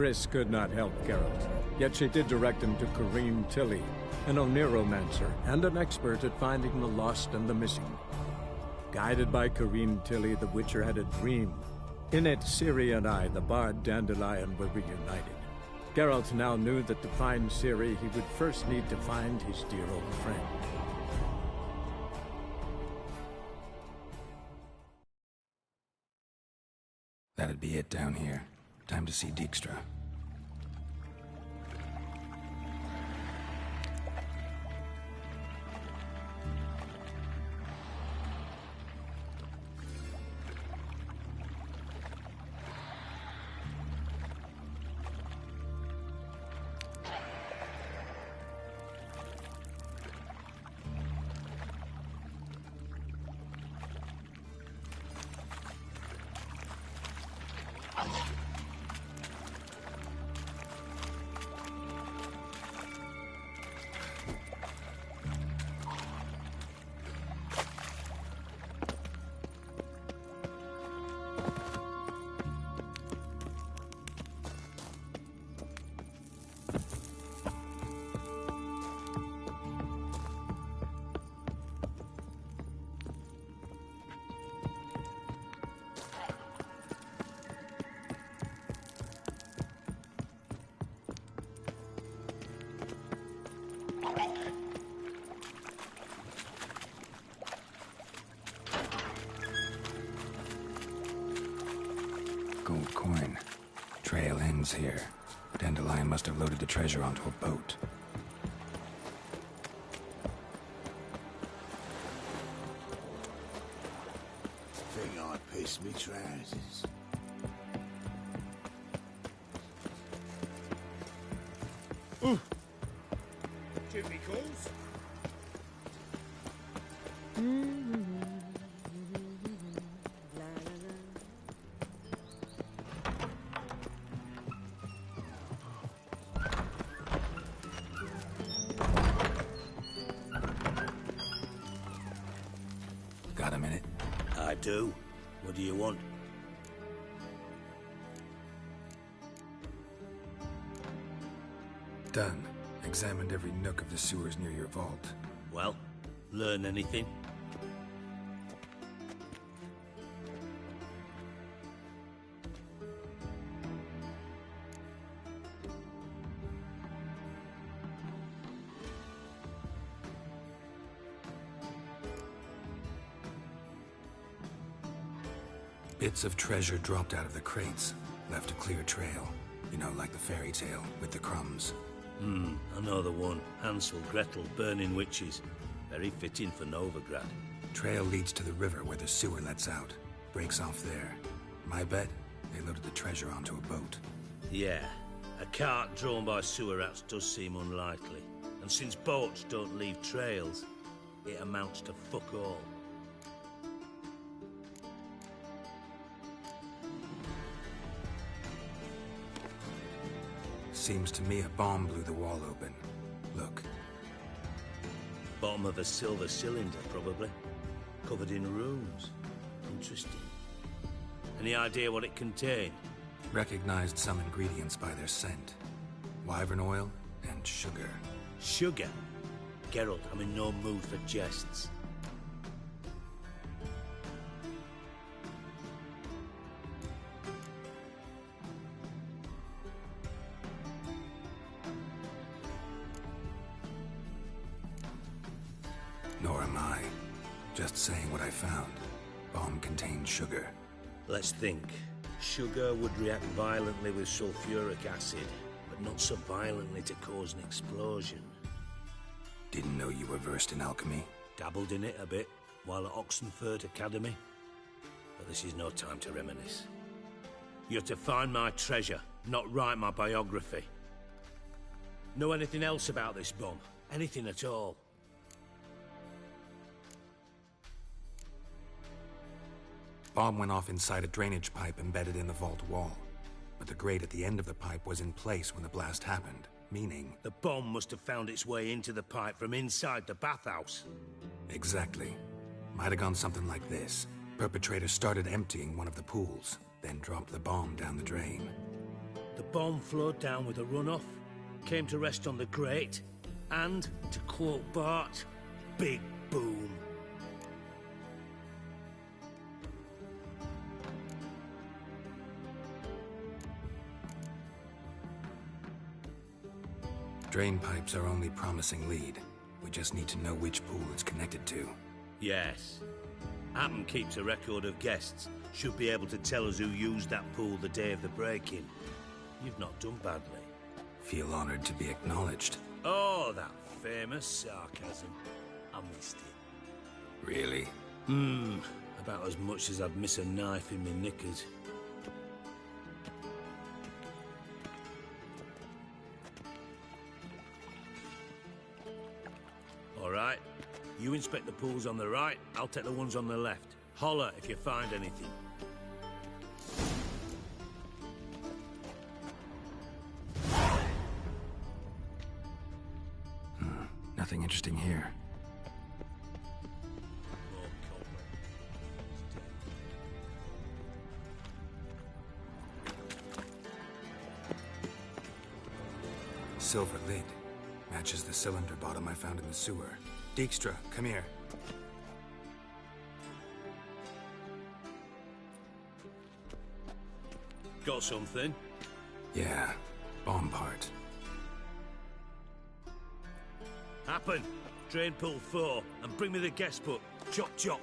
Triss could not help Geralt, yet she did direct him to Corrine Tilly, an Oniromancer and an expert at finding the lost and the missing. Guided by Corrine Tilly, the Witcher had a dream. In it, Ciri and I, the bard Dandelion, were reunited. Geralt now knew that to find Ciri, he would first need to find his dear old friend. That'd be it down here. Time to see Dijkstra. Gold coin. Trail ends here. Dandelion must have loaded the treasure onto a boat. Think I pissed me trousers. Jimmy calls. Got a minute? I do. What do you want? Done. Examined every nook of the sewers near your vault. Well, learn anything? Bits of treasure dropped out of the crates. Left a clear trail. You know, like the fairy tale, with the crumbs. I know the one. Hansel, Gretel, burning witches. Very fitting for Novigrad. Trail leads to the river where the sewer lets out. Breaks off there. My bet, they loaded the treasure onto a boat. Yeah, a cart drawn by sewer rats does seem unlikely. And since boats don't leave trails, it amounts to fuck all. Seems to me a bomb blew the wall open. Look. Bottom of a silver cylinder, probably. Covered in runes. Interesting. Any idea what it contained? Recognized some ingredients by their scent. Wyvern oil and sugar. Sugar? Geralt, I'm in no mood for jests. Nor am I. Just saying what I found. Bomb contained sugar. Let's think. Sugar would react violently with sulfuric acid, but not so violently to cause an explosion. Didn't know you were versed in alchemy. Dabbled in it a bit while at Oxenford Academy. But this is no time to reminisce. You're to find my treasure, not write my biography. Know anything else about this bomb? Anything at all? Bomb went off inside a drainage pipe embedded in the vault wall. But the grate at the end of the pipe was in place when the blast happened, meaning... The bomb must have found its way into the pipe from inside the bathhouse. Exactly. Might have gone something like this. Perpetrator started emptying one of the pools, then dropped the bomb down the drain. The bomb flowed down with a runoff, came to rest on the grate, and, to quote Bart, big boom. Drain pipes are only promising lead. We just need to know which pool it's connected to. Yes. Hammond keeps a record of guests. Should be able to tell us who used that pool the day of the break-in. You've not done badly. Feel honored to be acknowledged. Oh, that famous sarcasm. I missed it. Really? About as much as I'd miss a knife in my knickers. All right. You inspect the pools on the right, I'll take the ones on the left. Holler if you find anything. Nothing interesting here. Silver lid. Matches the cylinder bottom I found in the sewer. Dijkstra, come here. Got something? Yeah, bomb part. Happen. Drain pool 4, and bring me the guest book. Chop chop.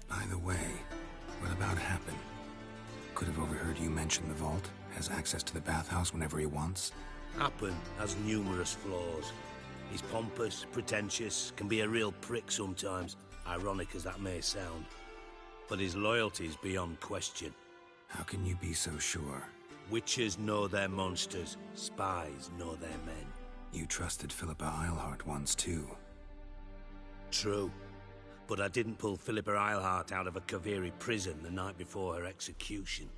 By the way, what about Happen? Could have overheard you mention the vault. Has access to the bathhouse whenever he wants. Happen has numerous flaws. He's pompous, pretentious, can be a real prick sometimes, ironic as that may sound. But his loyalty is beyond question. How can you be so sure? Witchers know their monsters, spies know their men. You trusted Philippa Eilhart once too. True. But I didn't pull Philippa Eilhart out of a Kaviri prison the night before her execution.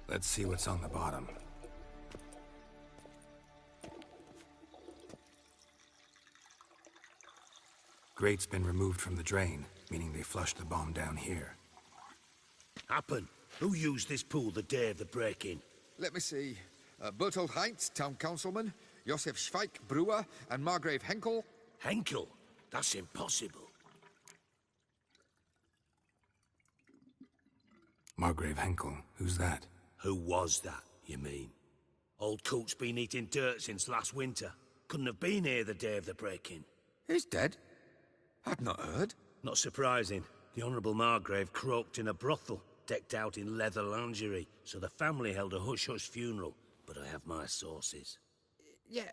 Let's see what's on the bottom. Grate's been removed from the drain, meaning they flushed the bomb down here. Happen. Who used this pool the day of the break-in? Let me see. Bertold Heinz, town councilman, Josef Schweik, brewer, and Margrave Henkel. Henkel? That's impossible. Margrave Henkel, who's that? Who was that, you mean? Old coot's been eating dirt since last winter. Couldn't have been here the day of the break-in. He's dead? I'd not heard. Not surprising. The Honourable Margrave croaked in a brothel, decked out in leather lingerie, so the family held a hush-hush funeral. But I have my sources. Yeah,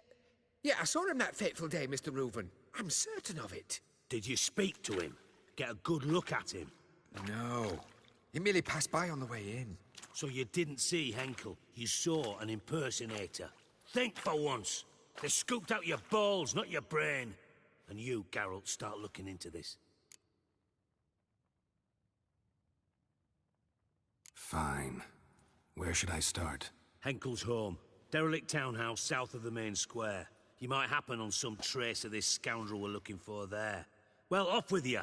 I saw him that fateful day, Mr. Reuven. I'm certain of it. Did you speak to him? Get a good look at him? No. He merely passed by on the way in. So you didn't see Henkel. You saw an impersonator. Think for once. They scooped out your balls, not your brain. And you, Geralt, start looking into this. Fine. Where should I start? Henkel's home. Derelict townhouse south of the main square. You might happen on some trace of this scoundrel we're looking for there. Well, off with you.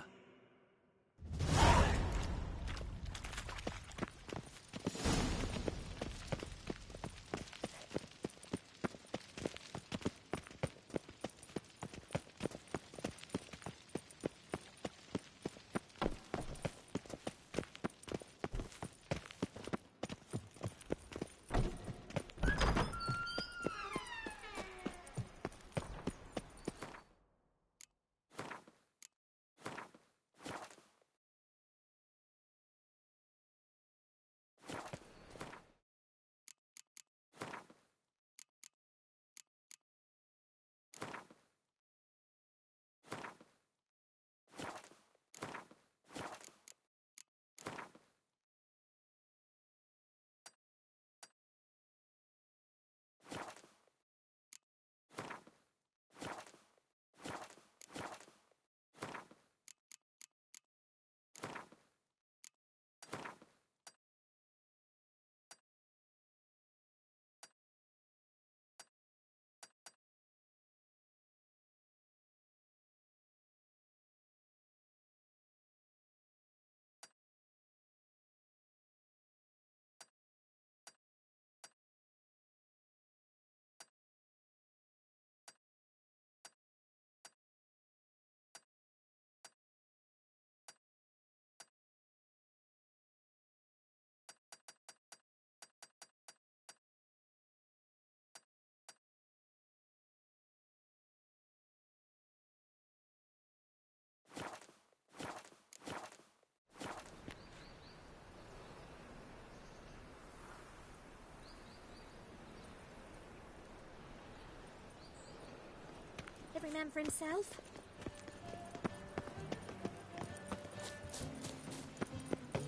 man for himself.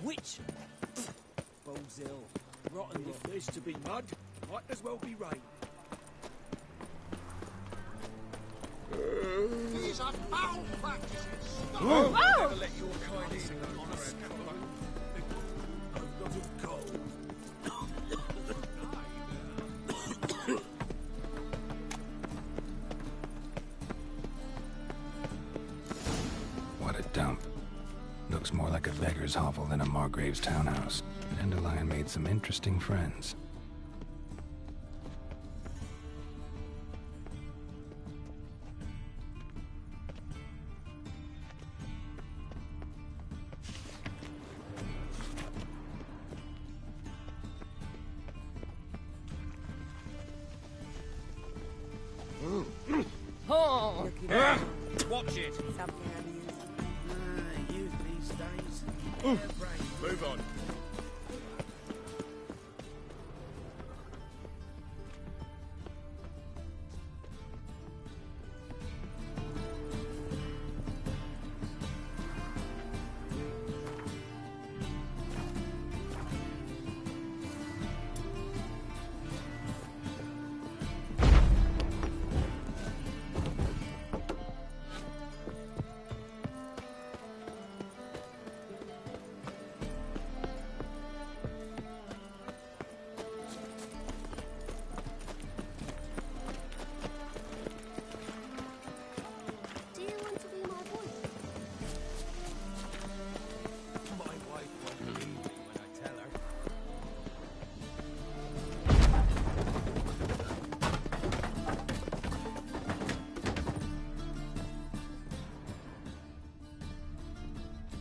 Witch! Bozil. Rotten if there's to be mud, might as well be rain. These are foul practices. Whoa! Oh! Never let your kind eat on a scandal. A lot of cold. What a dump. Looks more like a beggar's hovel than a Margrave's townhouse. Dandelion made some interesting friends. Oh! Watch it. Something amusing. Youth these days. Move on. Do you want to be my boy? My wife won't believe me when I tell her.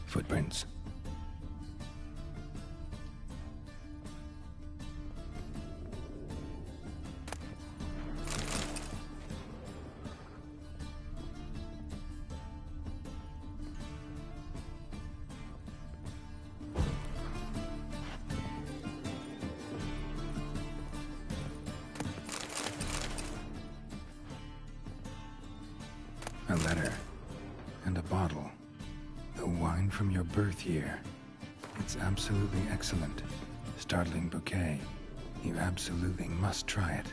Footprints. A letter. And a bottle. The wine from your birth year. It's absolutely excellent. Startling bouquet. You absolutely must try it.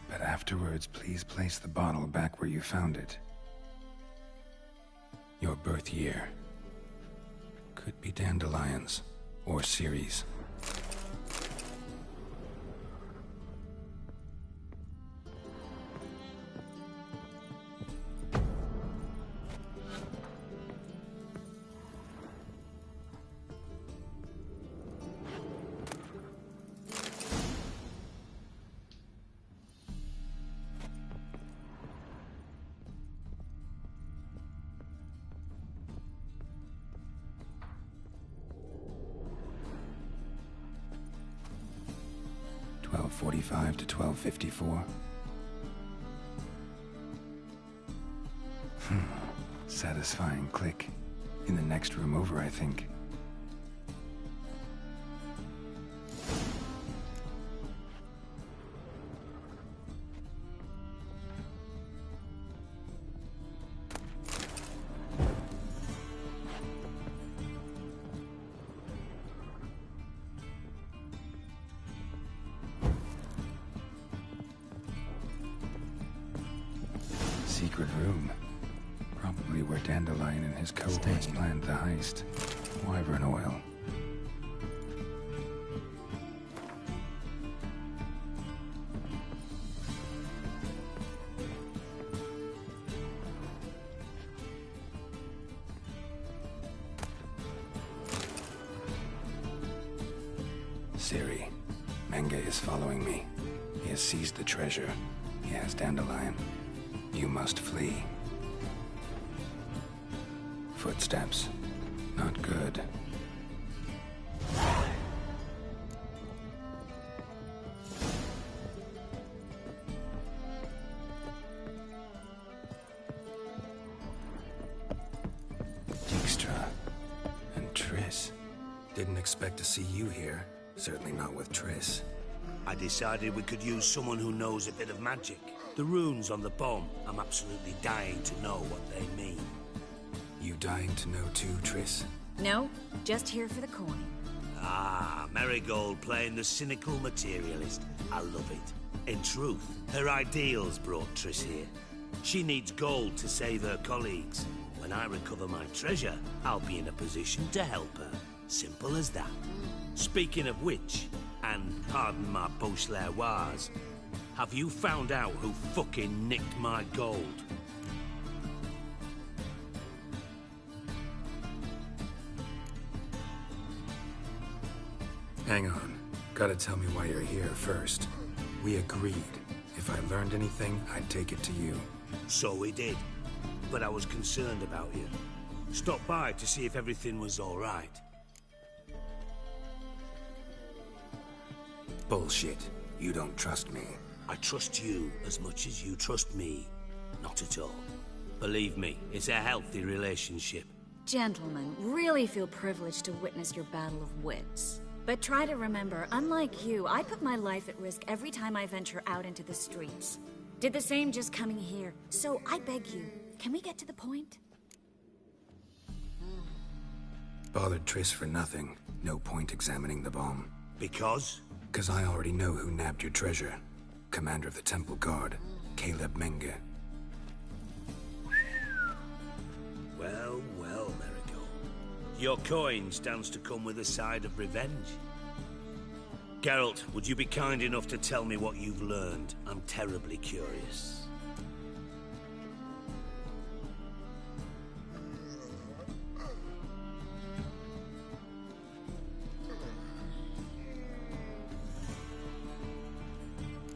But afterwards, please place the bottle back where you found it. Your birth year. Could be dandelions. Or Ceres. .45 to 12:54. Satisfying click. In the next room over, I think. Secret room. Probably where Dandelion and his cohorts planned the heist. Wyvern oil. Ciri. Menge is following me. He has seized the treasure. He has Dandelion. You must flee. Footsteps. Not good. Dijkstra. And Triss. Didn't expect to see you here. Certainly not with Triss. I decided we could use someone who knows a bit of magic. The runes on the bomb, I'm absolutely dying to know what they mean. You dying to know too, Triss? No, just here for the coin. Ah, Marigold playing the cynical materialist. I love it. In truth, her ideals brought Triss here. She needs gold to save her colleagues. When I recover my treasure, I'll be in a position to help her. Simple as that. Speaking of which, and pardon my Beauclervoise, have you found out who fucking nicked my gold? Hang on. Gotta tell me why you're here first. We agreed. If I learned anything, I'd take it to you. So we did. But I was concerned about you. Stopped by to see if everything was all right. Bullshit. You don't trust me. I trust you as much as you trust me. Not at all. Believe me, it's a healthy relationship. Gentlemen, really feel privileged to witness your battle of wits. But try to remember, unlike you, I put my life at risk every time I venture out into the streets. Did the same just coming here. So I beg you, can we get to the point? Bothered Triss for nothing. No point examining the bomb. Because? 'Cause I already know who nabbed your treasure. Commander of the Temple Guard, Caleb Menge. Well, well, Marigold. Your coin stands to come with a side of revenge. Geralt, would you be kind enough to tell me what you've learned? I'm terribly curious.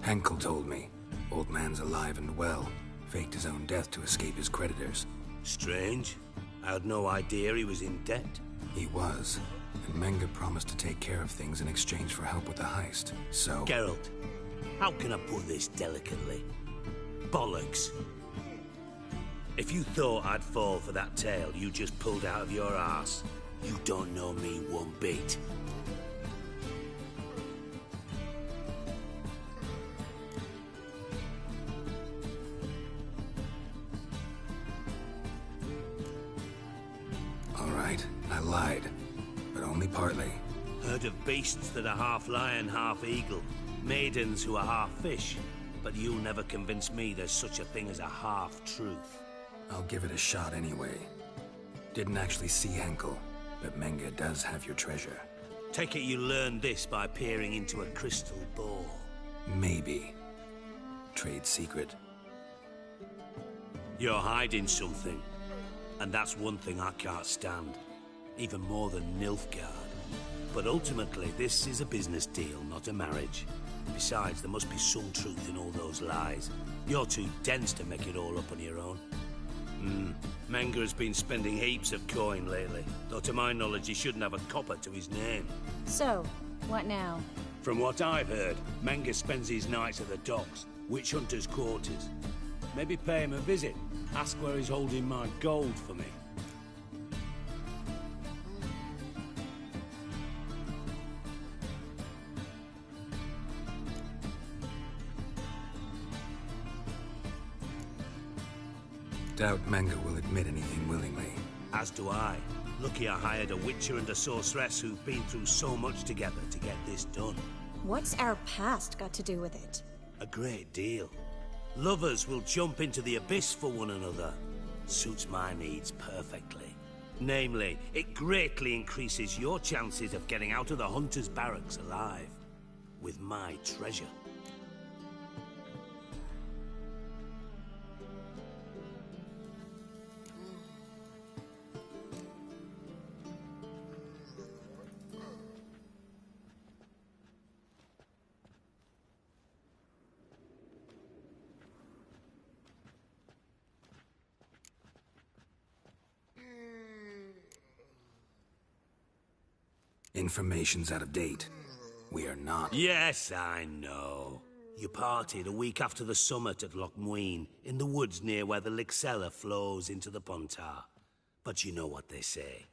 Henkel told me. Old man's alive and well. Faked his own death to escape his creditors. Strange. I had no idea he was in debt. He was. And Menge promised to take care of things in exchange for help with the heist. So... Geralt, how can I put this delicately? Bollocks. If you thought I'd fall for that tale you just pulled out of your arse, you don't know me one bit. I lied, but only partly. Heard of beasts that are half lion, half eagle. Maidens who are half fish. But you'll never convince me there's such a thing as a half-truth. I'll give it a shot anyway. Didn't actually see Henkel, but Menge does have your treasure. Take it you learned this by peering into a crystal ball. Maybe. Trade secret. You're hiding something. And that's one thing I can't stand. Even more than Nilfgaard. But ultimately, this is a business deal, not a marriage. Besides, there must be some truth in all those lies. You're too dense to make it all up on your own. Menge has been spending heaps of coin lately. Though to my knowledge, he shouldn't have a copper to his name. So, what now? From what I've heard, Menge spends his nights at the docks, witch hunters' quarters. Maybe pay him a visit. Ask where he's holding my gold for me. Doubt Menge will admit anything willingly. As do I. Lucky I hired a witcher and a sorceress who've been through so much together to get this done. What's our past got to do with it? A great deal. Lovers will jump into the abyss for one another. Suits my needs perfectly. Namely, it greatly increases your chances of getting out of the hunter's barracks alive. With my treasure. Information's out of date. We are not. Yes, I know. You parted a week after the summit at Loch Muine, in the woods near where the Lixella flows into the Pontar. But you know what they say.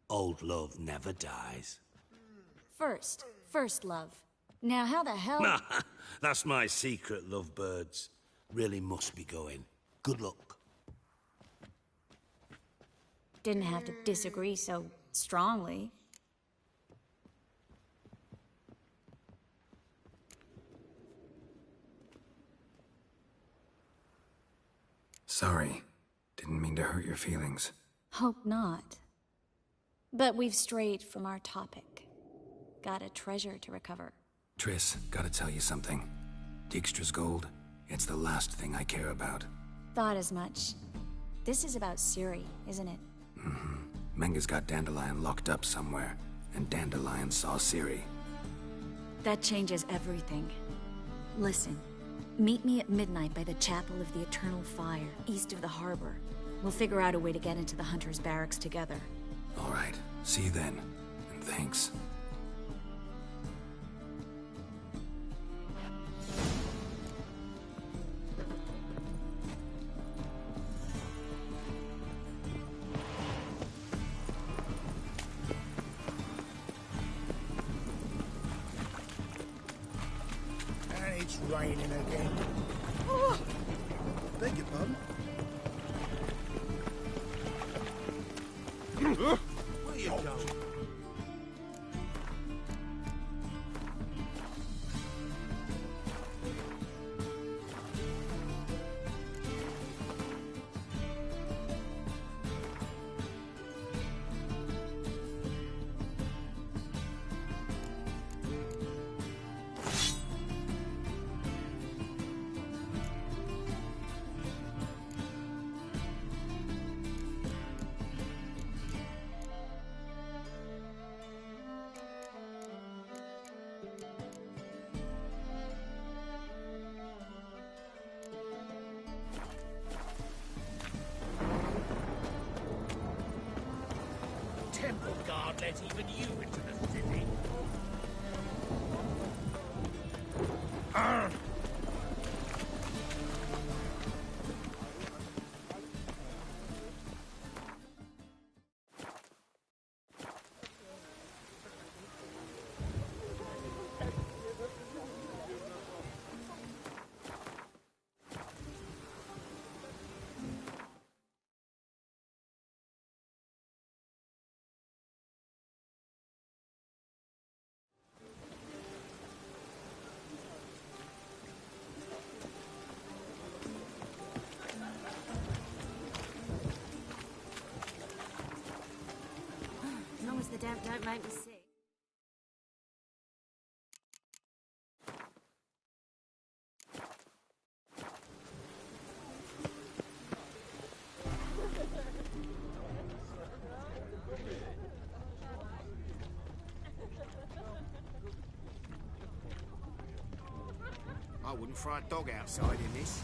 Old love never dies. First love. Now how the hell... That's my secret, lovebirds. Really must be going. Good luck. Didn't have to disagree so strongly. Sorry. Didn't mean to hurt your feelings. Hope not. But we've strayed from our topic. Got a treasure to recover. Triss, gotta tell you something. Dijkstra's gold, it's the last thing I care about. Thought as much. This is about Ciri, isn't it? Menga's got Dandelion locked up somewhere, and Dandelion saw Ciri. That changes everything. Listen, meet me at midnight by the Chapel of the Eternal Fire, east of the harbor. We'll figure out a way to get into the Hunter's barracks together. All right, see you then, and thanks. And it's raining again. Oh! Beg your pardon? Where you going? Temple guard let even you into the city. As long as the damp don't make me sick. I wouldn't fry a dog outside in this.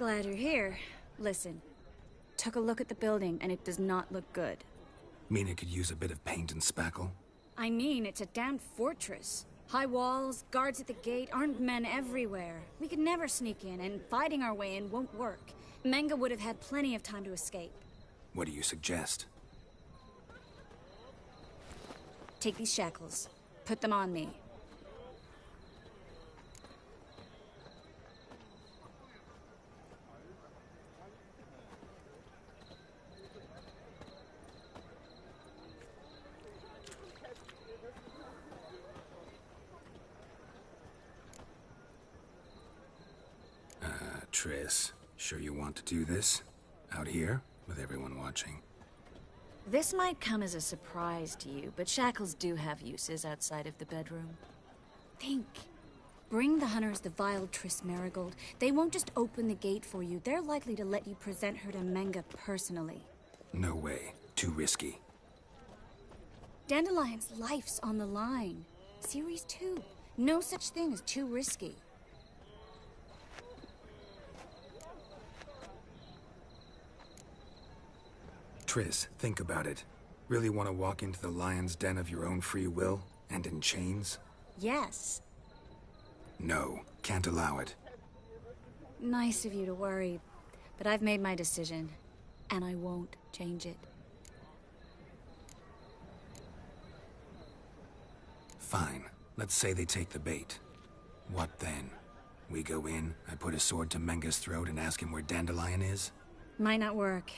Glad you're here. Listen, took a look at the building and it does not look good. Mean it could use a bit of paint and spackle? I mean, it's a damn fortress. High walls, guards at the gate, armed men everywhere. We could never sneak in, and fighting our way in won't work. Menga would have had plenty of time to escape. What do you suggest? Take these shackles. Put them on me. Triss, sure you want to do this? Out here, with everyone watching? This might come as a surprise to you, but shackles do have uses outside of the bedroom. Think. Bring the hunters the vile Triss Marigold. They won't just open the gate for you. They're likely to let you present her to Menga personally. No way. Too risky. Dandelion's life's on the line. Series 2. No such thing as too risky. Triss, think about it. Really want to walk into the lion's den of your own free will, and in chains? Yes. No, can't allow it. Nice of you to worry, but I've made my decision, and I won't change it. Fine. Let's say they take the bait. What then? We go in, I put a sword to Menga's throat and ask him where Dandelion is? Might not work.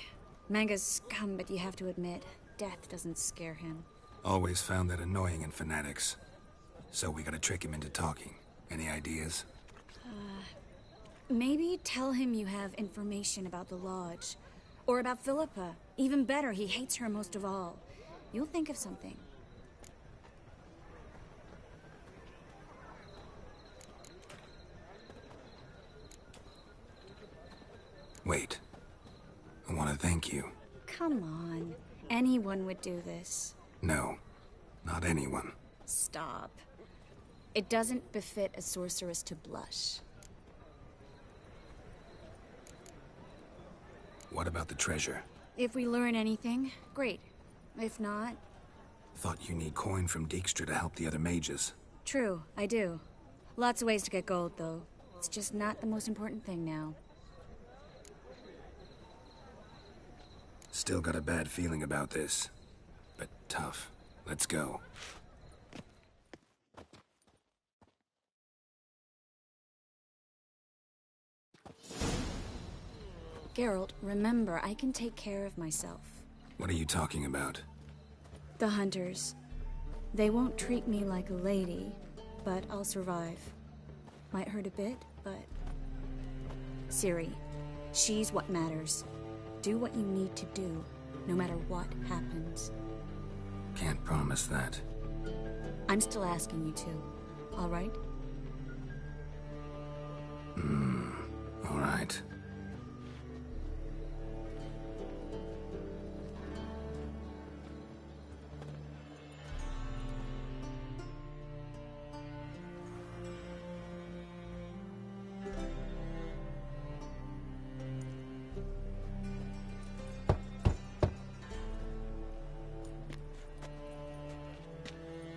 Menga's scum, but you have to admit, death doesn't scare him. Always found that annoying in fanatics. So we gotta trick him into talking. Any ideas? Maybe tell him you have information about the Lodge. Or about Philippa. Even better, he hates her most of all. You'll think of something. Wait. I want to thank you. Come on. Anyone would do this. No. Not anyone. Stop. It doesn't befit a sorceress to blush. What about the treasure? If we learn anything, great. If not... Thought you need coin from Dijkstra to help the other mages. True, I do. Lots of ways to get gold, though. It's just not the most important thing now. Still got a bad feeling about this. But tough. Let's go. Geralt, remember, I can take care of myself. What are you talking about? The hunters. They won't treat me like a lady, but I'll survive. Might hurt a bit, but... Ciri, she's what matters. Do what you need to do, no matter what happens. Can't promise that. I'm still asking you to, all right? All right.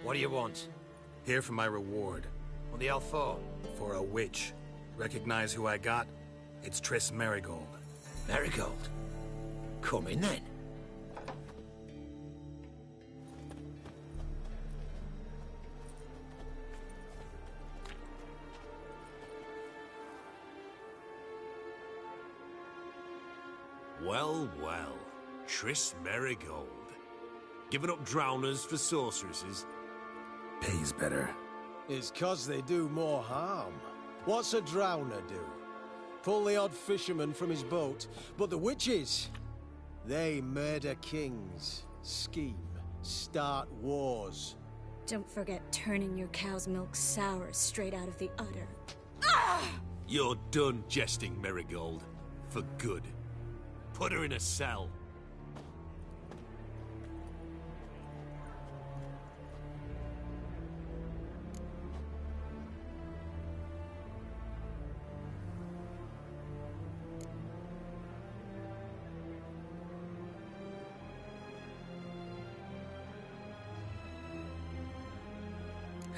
What do you want? Here for my reward. What the hell for? For a witch. Recognize who I got? It's Triss Marigold. Marigold? Come in then. Well, well. Triss Marigold. Giving up drowners for sorceresses? Pays better. It's 'cause they do more harm. What's a drowner do? Pull the odd fisherman from his boat. But the witches, they murder kings, scheme, start wars. Don't forget turning your cow's milk sour straight out of the udder. You're done jesting, Marigold. For good. Put her in a cell.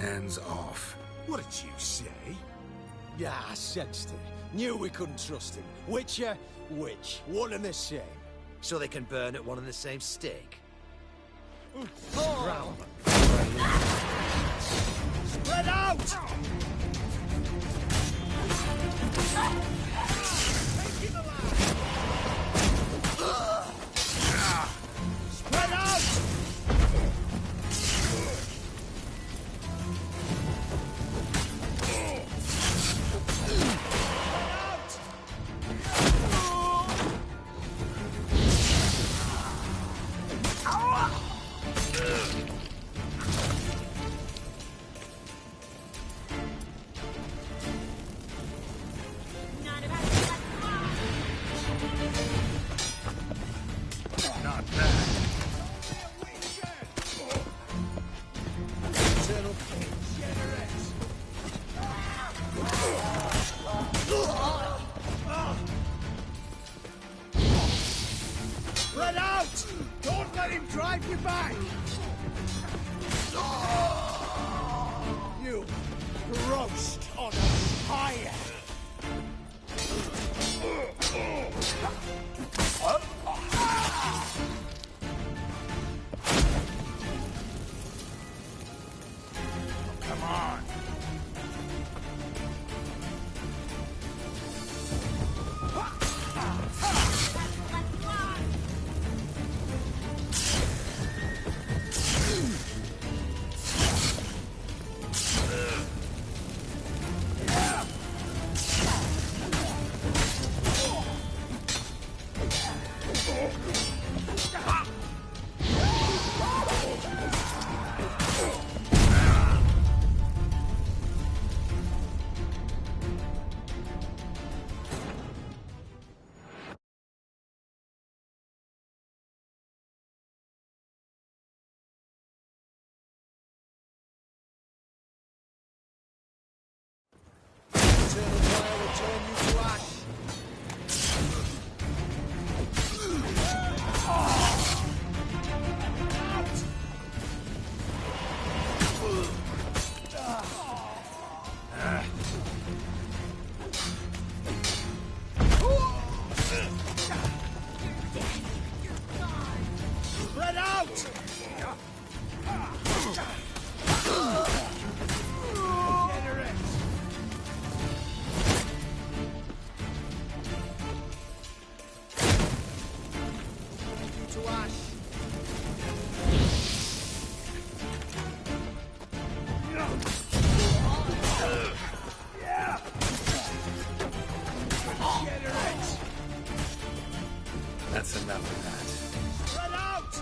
Hands off. What did you say? Yeah, I sensed it. Knew we couldn't trust him. Witcher, witch. One and the same. So they can burn at one and the same stake. Oh. Spread out! Spread out! Spread out! Don't let him drive you back! You roast on a fire! Come on! Eternal fire will turn you to ash. Spread out! To ash. That's enough of that. Spread out!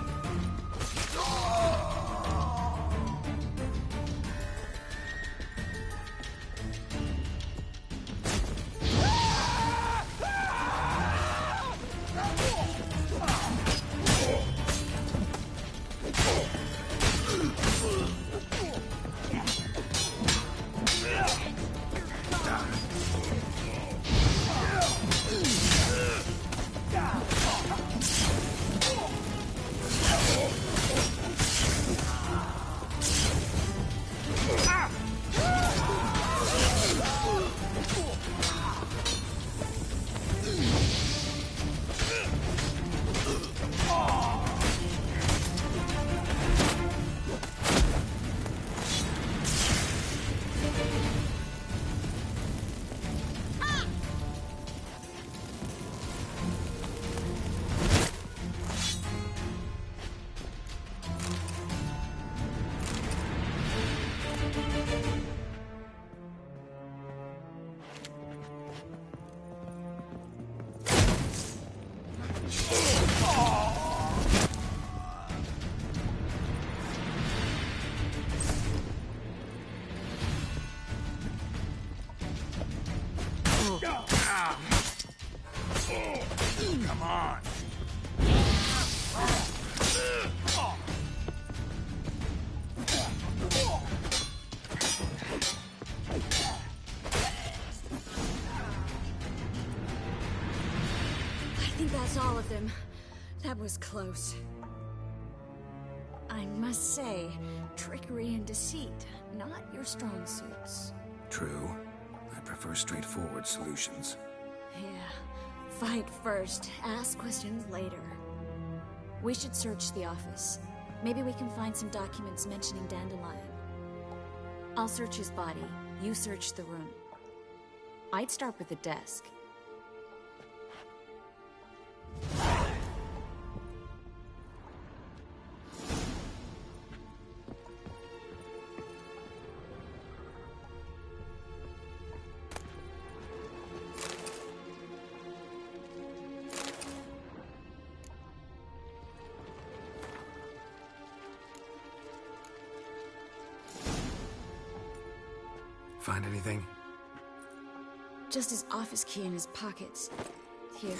Come on! I think that's all of them. That was close. I must say, trickery and deceit, not your strong suits. True. I prefer straightforward solutions. Yeah. Fight first, ask questions later. We should search the office. Maybe we can find some documents mentioning Dandelion. I'll search his body, you search the room. I'd start with the desk. Find anything? Just his office key in his pockets. Here.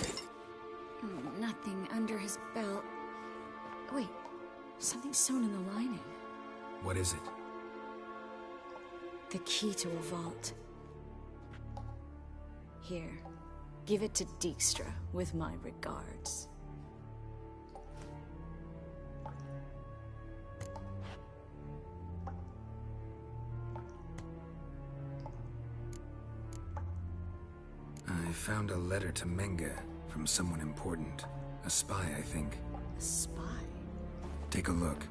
Nothing under his belt. Wait, something sewn in the lining. What is it? The key to a vault. Here. Give it to Dijkstra, with my regards. I found a letter to Menga from someone important. A spy, I think. A spy? Take a look.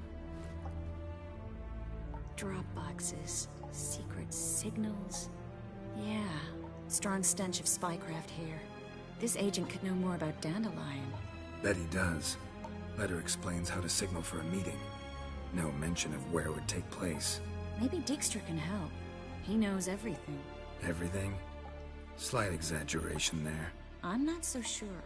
Drop boxes, secret signals. Yeah, strong stench of spycraft here. This agent could know more about Dandelion. Bet he does. Letter explains how to signal for a meeting. No mention of where it would take place. Maybe Dijkstra can help. He knows everything. Everything? Slight exaggeration there. I'm not so sure.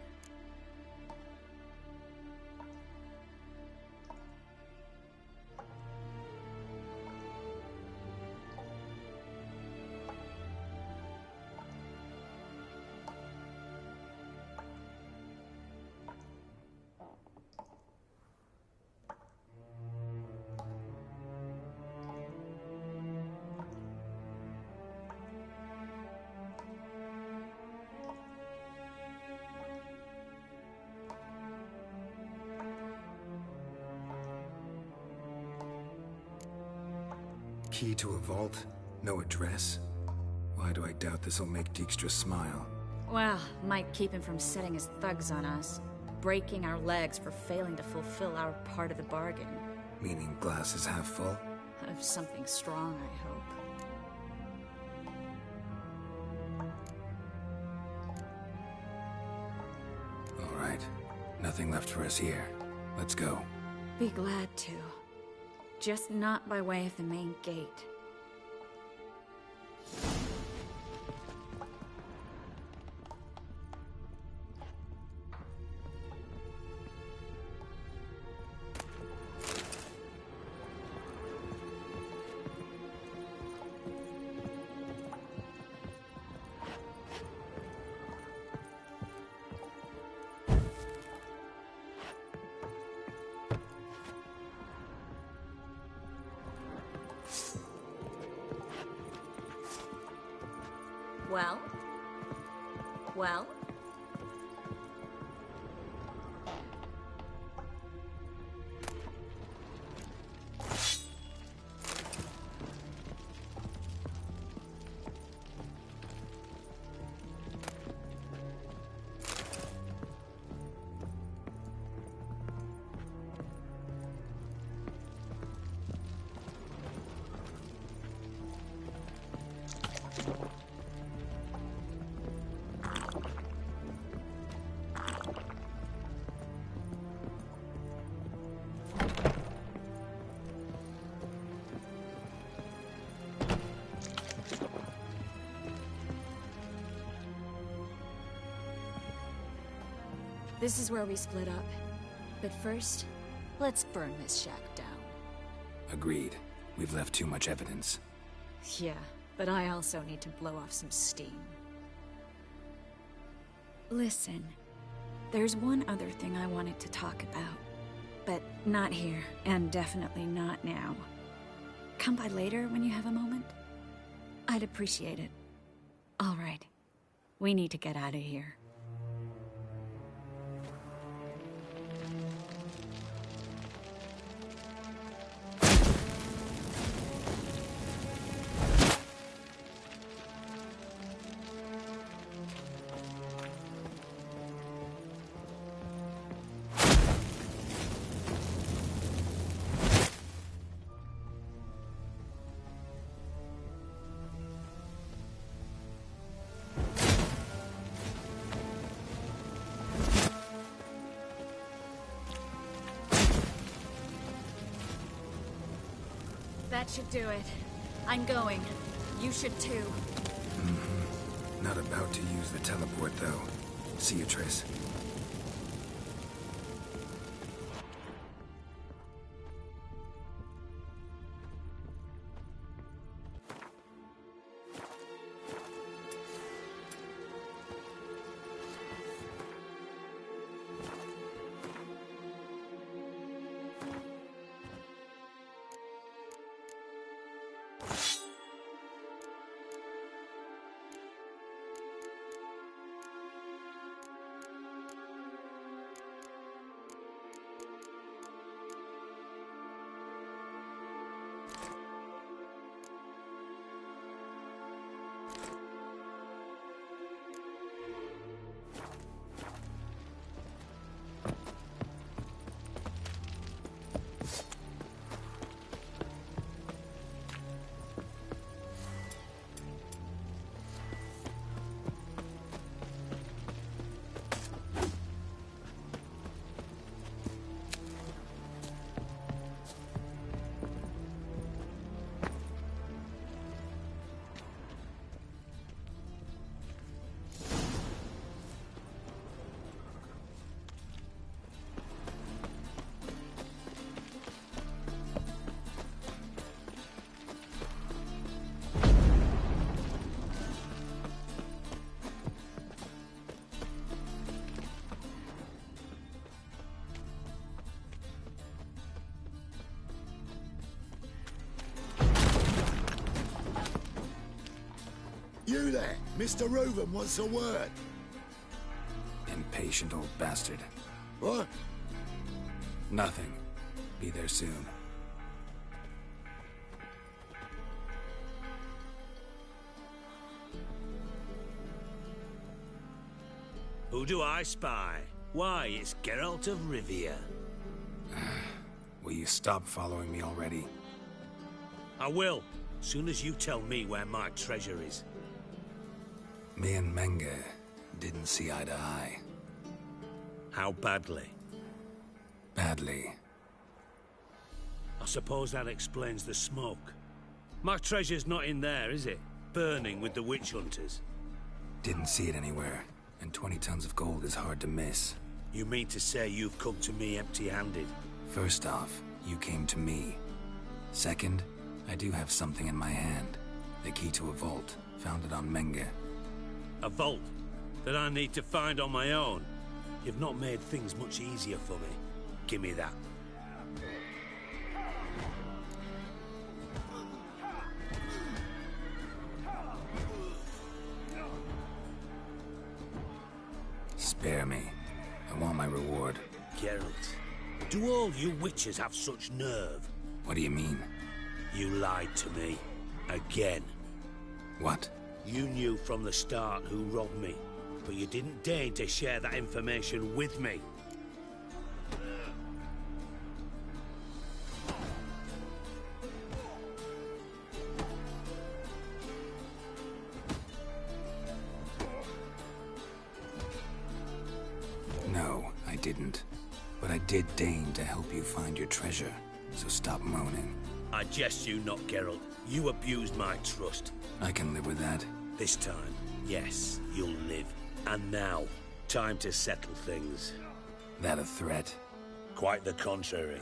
Key to a vault? No address? Why do I doubt this'll make Dijkstra smile? Well, might keep him from setting his thugs on us. Breaking our legs for failing to fulfill our part of the bargain. Meaning glass is half full? Of something strong, I hope. All right. Nothing left for us here. Let's go. Be glad to. Just not by way of the main gate. Well? Well? This is where we split up. But first, let's burn this shack down. Agreed. We've left too much evidence. Yeah, but I also need to blow off some steam. Listen, there's one other thing I wanted to talk about. But not here, and definitely not now. Come by later when you have a moment? I'd appreciate it. All right. We need to get out of here. That should do it. I'm going. You should too. Not about to use the teleport, though. See you, Triss. You there, Mr. Reuven wants a word. Impatient old bastard. What? Nothing. Be there soon. Who do I spy? Why, it's Geralt of Rivia. Will you stop following me already? I will, soon as you tell me where my treasure is. Me and Menge didn't see eye to eye. How badly? Badly. I suppose that explains the smoke. My treasure's not in there, is it? Burning with the witch hunters. Didn't see it anywhere, and 20 tons of gold is hard to miss. You mean to say you've come to me empty-handed? First off, you came to me. Second, I do have something in my hand. The key to a vault, found it on Menge. A vault that I need to find on my own. You've not made things much easier for me. Give me that. Spare me. I want my reward. Geralt, do all you witches have such nerve? What do you mean? You lied to me. Again. What? You knew from the start who robbed me, but you didn't deign to share that information with me. No, I didn't. But I did deign to help you find your treasure, so stop moaning. I jest you not, Geralt. You abused my trust. I can live with that. This time, yes, you'll live. And now, time to settle things. That a threat? Quite the contrary.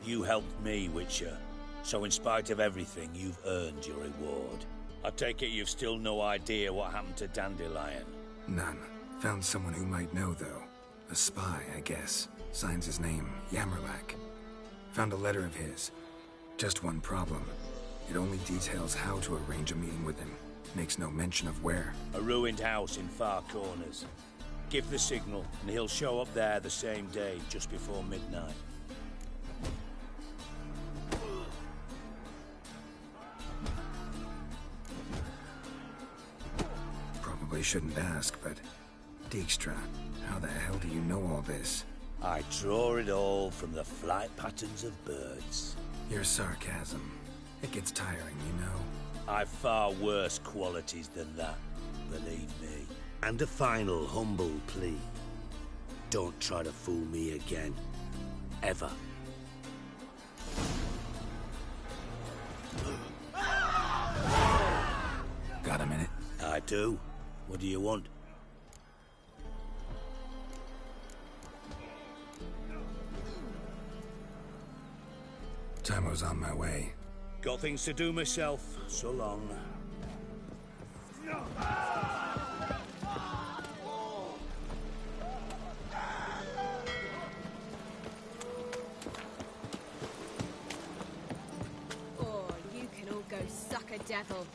You helped me, Witcher. So in spite of everything, you've earned your reward. I take it you've still no idea what happened to Dandelion? None. Found someone who might know, though. A spy, I guess. Signs his name, Yamerlak. Found a letter of his. Just one problem. It only details how to arrange a meeting with him. Makes no mention of where. A ruined house in Far Corners. Give the signal, and he'll show up there the same day, just before midnight. Probably shouldn't ask, but... Dijkstra, how the hell do you know all this? I draw it all from the flight patterns of birds. Your sarcasm. It gets tiring, you know. I've far worse qualities than that, believe me. And a final humble plea. Don't try to fool me again. Ever. Got a minute? I do. What do you want? Time was on my way. Got things to do myself. So long. Oh, you can all go suck a devil.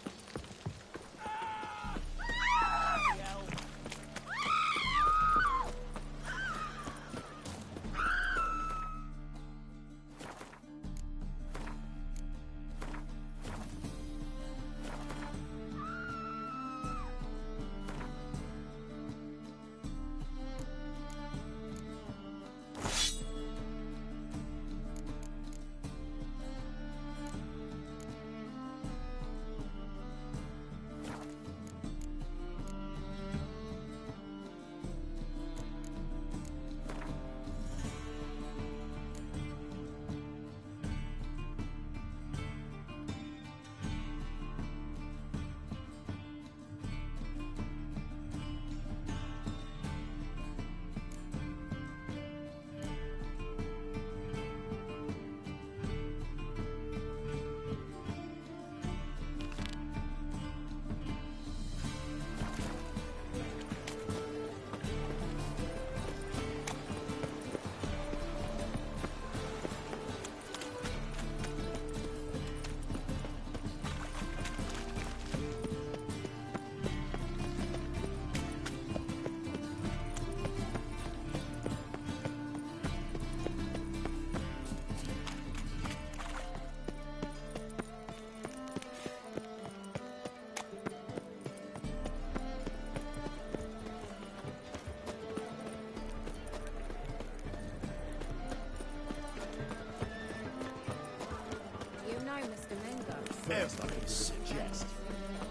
Feels like it suggest.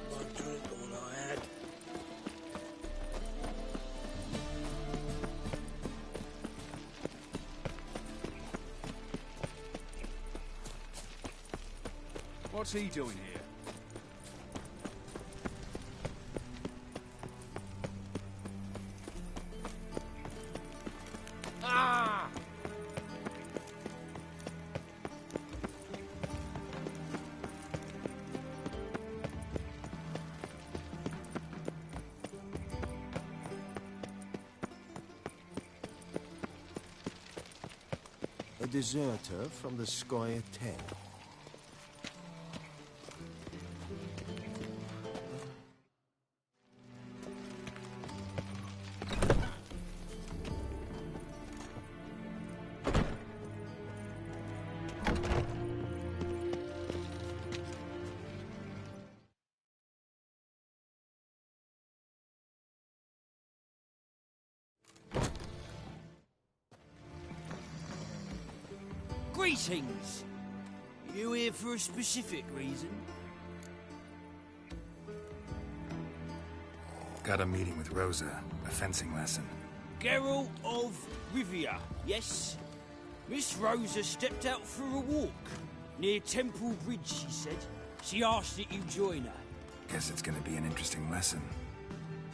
One drink, all I had. What's he doing here? Ah! A deserter from the Squire 10. Greetings! You here for a specific reason? Got a meeting with Rosa, a fencing lesson. Geralt of Rivia, yes? Miss Rosa stepped out for a walk. Near Temple Bridge, she said. She asked that you join her. Guess it's gonna be an interesting lesson.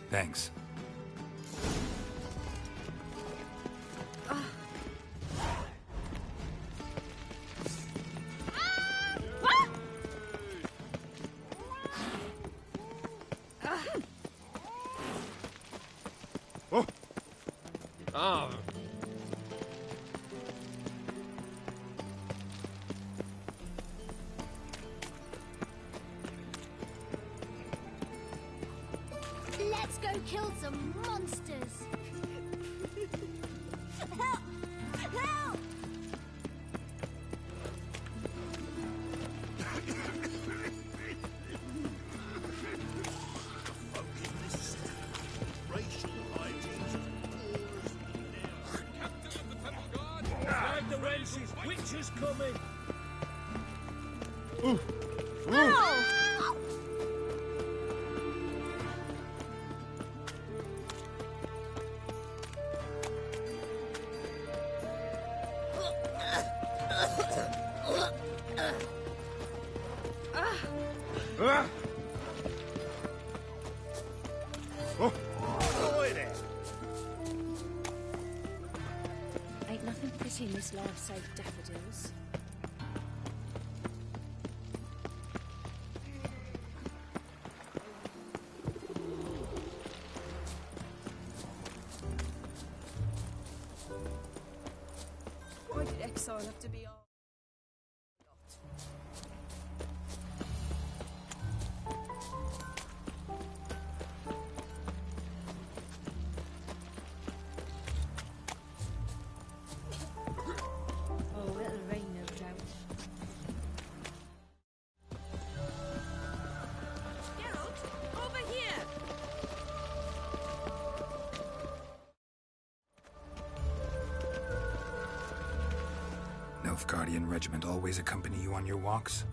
Thanks. Oh. Let's go kill some monsters. Help! Help! Racial hygiene. Drive the races, Witcher's coming! Ow! Ain't nothing pretty in this life save daffodils. Why did exile have to be our... Oh, it'll rain, no doubt. Geralt, over here! Nilfgaardian regiment always accompany you on your walks?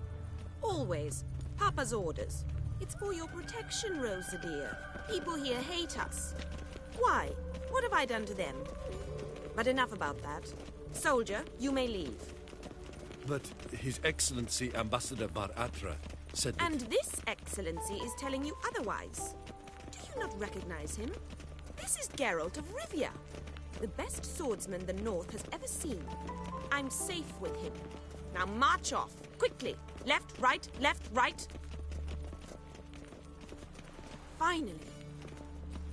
Always. Papa's orders. It's for your protection, Rosa dear. People here hate us. Why? What have I done to them? But enough about that. Soldier, you may leave. But His Excellency Ambassador Var Adra said that... And this excellency is telling you otherwise. Do you not recognize him? This is Geralt of Rivia, the best swordsman the North has ever seen. I'm safe with him. Now march off, quickly. Left, right, left, right. Finally.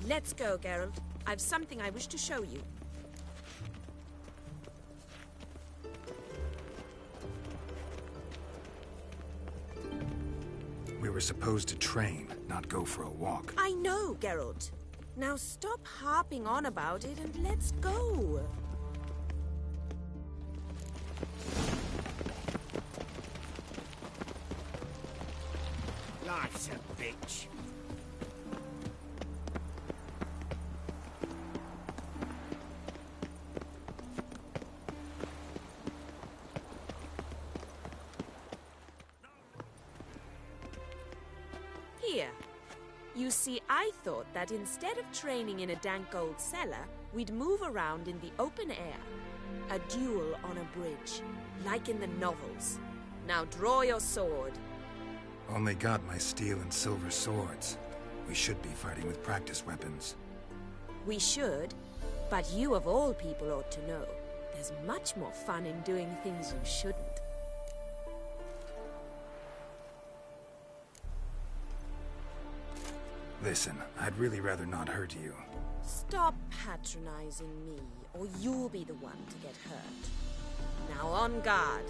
Let's go, Geralt. I've something I wish to show you. We were supposed to train, not go for a walk. I know, Geralt. Now stop harping on about it and let's go. Life's a bitch. Here. You see, I thought that instead of training in a dank old cellar, we'd move around in the open air. A duel on a bridge, like in the novels. Now draw your sword. Only got my steel and silver swords. We should be fighting with practice weapons. We should, but you of all people ought to know. There's much more fun in doing things you shouldn't. Listen, I'd really rather not hurt you. Stop patronizing me, or you'll be the one to get hurt. Now on guard.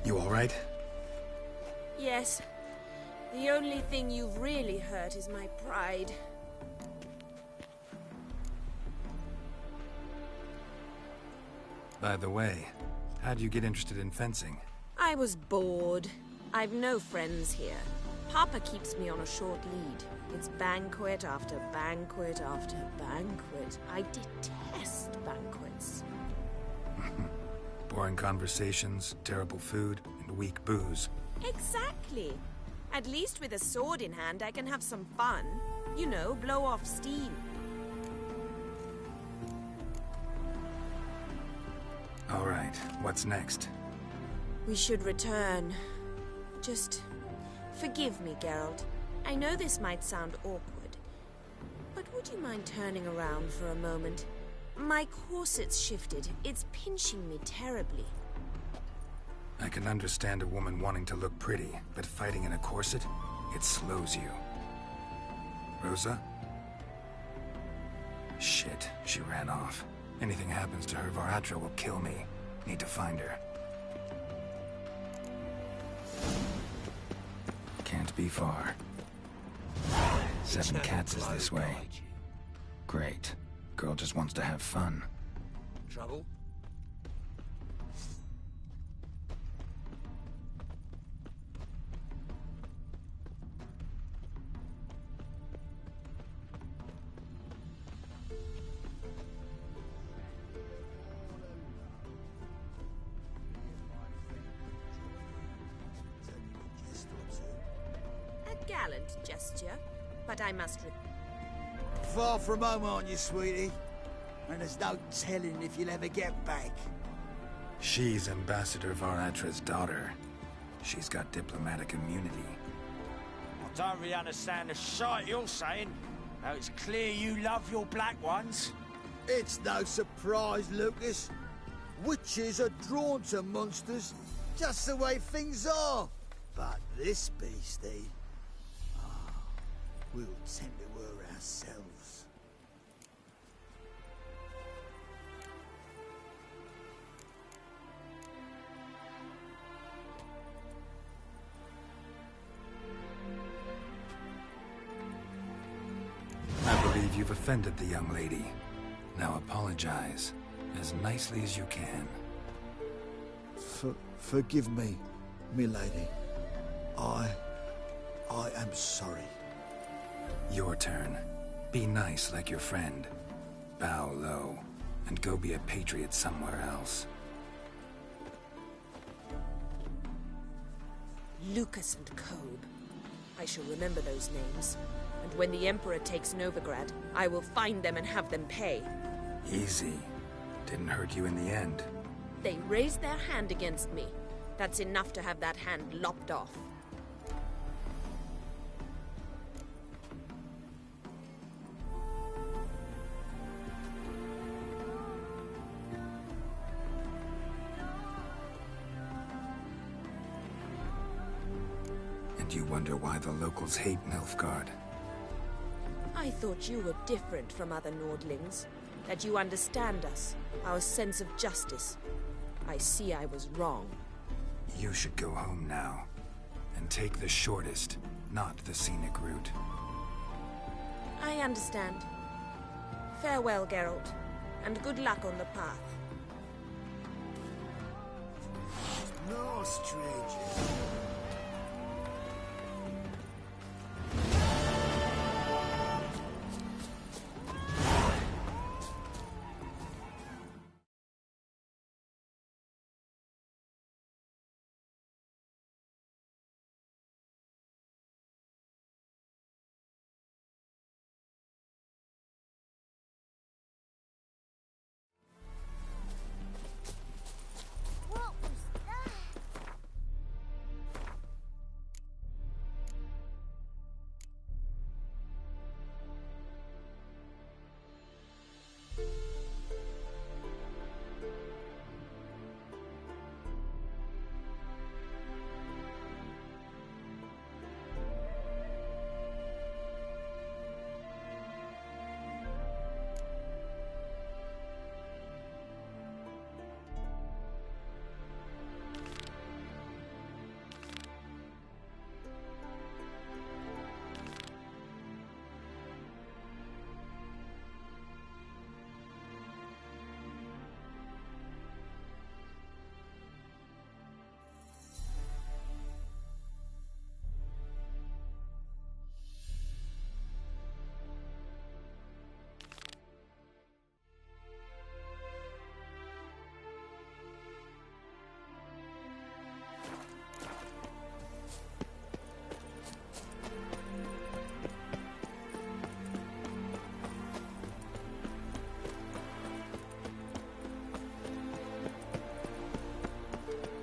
You all right? Yes. The only thing you've really hurt is my pride. By the way, how'd you get interested in fencing? I was bored. I've no friends here. Papa keeps me on a short lead. It's banquet after banquet after banquet. I detest banquets. Boring conversations, terrible food, and weak booze. Exactly. At least with a sword in hand, I can have some fun. You know, blow off steam. All right, what's next? We should return. Just forgive me, Geralt. I know this might sound awkward, but would you mind turning around for a moment? My corset's shifted. It's pinching me terribly. I can understand a woman wanting to look pretty, but fighting in a corset, it slows you. Rosa? Shit, she ran off. Anything happens to her, Var Adra will kill me. Need to find her. Can't be far. 7 Cats is this way. Great. Girl just wants to have fun. Trouble? gallant gesture, but I must Far from home, aren't you, sweetie? And there's no telling if you'll ever get back. She's Ambassador Varatra's daughter. She's got diplomatic immunity. I don't really understand the shite you're saying. Now it's clear you love your black ones. It's no surprise, Lucas. Witches are drawn to monsters, just the way things are. But this beastie, we'll tend to her ourselves. I believe you've offended the young lady. Now apologize, as nicely as you can. Forgive me, milady. I am sorry. Your turn. Be nice like your friend. Bow low, and go be a patriot somewhere else. Lucas and Kobe. I shall remember those names. And when the Emperor takes Novigrad, I will find them and have them pay. Easy. Didn't hurt you in the end. They raised their hand against me. That's enough to have that hand lopped off. And you wonder why the locals hate Nilfgaard. I thought you were different from other Nordlings. That you understand us, our sense of justice. I see I was wrong. You should go home now. And take the shortest, not the scenic route. I understand. Farewell, Geralt. And good luck on the path. No strangers.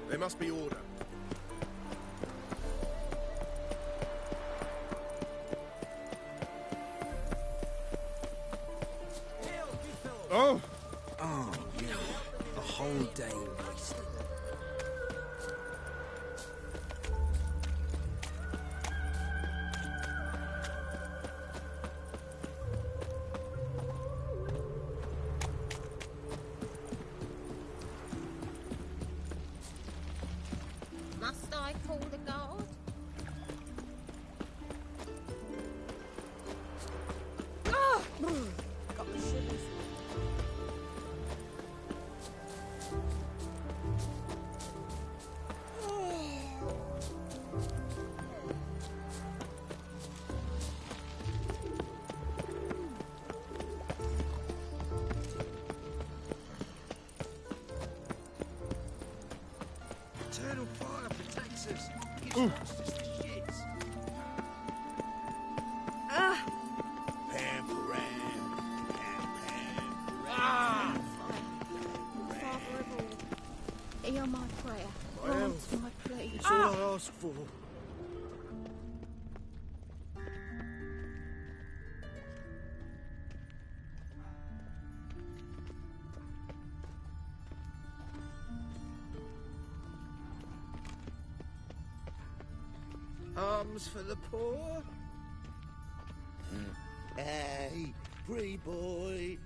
There must be order. Oh! Oh, yeah. The whole day wasted. Must I call the guard? Ah! Got the shivers. Eternal fire protects us. Gives monsters the shits. prayer. Well, Grant my plea. it's all I ask for. Alms for the poor? Hey, free boy.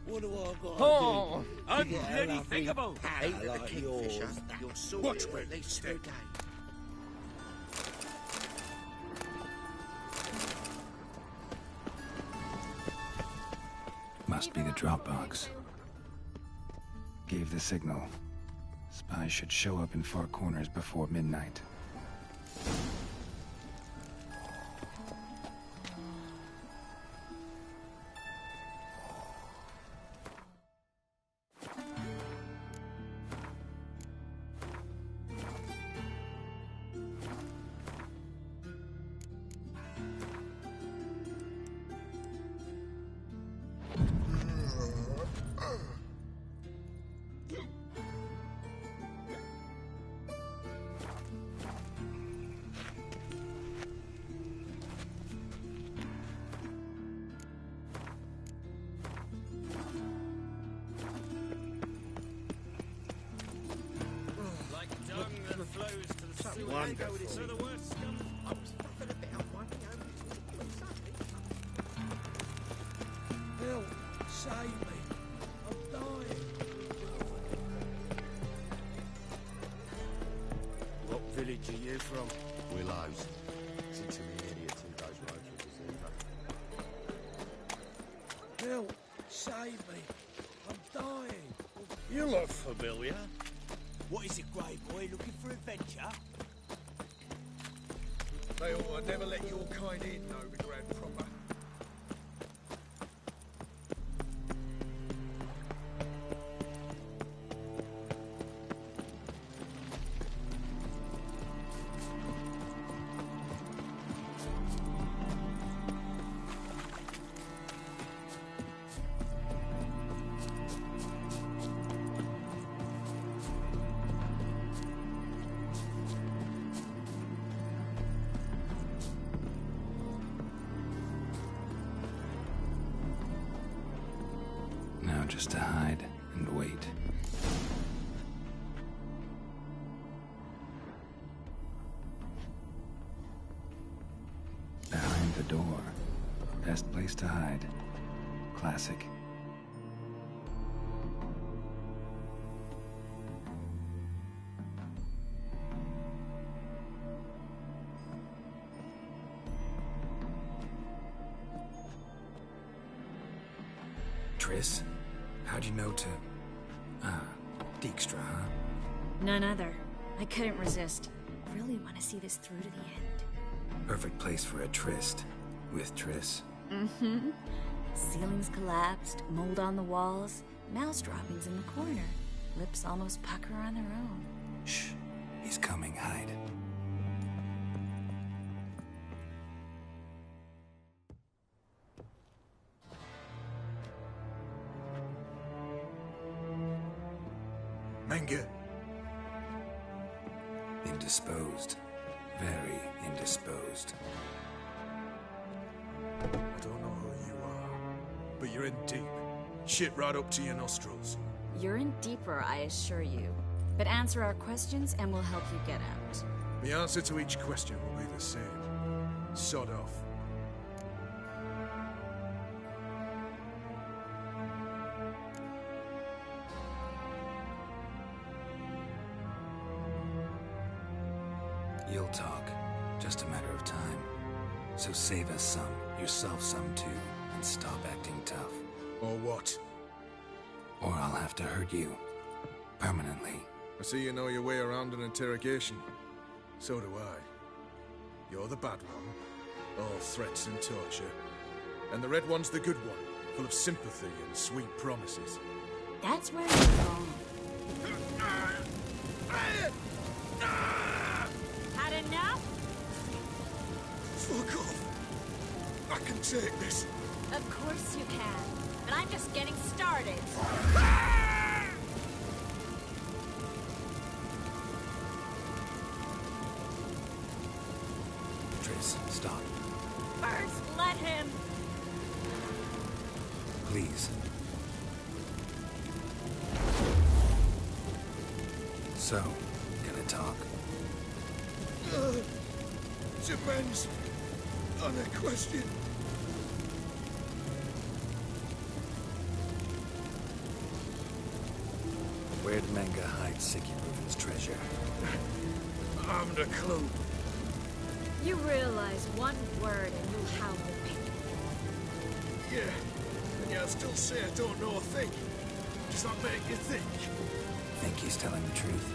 What do I got Oh, to do? unbloody thinkable. Ain't like the yours. kingfisher. You'll sort Watch it where at you least step. again. Must be the drop box. Gave the signal. Spies should show up in Four Corners before midnight. Like dung that flows to the sea. Wonderful. So the worst stuff. I was fucking about one, Help! Save me! I'm dying! What village are you from? Willows. It's into the area 2 days road from the Help! Save me! I'm dying! You look familiar. What is it, Grey Boy? Looking for adventure? They ought to never let your kind in, Novigrad proper. Now just to hide and wait. Behind the door. Best place to hide. Classic. Triss, how'd you know to... Dijkstra, huh? None other. I couldn't resist. Really want to see this through to the end. Perfect place for a tryst. With Triss. Mm-hmm. Ceilings collapsed, mold on the walls, mouse droppings in the corner. Lips almost pucker on their own. Shh. He's coming, hide. Manga. Indisposed. Very indisposed. I don't know who you are, but you're in deep. Shit right up to your nostrils. You're in deeper, I assure you. But answer our questions and we'll help you get out. The answer to each question will be the same. Sod off. You'll talk. Just a matter of time. So save us some, yourself some too, and stop acting tough. Or what? Or I'll have to hurt you. Permanently. I see you know your way around an interrogation. So do I. You're the bad one. All threats and torture. And the red one's the good one, full of sympathy and sweet promises. That's where you're wrong. Had enough? Fuck off! I can take this. Of course you can. But I'm just getting started. Triss, stop. First, let him. Please. So, gonna talk? Depends on a question. Where'd Manga hide Siguruf's treasure? I haven't a clue. You realize one word and you'll howl the pain. Yeah, and yet I still say I don't know a thing. Does that make you think? Think he's telling the truth?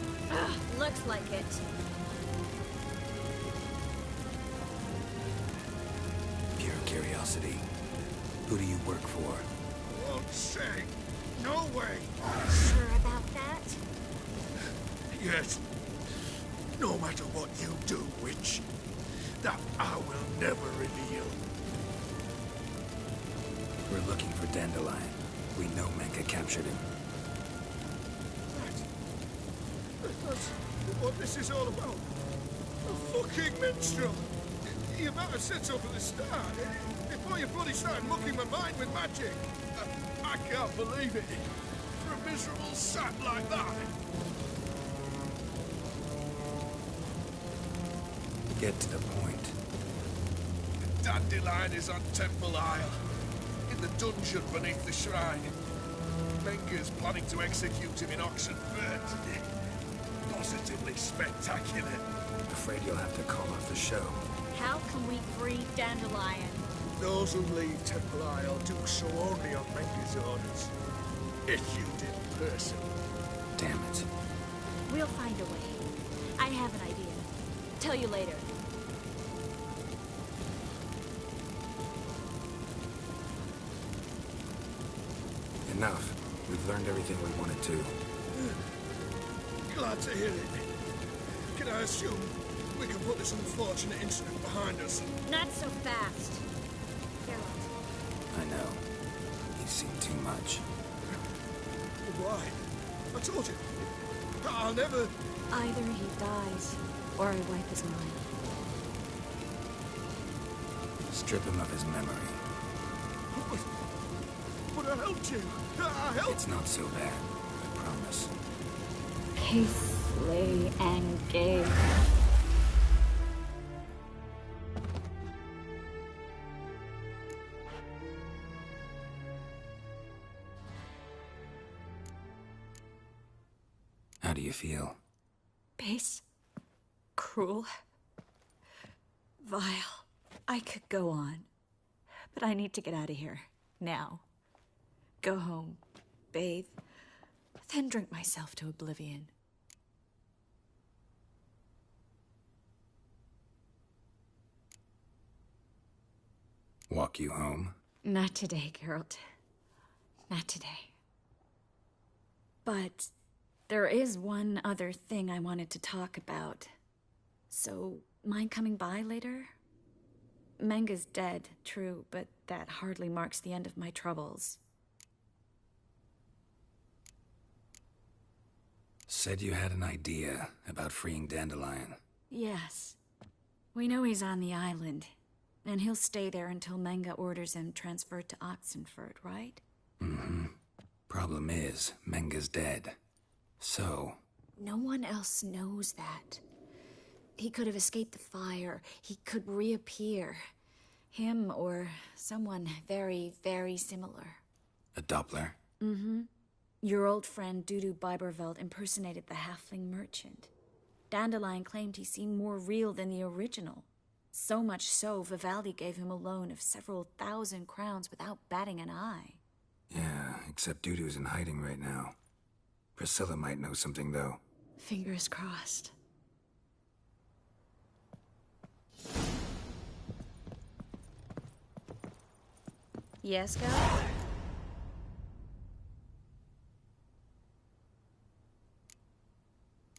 Looks like it. Pure curiosity. Who do you work for? Won't say. No way. Sure about that? Yes. No matter what you do, witch, that I will never reveal. We're looking for Dandelion. We know Manga captured him. That's what this is all about. A fucking minstrel. You might have said so from the start. Before you bloody started mucking my mind with magic. I can't believe it. For a miserable sap like that. Get to the point. Dandelion is on Temple Isle. In the dungeon beneath the shrine. Menga's planning to execute him in Oxenford. Positively spectacular. Afraid you'll have to call off the show. How can we free Dandelion? Those who leave Temple Isle do so only on Menga's orders. Executed personally. Damn it. We'll find a way. I have an idea. Tell you later. Enough. We've learned everything we wanted to. Glad to hear it. Can I assume we can put this unfortunate incident behind us? Not so fast. Geralt. I know. You've seen too much. Why? I told you. I'll never... Either he dies, or I wipe his mind. Strip him of his memory. But I helped you. I helped... It's not so bad. I promise. Peace, slay, and gay. How do you feel? Base. Cruel. Vile. I could go on. But I need to get out of here. Now. Go home. Bathe. Then drink myself to oblivion. Walk you home? Not today, Geralt. Not today. But there is one other thing I wanted to talk about. So, mind coming by later? Manga's dead, true, but that hardly marks the end of my troubles. Said you had an idea about freeing Dandelion. Yes. We know he's on the island, and he'll stay there until Manga orders him transferred to Oxenford, right? Mm-hmm. Problem is, Manga's dead. So... No one else knows that. He could have escaped the fire. He could reappear. Him or someone very, very similar. A Doppler? Mm-hmm. Your old friend Dudu Biberveld impersonated the halfling merchant. Dandelion claimed he seemed more real than the original. So much so, Vivaldi gave him a loan of several thousand crowns without batting an eye. Yeah, except Dudu's in hiding right now. Priscilla might know something, though. Fingers crossed. Yes, go?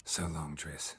So long, Triss.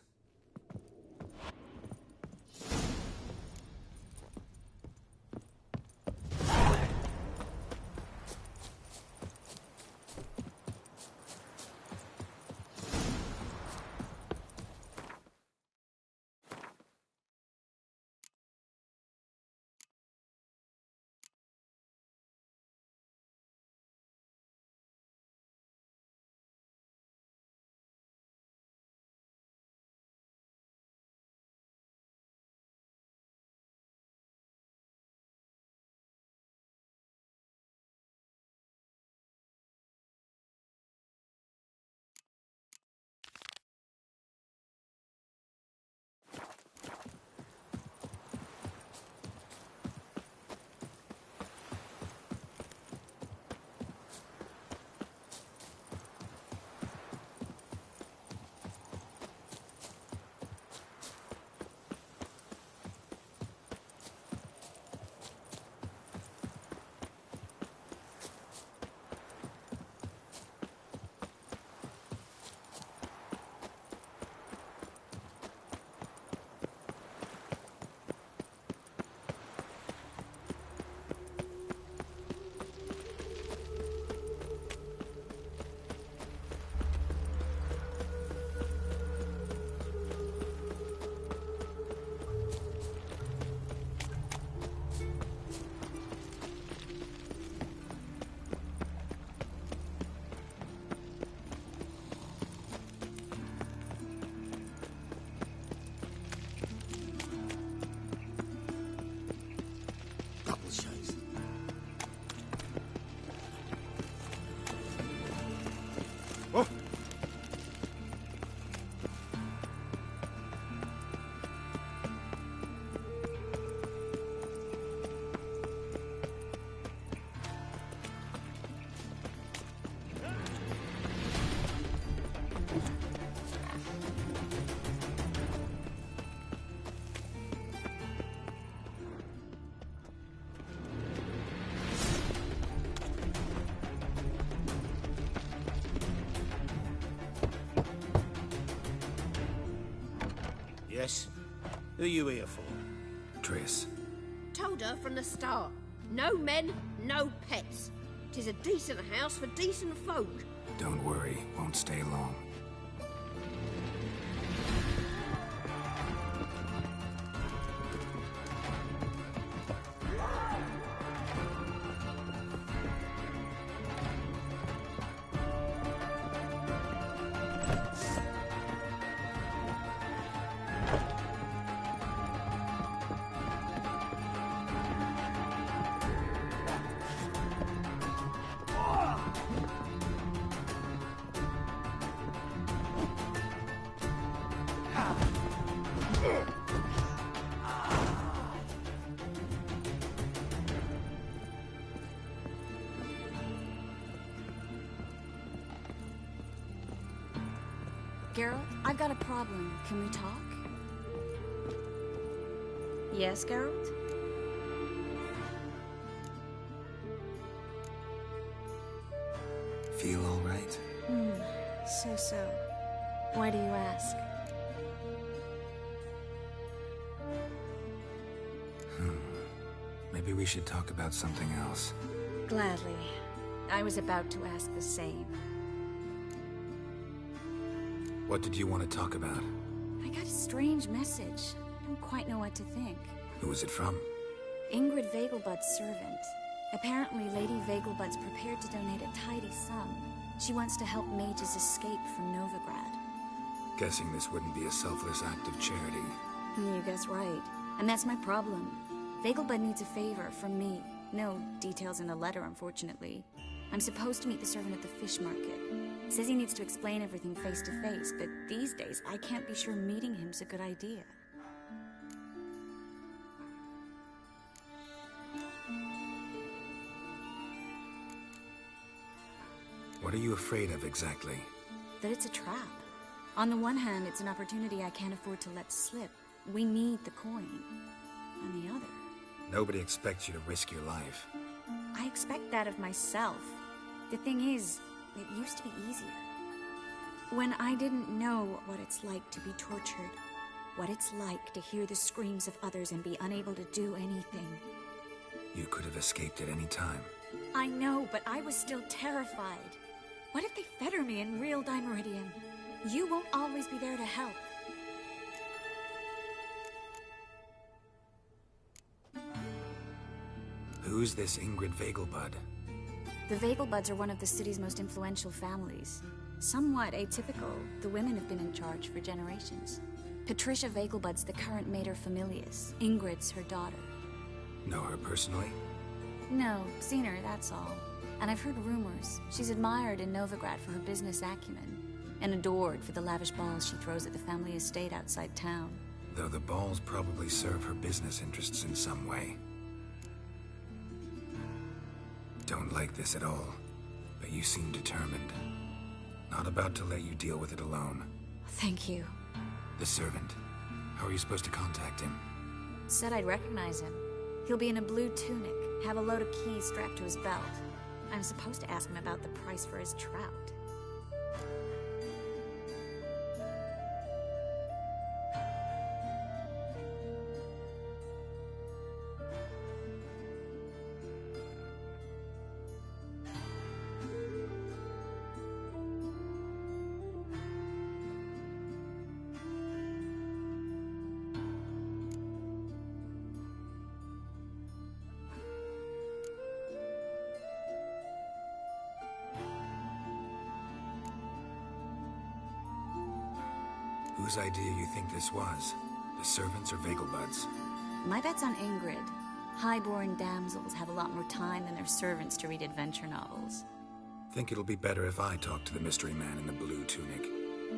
Yes? Who are you here for? Triss. Told her from the start. No men, no pets. 'Tis a decent house for decent folk. Don't worry, won't stay long. Geralt, I've got a problem. Can we talk? Yes, Geralt? Feel all right? So. Why do you ask? Maybe we should talk about something else. Gladly. I was about to ask the same. What did you want to talk about? I got a strange message. I don't quite know what to think. Who was it from? Ingrid Vegelbud's servant. Apparently, Lady Vegelbud's prepared to donate a tidy sum. She wants to help mages escape from Novigrad. Guessing this wouldn't be a selfless act of charity. You guess right. And that's my problem. Vegelbud needs a favor from me. No details in the letter, unfortunately. I'm supposed to meet the servant at the fish market. Says he needs to explain everything face to face, but these days I can't be sure meeting him's a good idea. What are you afraid of exactly? That it's a trap. On the one hand, it's an opportunity I can't afford to let slip. We need the coin. On the other... Nobody expects you to risk your life. I expect that of myself. The thing is, it used to be easier. When I didn't know what it's like to be tortured, what it's like to hear the screams of others and be unable to do anything. You could have escaped at any time. I know, but I was still terrified. What if they fetter me in real Dimeridium? You won't always be there to help. Who's this Ingrid Vegelbud? The Vegelbuds are one of the city's most influential families. Somewhat atypical, the women have been in charge for generations. Patricia Vegelbud's the current mater familias. Ingrid's her daughter. Know her personally? No, seen her, that's all. And I've heard rumors. She's admired in Novigrad for her business acumen, and adored for the lavish balls she throws at the family estate outside town. Though the balls probably serve her business interests in some way. Don't like this at all, but you seem determined. Not about to let you deal with it alone. Thank you. The servant. How are you supposed to contact him? Said I'd recognize him. He'll be in a blue tunic, have a load of keys strapped to his belt. I'm supposed to ask him about the price for his trout. Whose idea you think this was? The servants or Vegelbud's? My bet's on Ingrid. Highborn damsels have a lot more time than their servants to read adventure novels. Think it'll be better if I talk to the mystery man in the blue tunic.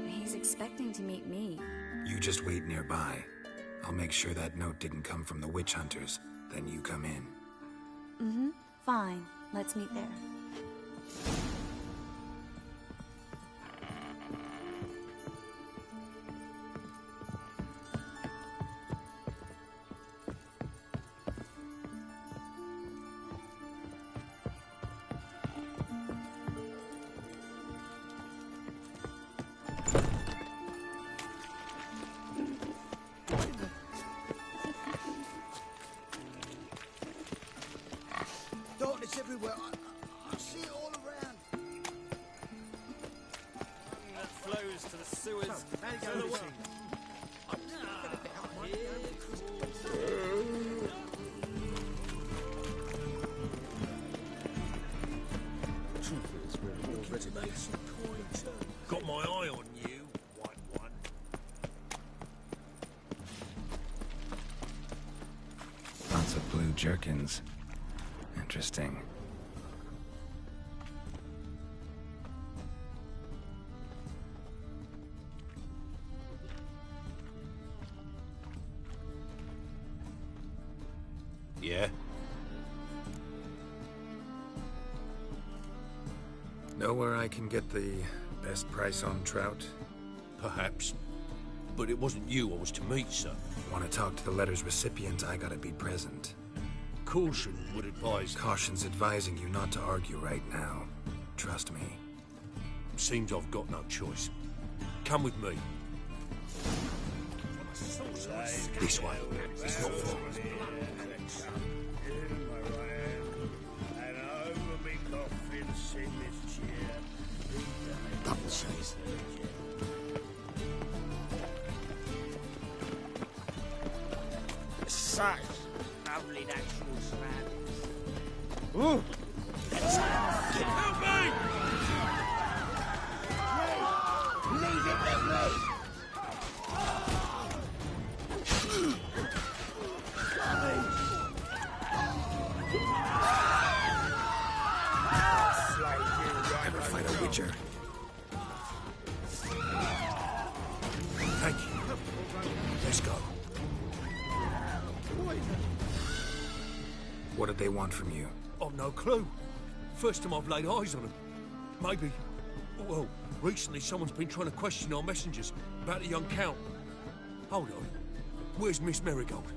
He's expecting to meet me. You just wait nearby. I'll make sure that note didn't come from the witch hunters. Then you come in. Fine. Let's meet there. I see it all around. That flows to the sewers. How you going, Got my eye on you, white one. Lots of blue jerkins. Interesting. Yeah? Know where I can get the best price on trout? Perhaps. But it wasn't you I was to meet, sir. Want to talk to the letter's recipient, I gotta be present. Caution would advise... Caution's advising you not to argue right now. Trust me. Seems I've got no choice. Come with me. This way. It's not far. Double chase. Such lovely natural surroundings. Ooh! Help me! Leave it with me! Ever fight a witcher? Thank you. Let's go. What did they want from you? I've no clue. First time I've laid eyes on them. Maybe... Well, recently someone's been trying to question our messengers about the young count. Hold on. Where's Miss Marigold?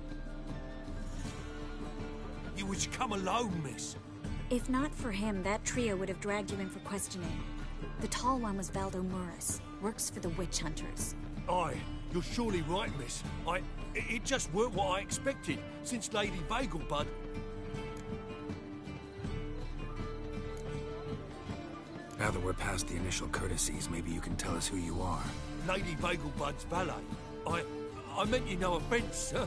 You was come alone, miss. If not for him, that trio would have dragged you in for questioning. The tall one was Valdo Murris, works for the witch hunters. Aye, you're surely right, miss. It just weren't what I expected, since Lady Vegelbud... Now that we're past the initial courtesies, maybe you can tell us who you are. Lady Vegelbud's valet. I meant you no offence, sir.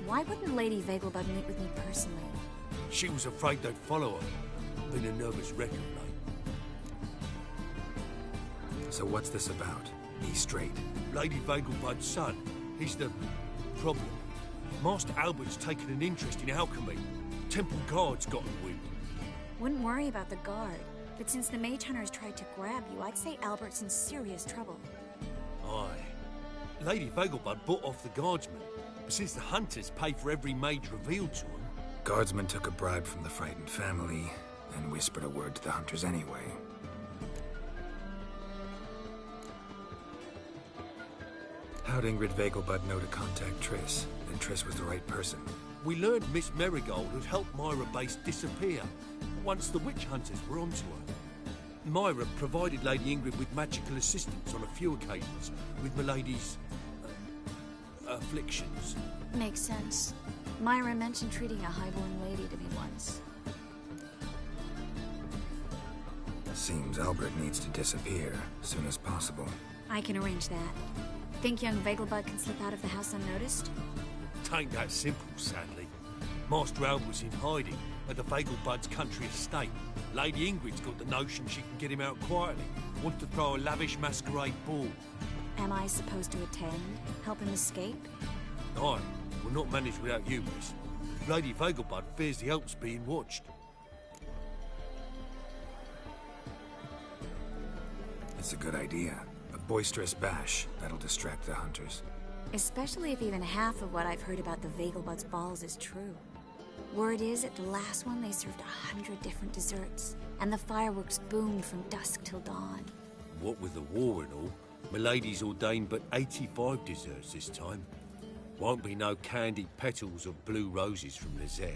Why wouldn't Lady Vegelbud meet with me personally? She was afraid they'd follow her. Been a nervous wreck of late. So what's this about? Be straight. Lady Vegelbud's son. He's the problem. Master Albert's taken an interest in alchemy. Temple Guard's got a wind. Wouldn't worry about the guard. But since the mage hunters tried to grab you, I'd say Albert's in serious trouble. Aye. Lady Vegelbud bought off the guardsmen. But since the hunters pay for every mage revealed to them... Guardsmen took a bribe from the frightened family and whispered a word to the hunters anyway. How'd Ingrid Vegelbud know to contact Triss? Then Triss was the right person. We learned Miss Marigold had helped Myra Base disappear once the witch hunters were onto her. Myra provided Lady Ingrid with magical assistance on a few occasions with Milady's... afflictions. Makes sense. Myra mentioned treating a highborn lady to me once. Seems Albert needs to disappear as soon as possible. I can arrange that. Think young Vegelbud can slip out of the house unnoticed? Tain't that simple, sadly. Master Albert's in hiding at the Vegelbud's country estate. Lady Ingrid's got the notion she can get him out quietly. Wants to throw a lavish masquerade ball. Am I supposed to attend? Help him escape? Aye, we'll not manage without you, miss. Lady Vegelbud fears the help's being watched. It's a good idea. A boisterous bash that'll distract the hunters. Especially if even half of what I've heard about the Vegelbud's balls is true. Word is, at the last one, they served 100 different desserts, and the fireworks boomed from dusk till dawn. What with the war and all, Milady's ordained but 85 desserts this time. Won't be no candied petals of blue roses from Llegar.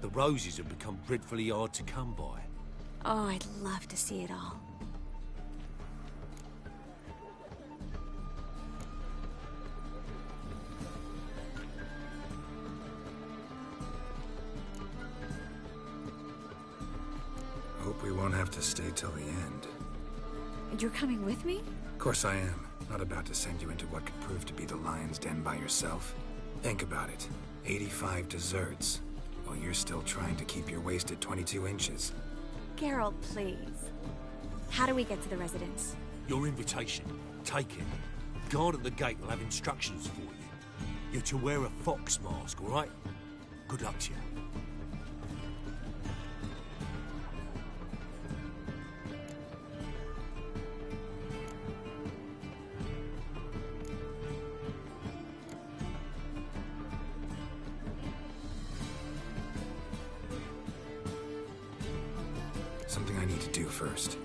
The roses have become dreadfully hard to come by. Oh, I'd love to see it all. Hope we won't have to stay till the end. You're coming with me? Of course I am. Not about to send you into what could prove to be the lion's den by yourself. Think about it. 85 desserts, while you're still trying to keep your waist at 22 inches. Geralt, please. How do we get to the residence? Your invitation. Take it. Guard at the gate will have instructions for you. You're to wear a fox mask, all right? Good luck to you. Something I need to do first.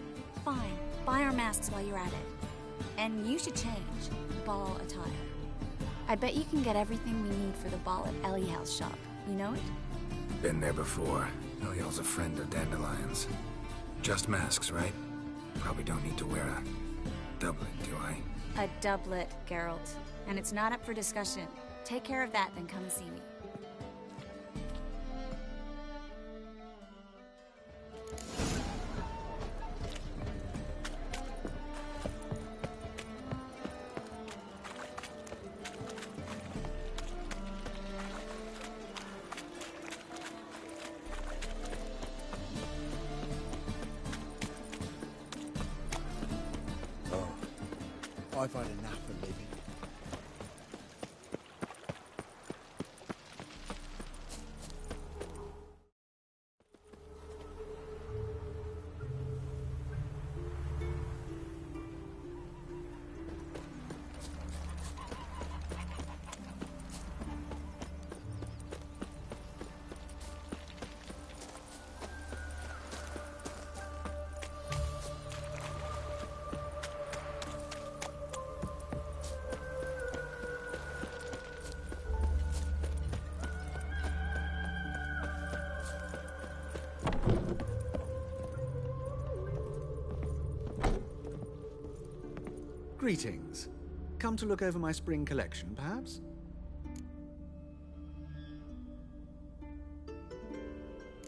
Fine. Buy our masks while you're at it. And you should change. Ball attire. I bet you can get everything we need for the ball at Eliel's shop. You know it? Been there before. Eliel's a friend of Dandelion's. Just masks, right? Probably don't need to wear a doublet, do I? A doublet, Geralt. And it's not up for discussion. Take care of that, then come see me. I've had enough of living. Greetings. Come to look over my spring collection, perhaps?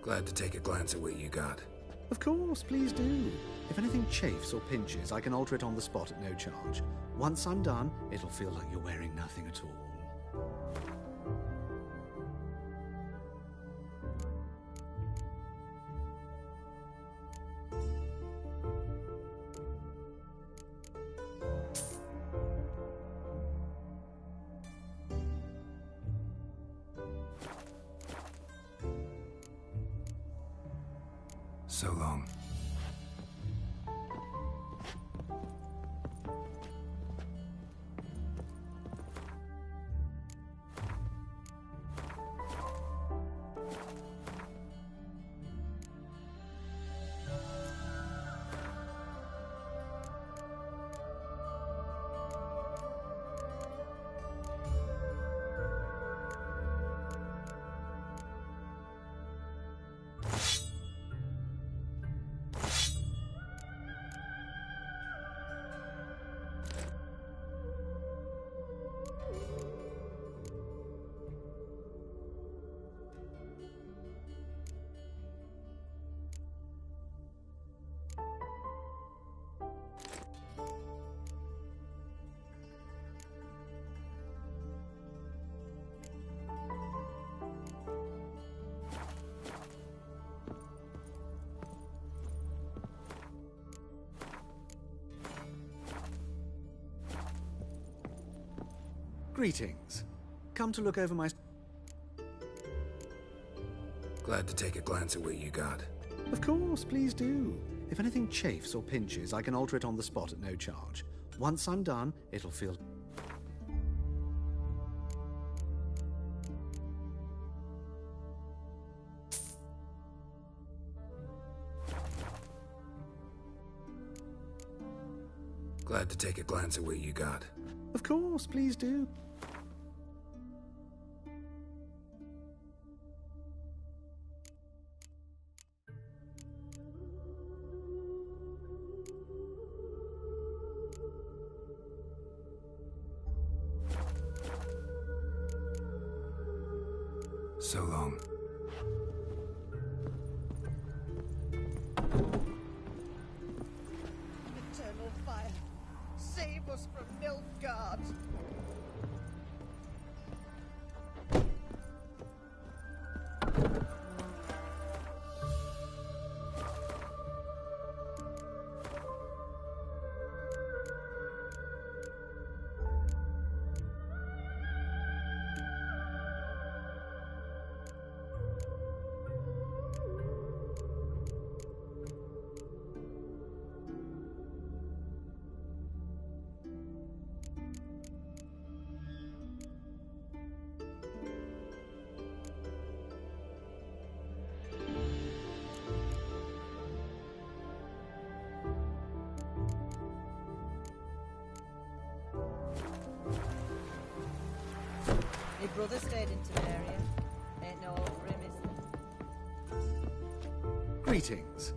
Glad to take a glance at what you got. Of course, please do. If anything chafes or pinches, I can alter it on the spot at no charge. Once I'm done, it'll feel like you're wearing nothing at all. So long. Greetings. Come to look over my... Glad to take a glance at what you got. Of course, please do. If anything chafes or pinches, I can alter it on the spot at no charge. Once I'm done, it'll feel... Glad to take a glance at what you got. Of course, please do. So long. Nilfgaard! Your brother stayed in Temeria. Ain't no hope for him, is there? Greetings.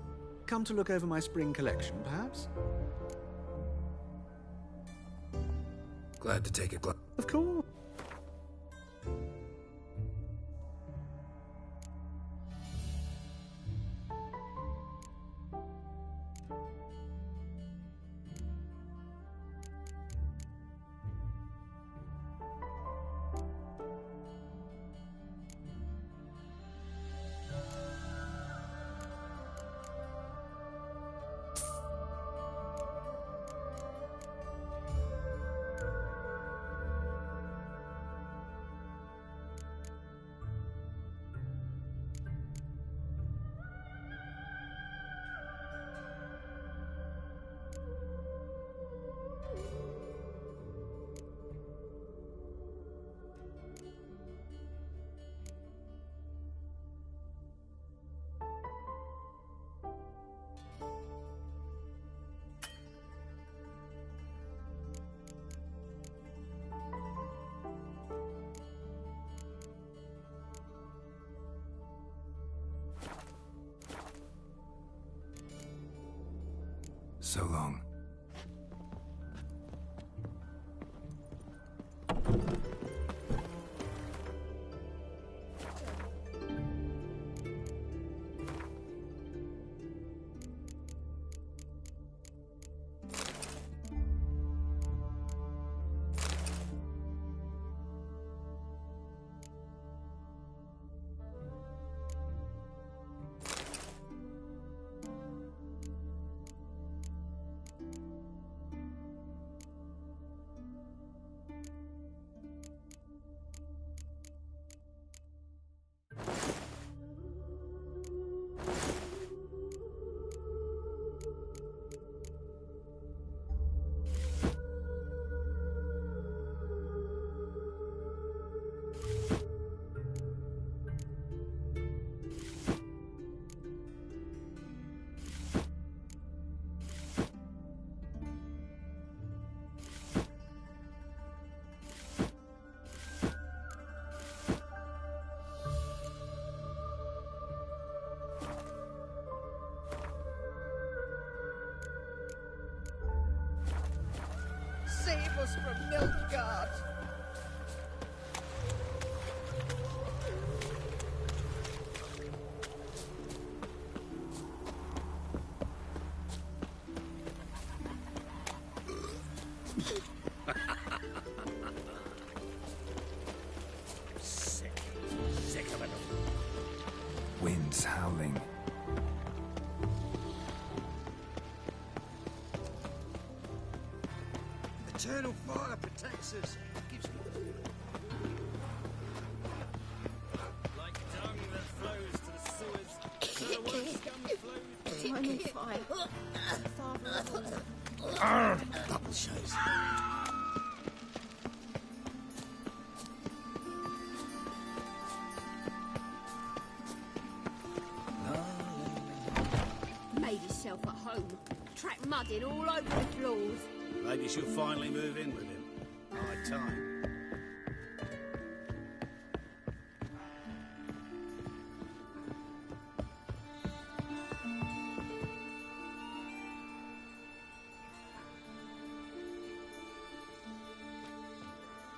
Come to look over my spring collection, perhaps? Glad to take a glance. Of course. So long. Save us from Nilfgaard! Sick of it. Winds howling. Eternal fire protects us. Gives Like dung that flows to the sewers, so the worst scum flows. I'm on fire. Father of all. double chase. Made himself at home. Track mud in all over the floors. Maybe she'll finally move in with him. High time.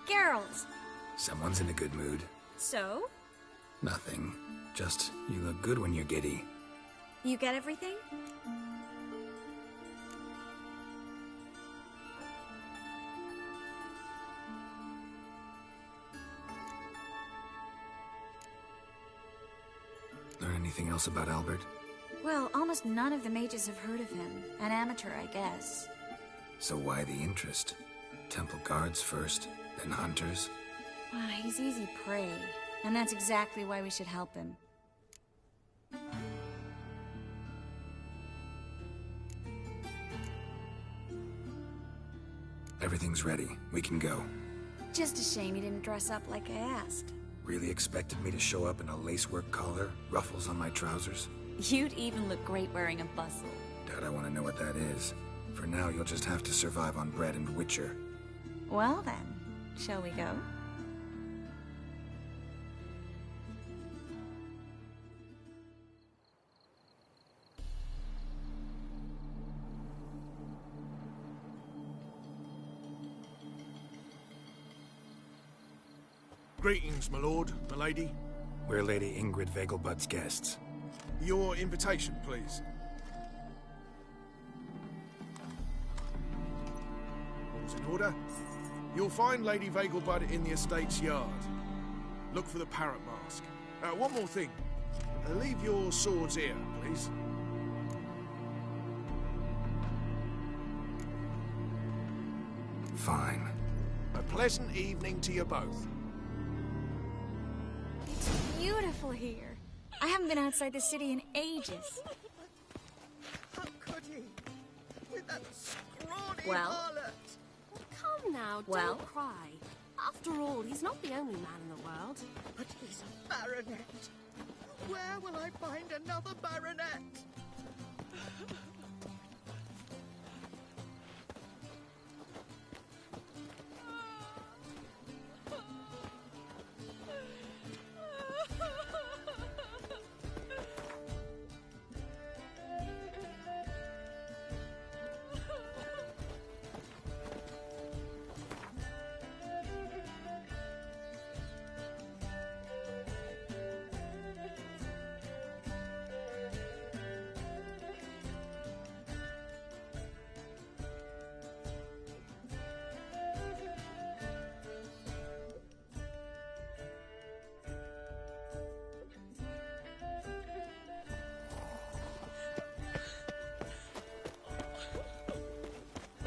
Geralt! Someone's in a good mood. So? Nothing. Just, you look good when you're giddy. You get everything? Learn anything else about Albert? Well, almost none of the mages have heard of him. An amateur, I guess. So why the interest? Temple guards first, then hunters? He's easy prey, and that's exactly why we should help him. Everything's ready. We can go. Just a shame you didn't dress up like I asked. Really expected me to show up in a lacework collar, ruffles on my trousers? You'd even look great wearing a bustle. Doubt I want to know what that is. For now, you'll just have to survive on bread and Witcher. Well then, shall we go? Greetings, my lord, my lady. We're Lady Ingrid Vegelbud's guests. Your invitation, please. All's in order. You'll find Lady Vegelbud in the estate's yard. Look for the parrot mask. One more thing. Leave your swords here, please. Fine. A pleasant evening to you both. It's beautiful here. I haven't been outside the city in ages. How could he? With that scrawny Well? harlot. Come now, don't cry. After all, he's not the only man in the world. But he's a baronet. Where will I find another baronet?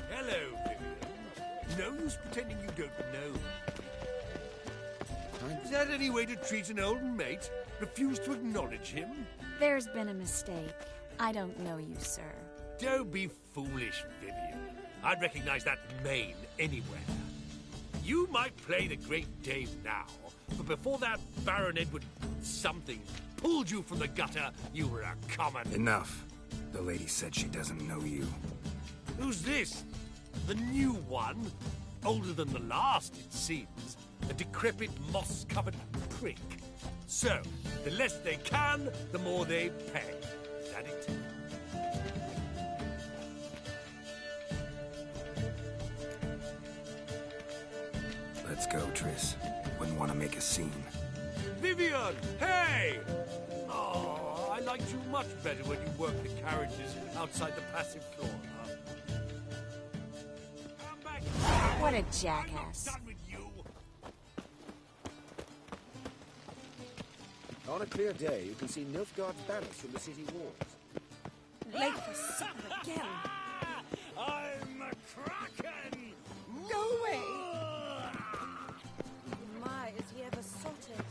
Hello, Vivian. No use pretending you don't know. Is that any way to treat an old mate? Refuse to acknowledge him? There's been a mistake. I don't know you, sir. Don't be foolish, Vivian. I'd recognize that mane anywhere. You might play the great Dave now, but before that Baron Edward something pulled you from the gutter, you were a common... Enough. The lady said she doesn't know you. Who's this? The new one? Older than the last, it seems. A decrepit, moss-covered prick. So, the less they can, the more they pay. Is that it? Let's go, Triss. Wouldn't want to make a scene. Vivian! Hey! Oh, I liked you much better when you worked the carriages outside the passive floor. Come back! What a jackass. I'm not done with you. On a clear day, you can see Nilfgaard's banners from the city walls. Late for supper again. I'm a kraken! Go away! My, is he ever sorted?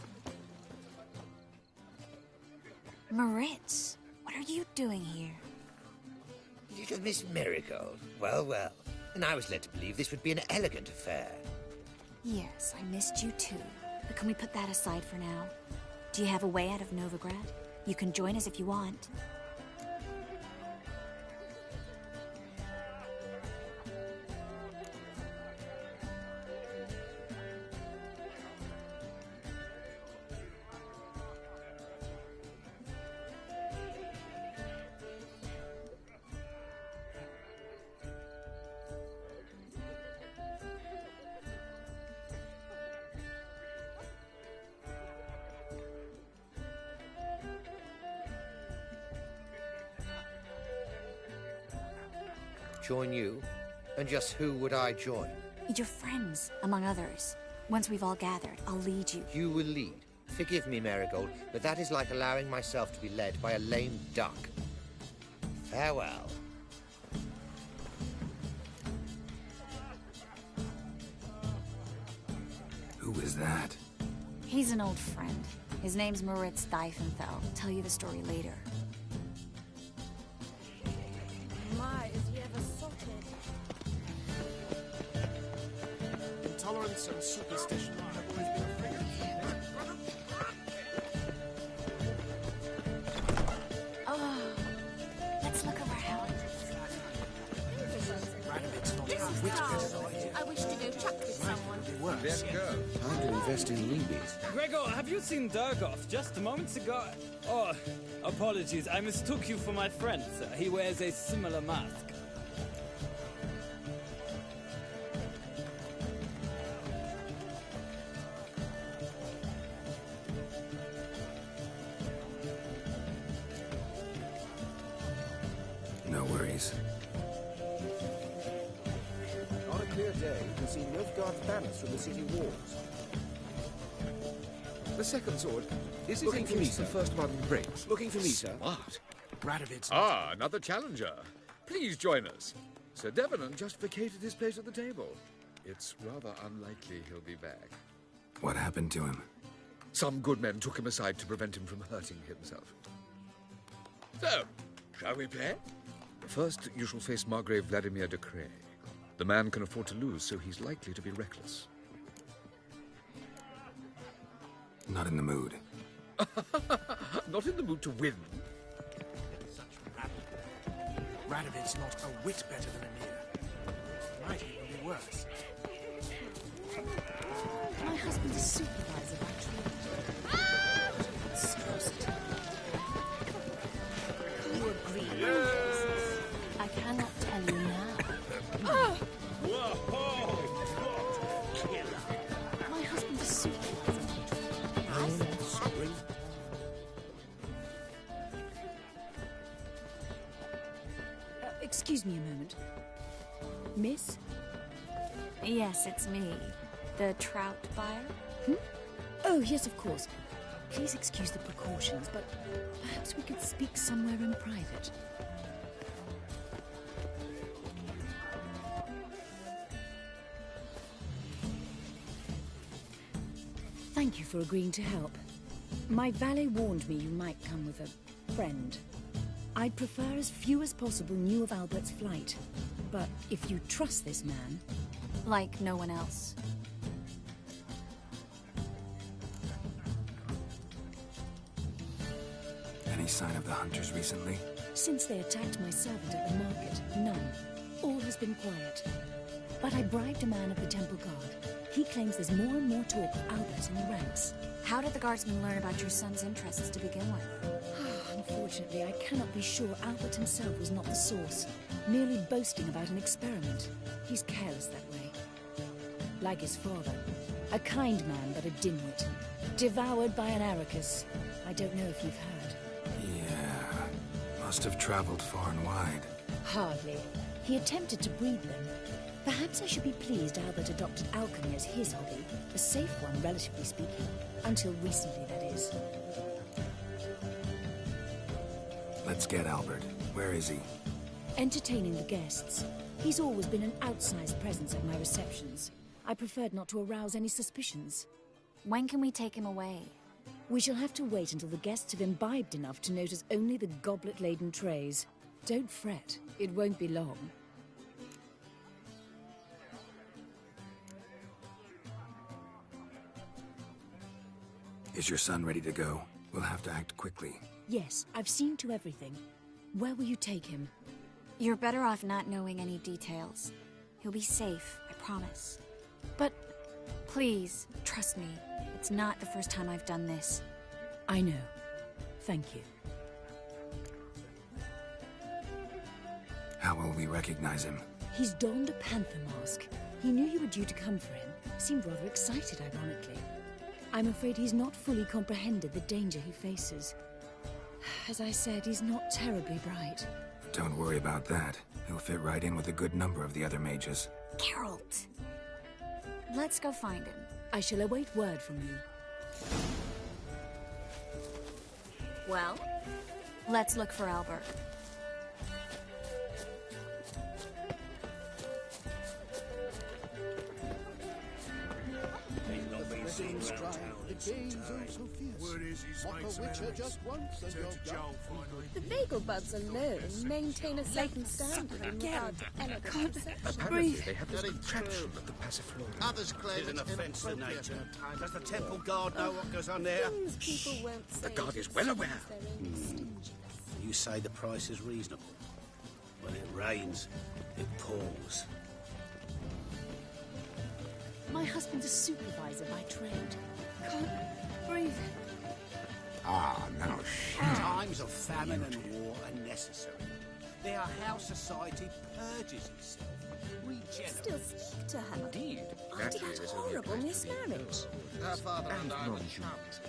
Moritz, what are you doing here? Little Miss Marigold. Well, well. And I was led to believe this would be an elegant affair. Yes, I missed you too. But can we put that aside for now? Do you have a way out of Novigrad? You can join us if you want. Join you? And just who would I join? Your friends, among others. Once we've all gathered, I'll lead you. You will lead. Forgive me, Marigold, but that is like allowing myself to be led by a lame duck. Farewell. Who is that? He's an old friend. His name's Moritz Diefenthal. I'll tell you the story later. My, is he ever sorted? Intolerance and superstition have always been a figure. Oh, let's look around. I wish to go chuck with someone. Let's go. Time to invest in Libby's. Gregor, have you seen Durgoff just moments ago? Oh, apologies. I mistook you for my friend, sir. He wears a similar mask. No worries. On a clear day, you can see Nilfgaard's banners from the city walls. The second sword. Is it Looking for me, increased, the sir? first one breaks. Looking for me, sir. What? Radovid's Ah, another challenger. Please join us. Sir Devenant just vacated his place at the table. It's rather unlikely he'll be back. What happened to him? Some good men took him aside to prevent him from hurting himself. So, shall we play? First, you shall face Margrave Vladimir de Cray. The man can afford to lose, so he's likely to be reckless. Not in the mood. Not in the mood to win. Radovid's not a whit better than Emir. Might even be worse. My husband is supervisor by trade. Monstrosity. You agree? I cannot tell you now. My husband is supervisor by trade. Excuse me a moment. Miss? Yes, it's me. The trout buyer? Oh, yes, of course. Please excuse the precautions, but perhaps we could speak somewhere in private. Thank you for agreeing to help. My valet warned me you might come with a friend. I'd prefer as few as possible knew of Albert's flight. But if you trust this man... Like no one else. Any sign of the hunters recently? Since they attacked my servant at the market, none. All has been quiet. But I bribed a man of the Temple Guard. He claims there's more and more talk of Albert in the ranks. How did the guardsmen learn about your son's interests to begin with? Unfortunately, I cannot be sure Albert himself was not the source, merely boasting about an experiment. He's careless that way. Like his father. A kind man, but a dimwit. Devoured by an Arrakis. I don't know if you've heard. Yeah. Must have traveled far and wide. Hardly. He attempted to breed them. Perhaps I should be pleased Albert adopted alchemy as his hobby. A safe one, relatively speaking. Until recently, that is. Let's get Albert. Where is he? Entertaining the guests. He's always been an outsized presence at my receptions. I preferred not to arouse any suspicions. When can we take him away? We shall have to wait until the guests have imbibed enough to notice only the goblet-laden trays. Don't fret. It won't be long. Is your son ready to go? We'll have to act quickly. Yes, I've seen to everything. Where will you take him? You're better off not knowing any details. He'll be safe, I promise. But... Please, trust me. It's not the first time I've done this. I know. Thank you. How will we recognize him? He's donned a panther mask. He knew you were due to come for him. Seemed rather excited, ironically. I'm afraid he's not fully comprehended the danger he faces. As I said, he's not terribly bright. Don't worry about that. He'll fit right in with a good number of the other mages. Geralt! Let's go find him. I shall await word from you. Well, let's look for Albert. The Vagelbuds alone maintain a certain standard in regard to elegant reception. Apparently, they have this contraption of the Passiflora. Others claim It's an offence to inappropriate nature. at times. Does the temple guard know what goes on there? Things people won't say. The guard is well aware. You say the price is reasonable. When it rains, it pours. My husband's a supervisor by trade. Can't breathe. Ah, now shit. Times of famine and war are necessary. They are how society purges itself, regenerates. Still speak to her. Indeed. After Naturally, that there's only a horrible price to mismarriage. Her father And and I were non-human. chums.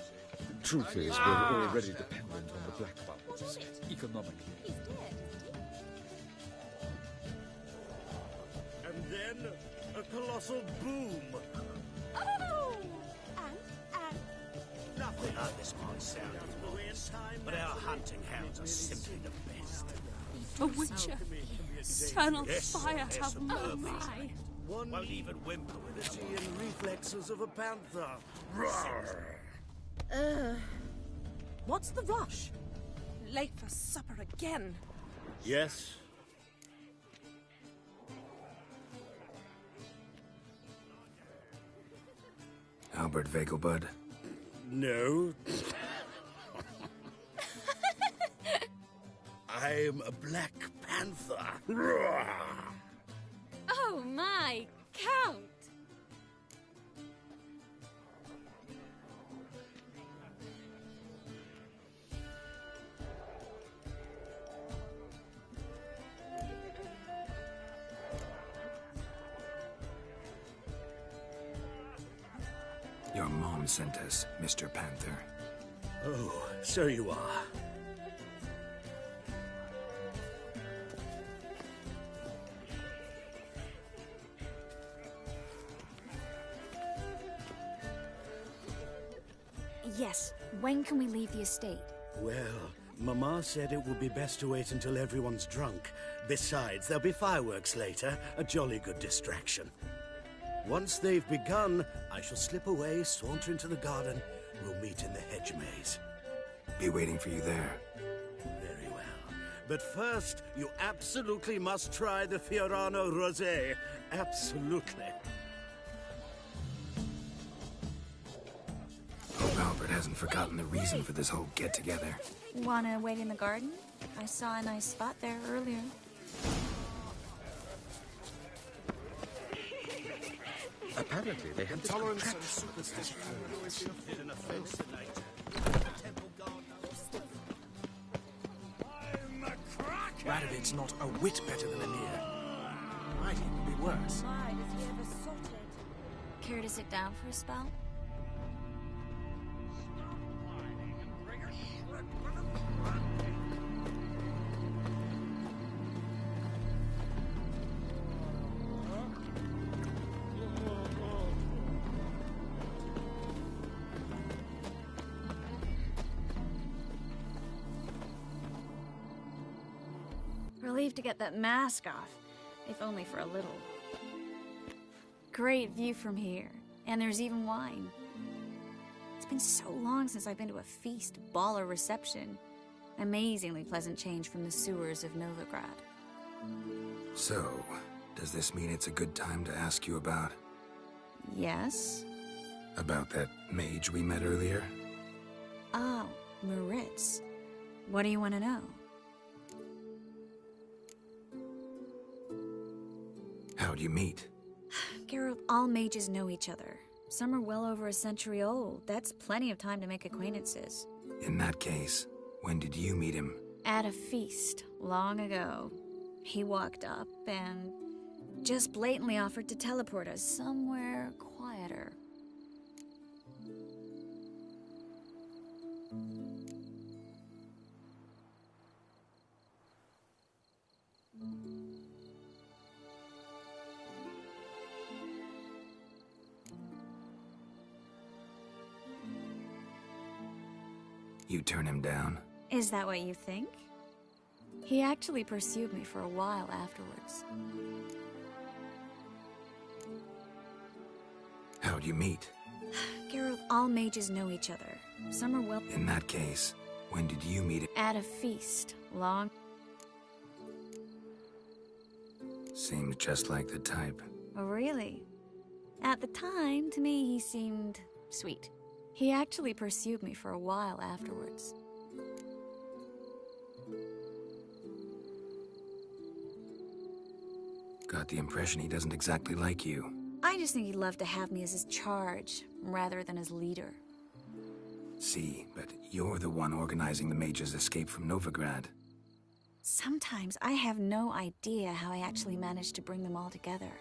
The truth is, we're already dependent on the black bubbles, economically. And then a colossal boom. Oh! And Nothing like this might sound obvious, but our hunting hounds are simply the best. A witcher. Eternal fire have no eye. One won't even whimper with it. And reflexes of a panther. what's the rush? Late for supper again. Yes. Albert Vagelbud. No. I'm a Black Panther. Oh my, Count! Your mom sent us, Mr. Panther. Oh, so you are. Yes, when can we leave the estate? Well, Mama said it would be best to wait until everyone's drunk. Besides, there'll be fireworks later, a jolly good distraction. Once they've begun, I shall slip away, saunter into the garden. We'll meet in the hedge maze. Be waiting for you there. Very well. But first, you absolutely must try the Fiorano Rosé. Absolutely. Hope Albert hasn't forgotten the reason for this whole get-together. Wanna wait in the garden? I saw a nice spot there earlier. Apparently, they have this Intolerance and contraption of the superstition Passiflora. Is an offense to nature. The temple guard knows. I'm a cracker! Radovit's not a whit better than Emir. Might even be worse. My, is he ever sorted? Care to sit down for a spell? Relieved to get that mask off, if only for a little. Great view from here, and there's even wine. It's been so long since I've been to a feast, ball, or reception. Amazingly pleasant change from the sewers of Novigrad. So, does this mean it's a good time to ask you about... Yes? about that mage we met earlier? Oh, Maritz. What do you want to know? How'd you meet? Geralt, all mages know each other. Some are well over a century old. That's plenty of time to make acquaintances. In that case, when did you meet him? At a feast, long ago. He walked up and just blatantly offered to teleport us somewhere quieter. You turn him down? Is that what you think? He actually pursued me for a while afterwards. How'd you meet? Geralt, all mages know each other. Some are well... In that case, when did you meet him? At a feast. Long... Seems just like the type. Oh, really? At the time, to me, he seemed sweet. He actually pursued me for a while afterwards. Got the impression he doesn't exactly like you. I just think he'd love to have me as his charge, rather than his leader. See, but you're the one organizing the mage's escape from Novigrad. Sometimes I have no idea how I actually managed to bring them all together.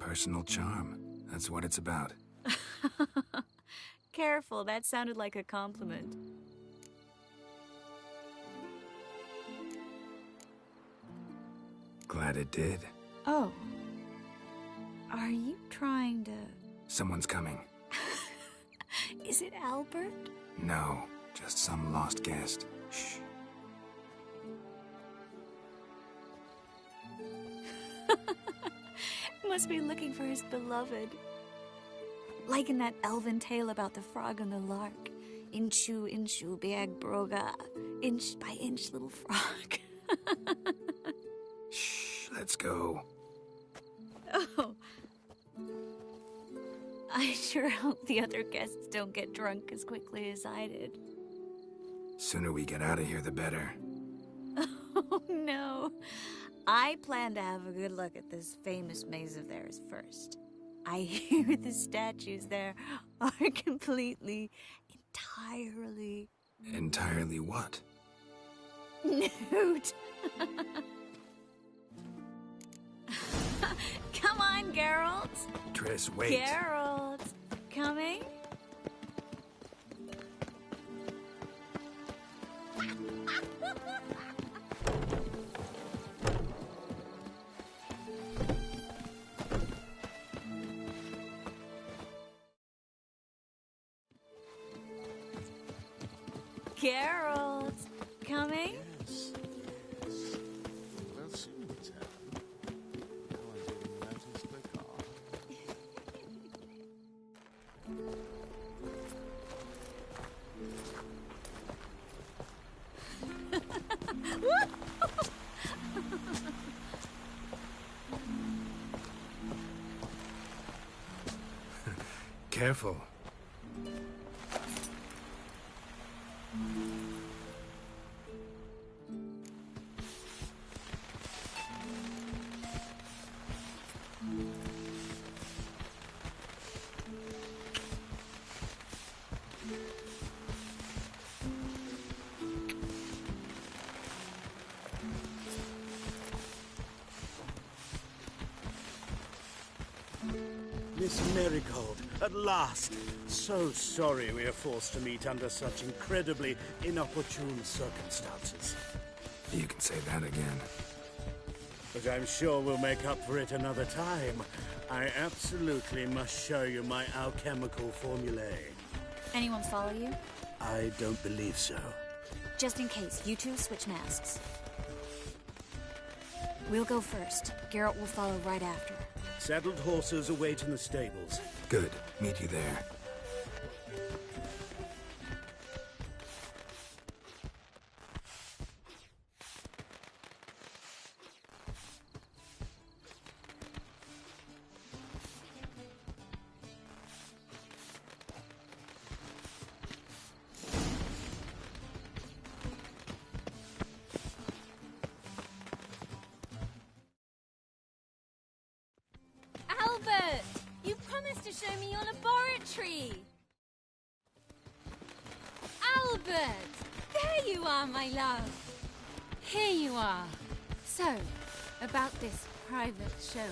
Personal charm. That's what it's about. Careful, that sounded like a compliment. Glad it did. Oh. Are you trying to... Someone's coming. Is it Albert? No, just some lost guest. Shh. Must be looking for his beloved. Like in that elven tale about the frog and the lark. Inchu, inchu, biag broga. Inch by inch, little frog. Shh, let's go. Oh. I sure hope the other guests don't get drunk as quickly as I did. Sooner we get out of here, the better. Oh, no. I plan to have a good look at this famous maze of theirs first. I hear the statues there are completely, entirely... Entirely what? Nude. Come on, Geralt. Triss, wait. Geralt. Coming? Geralt, coming? Yes, yes. Well, soon return. Now I didn't notice the car. Careful. Miss Marigold, at last. So sorry we are forced to meet under such incredibly inopportune circumstances. You can say that again. But I'm sure we'll make up for it another time. I absolutely must show you my alchemical formulae. Anyone follow you? I don't believe so. Just in case, you two switch masks. We'll go first. Geralt will follow right after. Saddled horses await in the stables. Good. Meet you there. tree! Albert! There you are, my love! Here you are. So, about this private showing.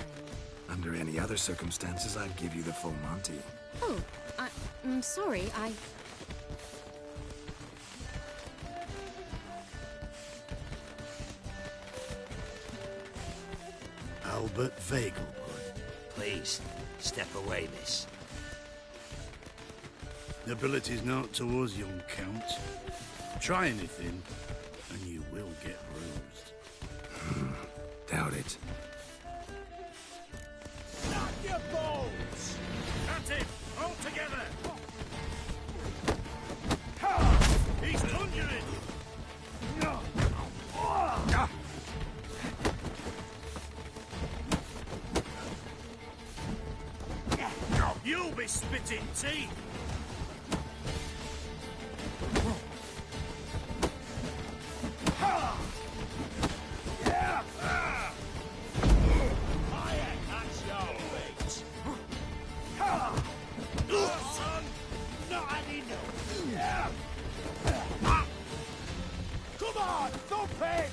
Under any other circumstances, I'd give you the full Monty. Oh, I'm sorry, Albert Vegelbud. Please, step away, miss. Nobility's not towards young Count. Try anything, and you will get bruised. Doubt it. Knock your balls! That's it! All together! He's conjuring! You'll be spitting teeth! Come on, don't pay!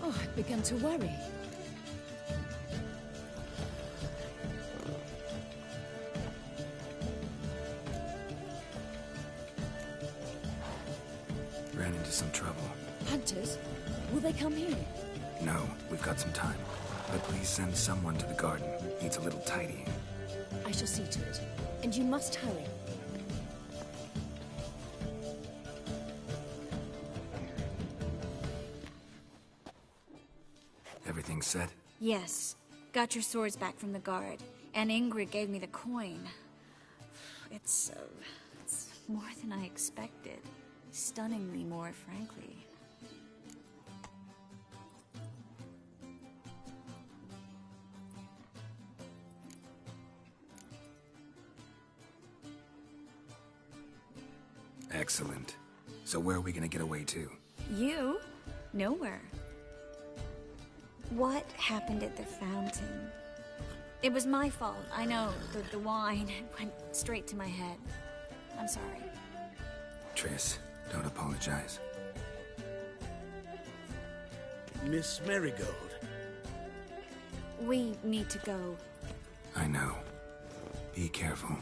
Oh, I began to worry. Ran into some trouble. Hunters? Will they come here? No, we've got some time. But please send someone to the garden. Needs a little tidying. I shall see to it. And you must hurry. Everything set? Yes. Got your swords back from the guard. And Ingrid gave me the coin. It's more than I expected. Stunningly more, frankly. Excellent. So where are we gonna get away to? You? Nowhere. What happened at the fountain? It was my fault, I know. The wine went straight to my head. I'm sorry. Triss, don't apologize. Miss Marigold. We need to go. I know. Be careful.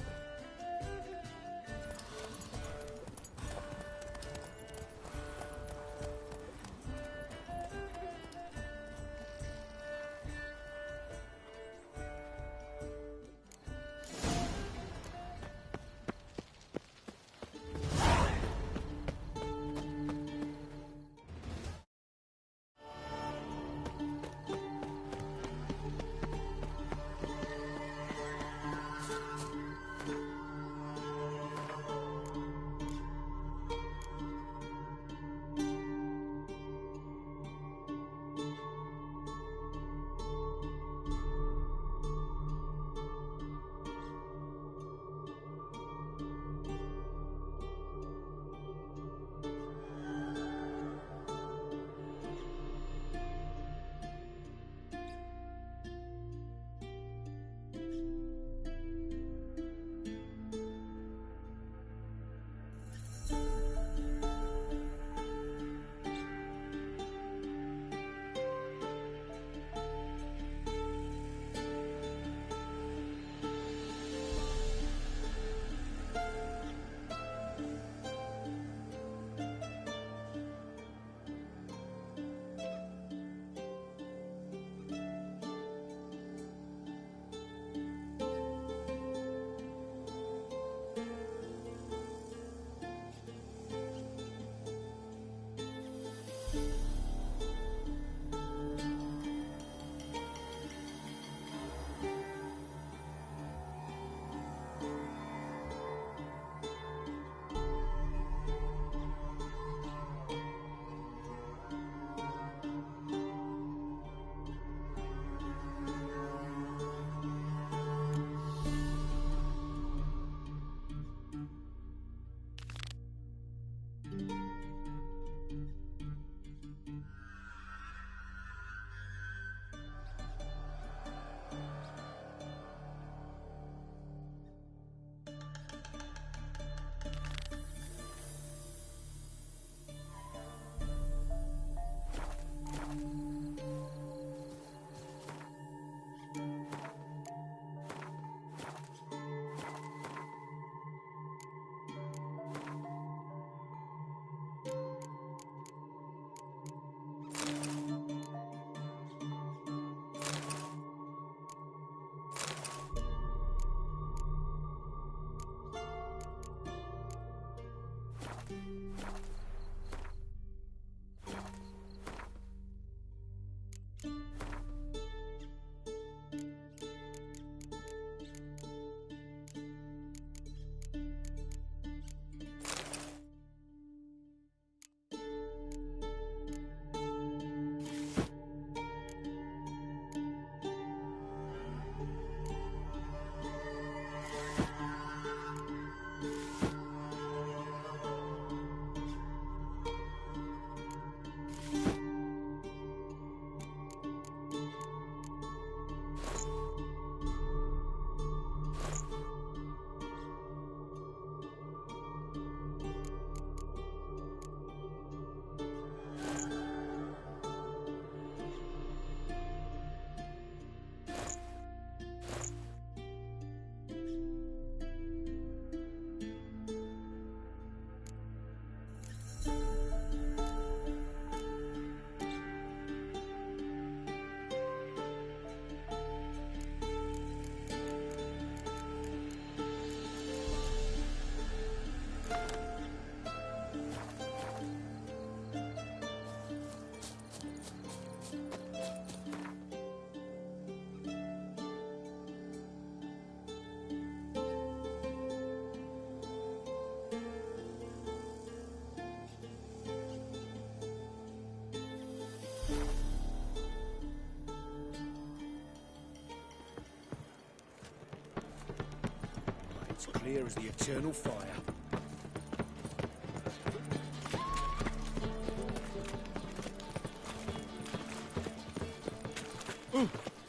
It's clear as the eternal fire.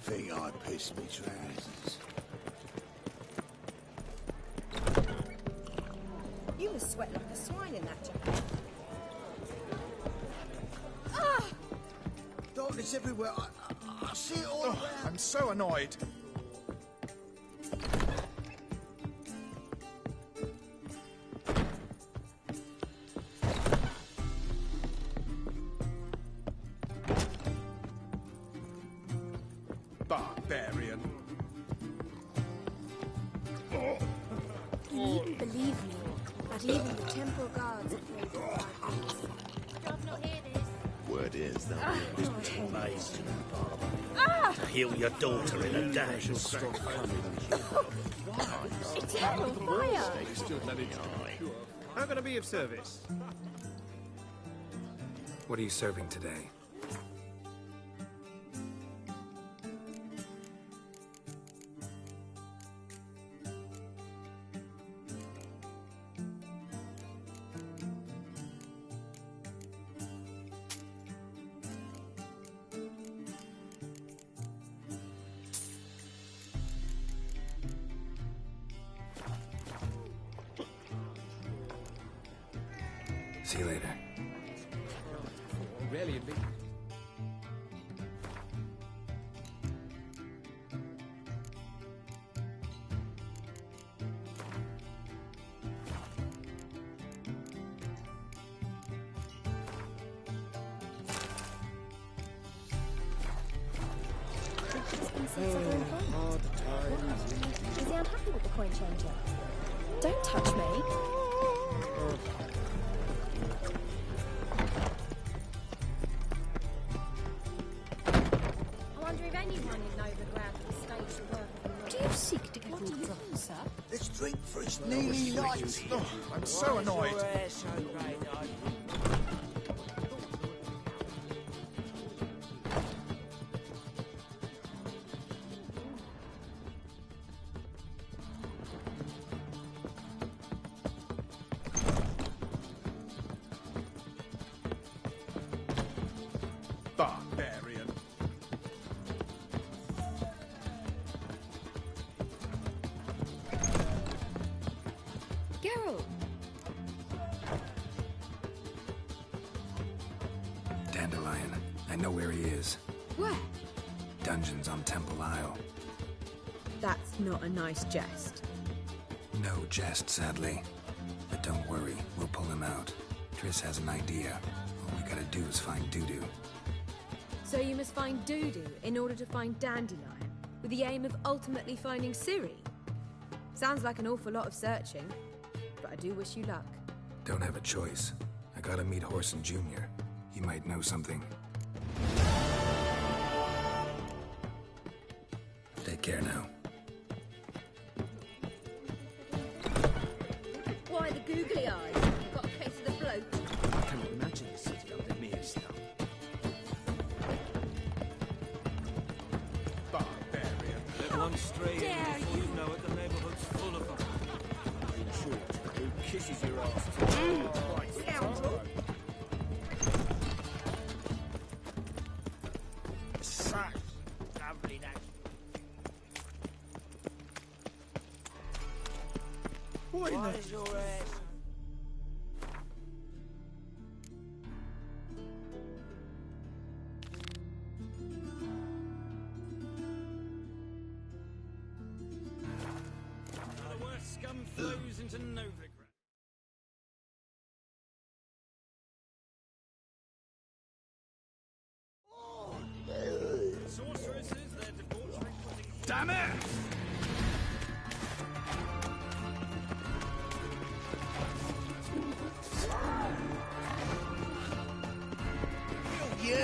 Think I pissed me trousers. You must sweat like a swine in that jacket. Ah! Darkness everywhere. I see it all around. I'm so annoyed. Barbarian. You needn't believe me, but even the temple guards afraid to fight these. I've not hear this. Word is that we're amazing, Ah! to heal your daughter in a day. Eternal fire! How can I be of service? What are you serving today? See you later. Really, indeed. Is he unhappy with the coin changer? Don't touch me. I wonder if anyone in Novigrad can stage the work of the Do you seek to get all drunk, sir? Let's drink for it's nearly night. Oh, I'm so annoyed. Barbarian. Geralt! Dandelion. I know where he is. Where? Dungeons on Temple Isle. That's not a nice jest. No jest, sadly. But don't worry, we'll pull him out. Triss has an idea. All we gotta do is find Dudu. So you must find Dudu in order to find Dandelion, with the aim of ultimately finding Ciri? Sounds like an awful lot of searching, but I do wish you luck. Don't have a choice. I gotta meet Horson Jr. He might know something. Take care now. Why the googly eyes? Got a case of the bloat? I cannot imagine the city under mere snow. Barbarian. Let one stray in before you know it, the neighborhood's full of them. In short, who kisses your ass? Scoundrel! Such lovely that. Why is your ass? The worst scum flows into Novigrad. Sorceresses, their debauchery putting... Damn it! You!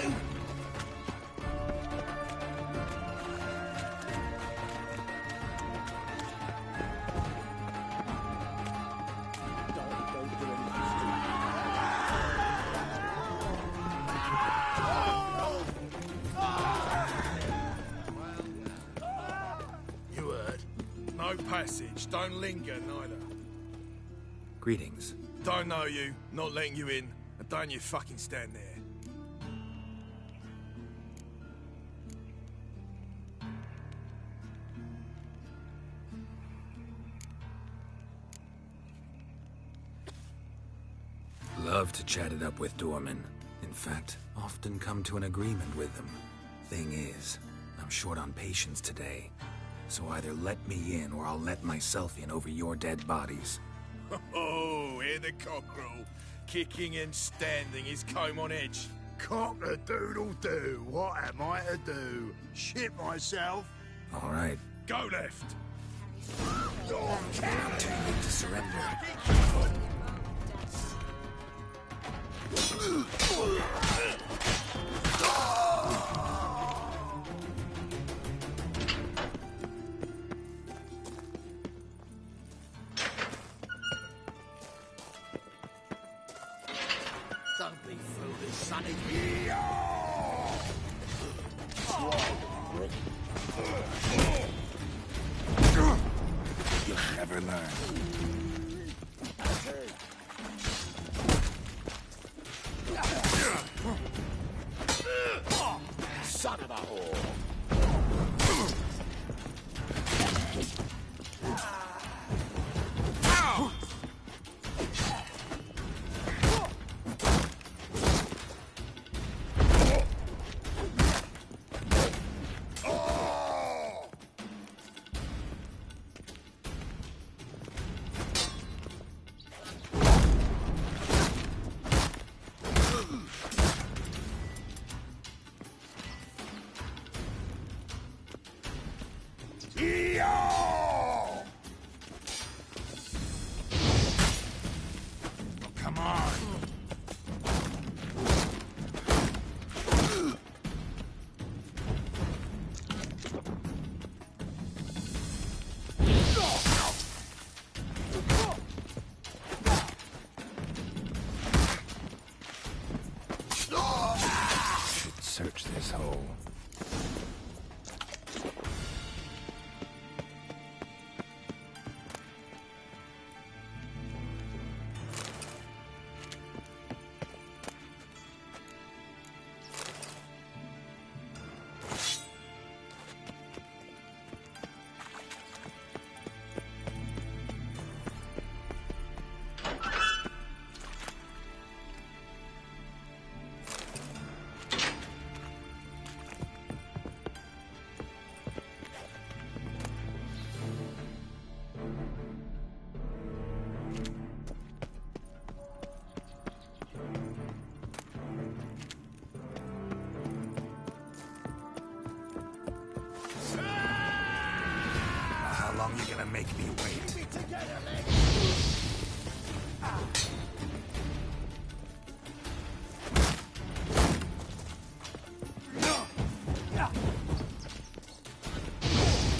You no passage. Don't linger, neither. Greetings. Don't know you, not letting you in, and don't you fucking stand there. Love to chat it up with doormen. In fact, often come to an agreement with them. Thing is, I'm short on patience today. So either let me in or I'll let myself in over your dead bodies. Oh, hear the cockerel. Kicking and standing, his comb on edge. Cock-a-doodle-doo, what am I to do? Shit myself? All right. Go left. I'm too weak to surrender. Don't be foolish, sonny. You'll never learn. Son of a whore. Come on. Should search this hole. How long are you gonna make me wait?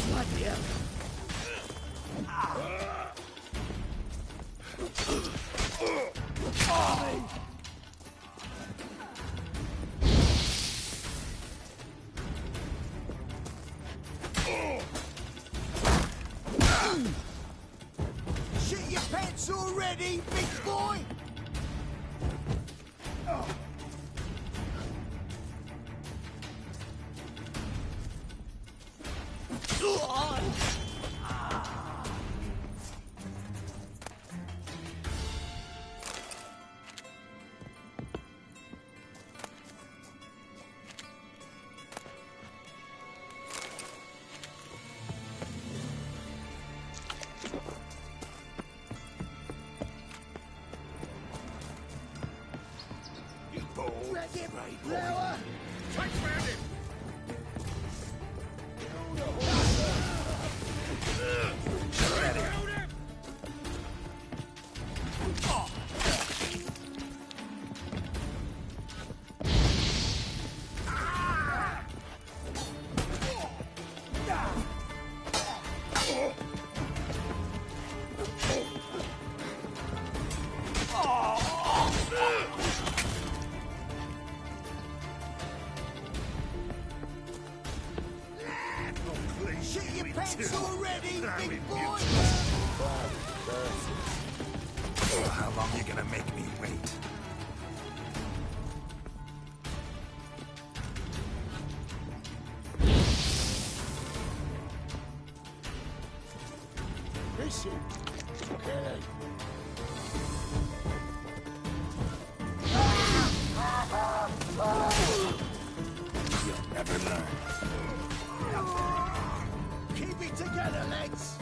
Bloody hell. Shit your pants already, big boy? Lower! Take round him! shit your pants already, big boy? Oh, how long are you gonna make me wait? Listen. Okay. You'll never learn. Keep it together, lads.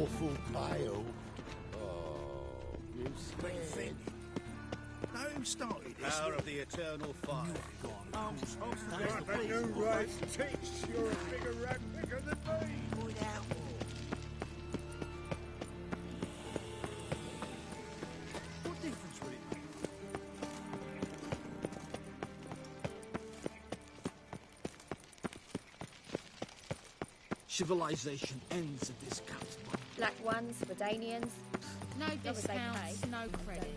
awful bale. Oh, you scared. Now who started this? Power of the eternal fire. Teach, you're a bigger rat picker than me. Point out What difference would it make? Civilization ends at this cut. Black ones, Redanians. No Long as they discounts, pay. no credit.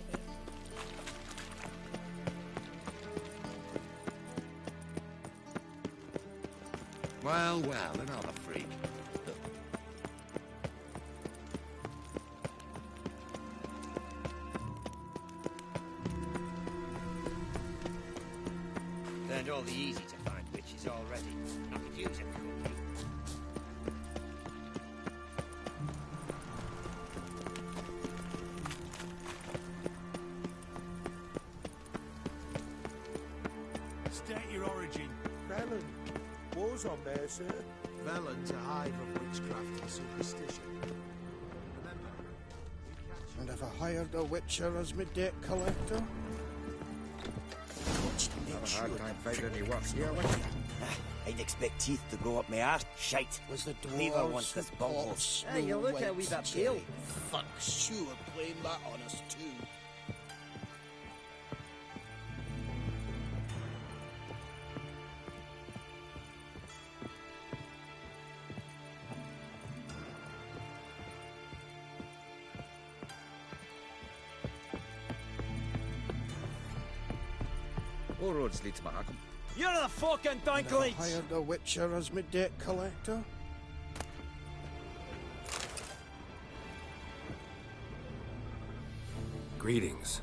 Well, well, another freak. Learned all the easy to find witches already. I could use it. State your origin. Velen. War's on there, sir. Velen's a hive of witchcraft and superstition. Remember, And have I hired a witcher as my debt collector? Have a hard time finding any work here, won't you? I'd expect teeth to go up my arse. Shite. Was the Leave her dwarves once this who bunghole. bought Snow Hey, you look how White's we've a cherry? bill. Fuck, sure, blame that on us too. All roads lead to Mahakam. You're the fucking And have I dinklage! hired a witcher as my debt collector? Greetings.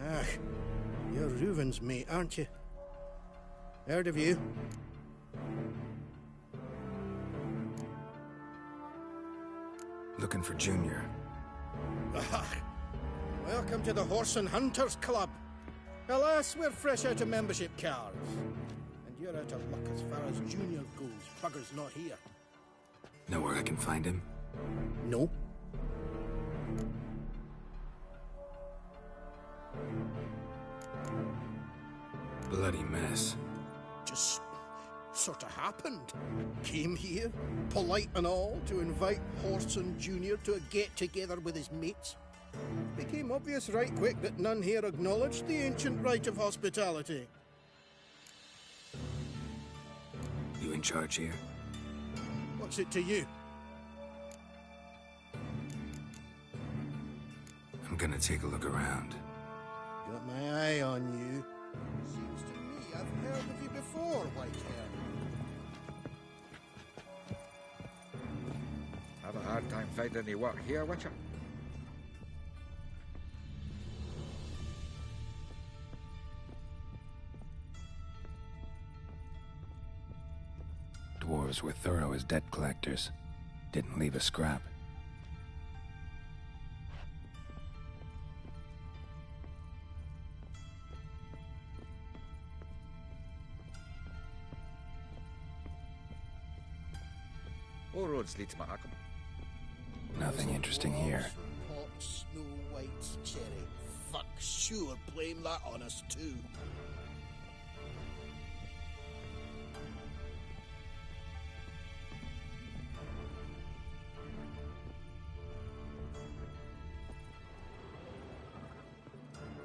Ah, you're Reuven's mate, aren't you? Heard of you. Looking for Junior. Ah, welcome to the Horse and Hunters Club. Alas, we're fresh out of membership cards. And you're out of luck as far as Junior goes. Bugger's not here. Know where I can find him? No. Bloody mess. Just sort of happened. Came here, polite and all, to invite Horson Jr. to a get-together with his mates. Became obvious right quick that none here acknowledged the ancient rite of hospitality. You in charge here? What's it to you? I'm gonna take a look around. Got my eye on you. Seems to me I've heard of you before, Whitehair. Have a hard time finding any work here, Witcher. Dwarves were thorough as debt collectors. Didn't leave a scrap. All roads lead to Mahakam. Nothing interesting here. Hot Snow White's cherry. Fuck, sure, blame that on us too.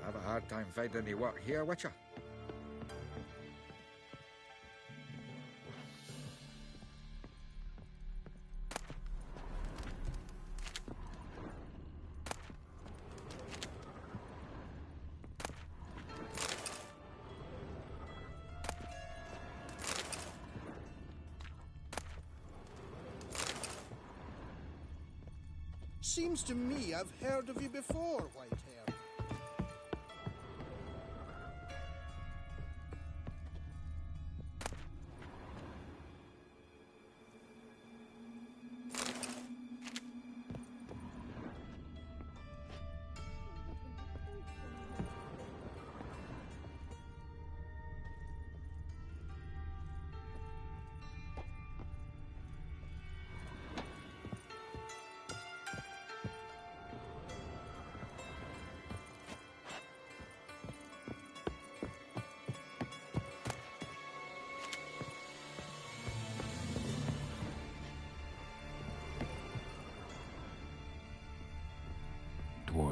Have a hard time finding any work here, Witcher. Seems to me I've heard of you before, Whitehair.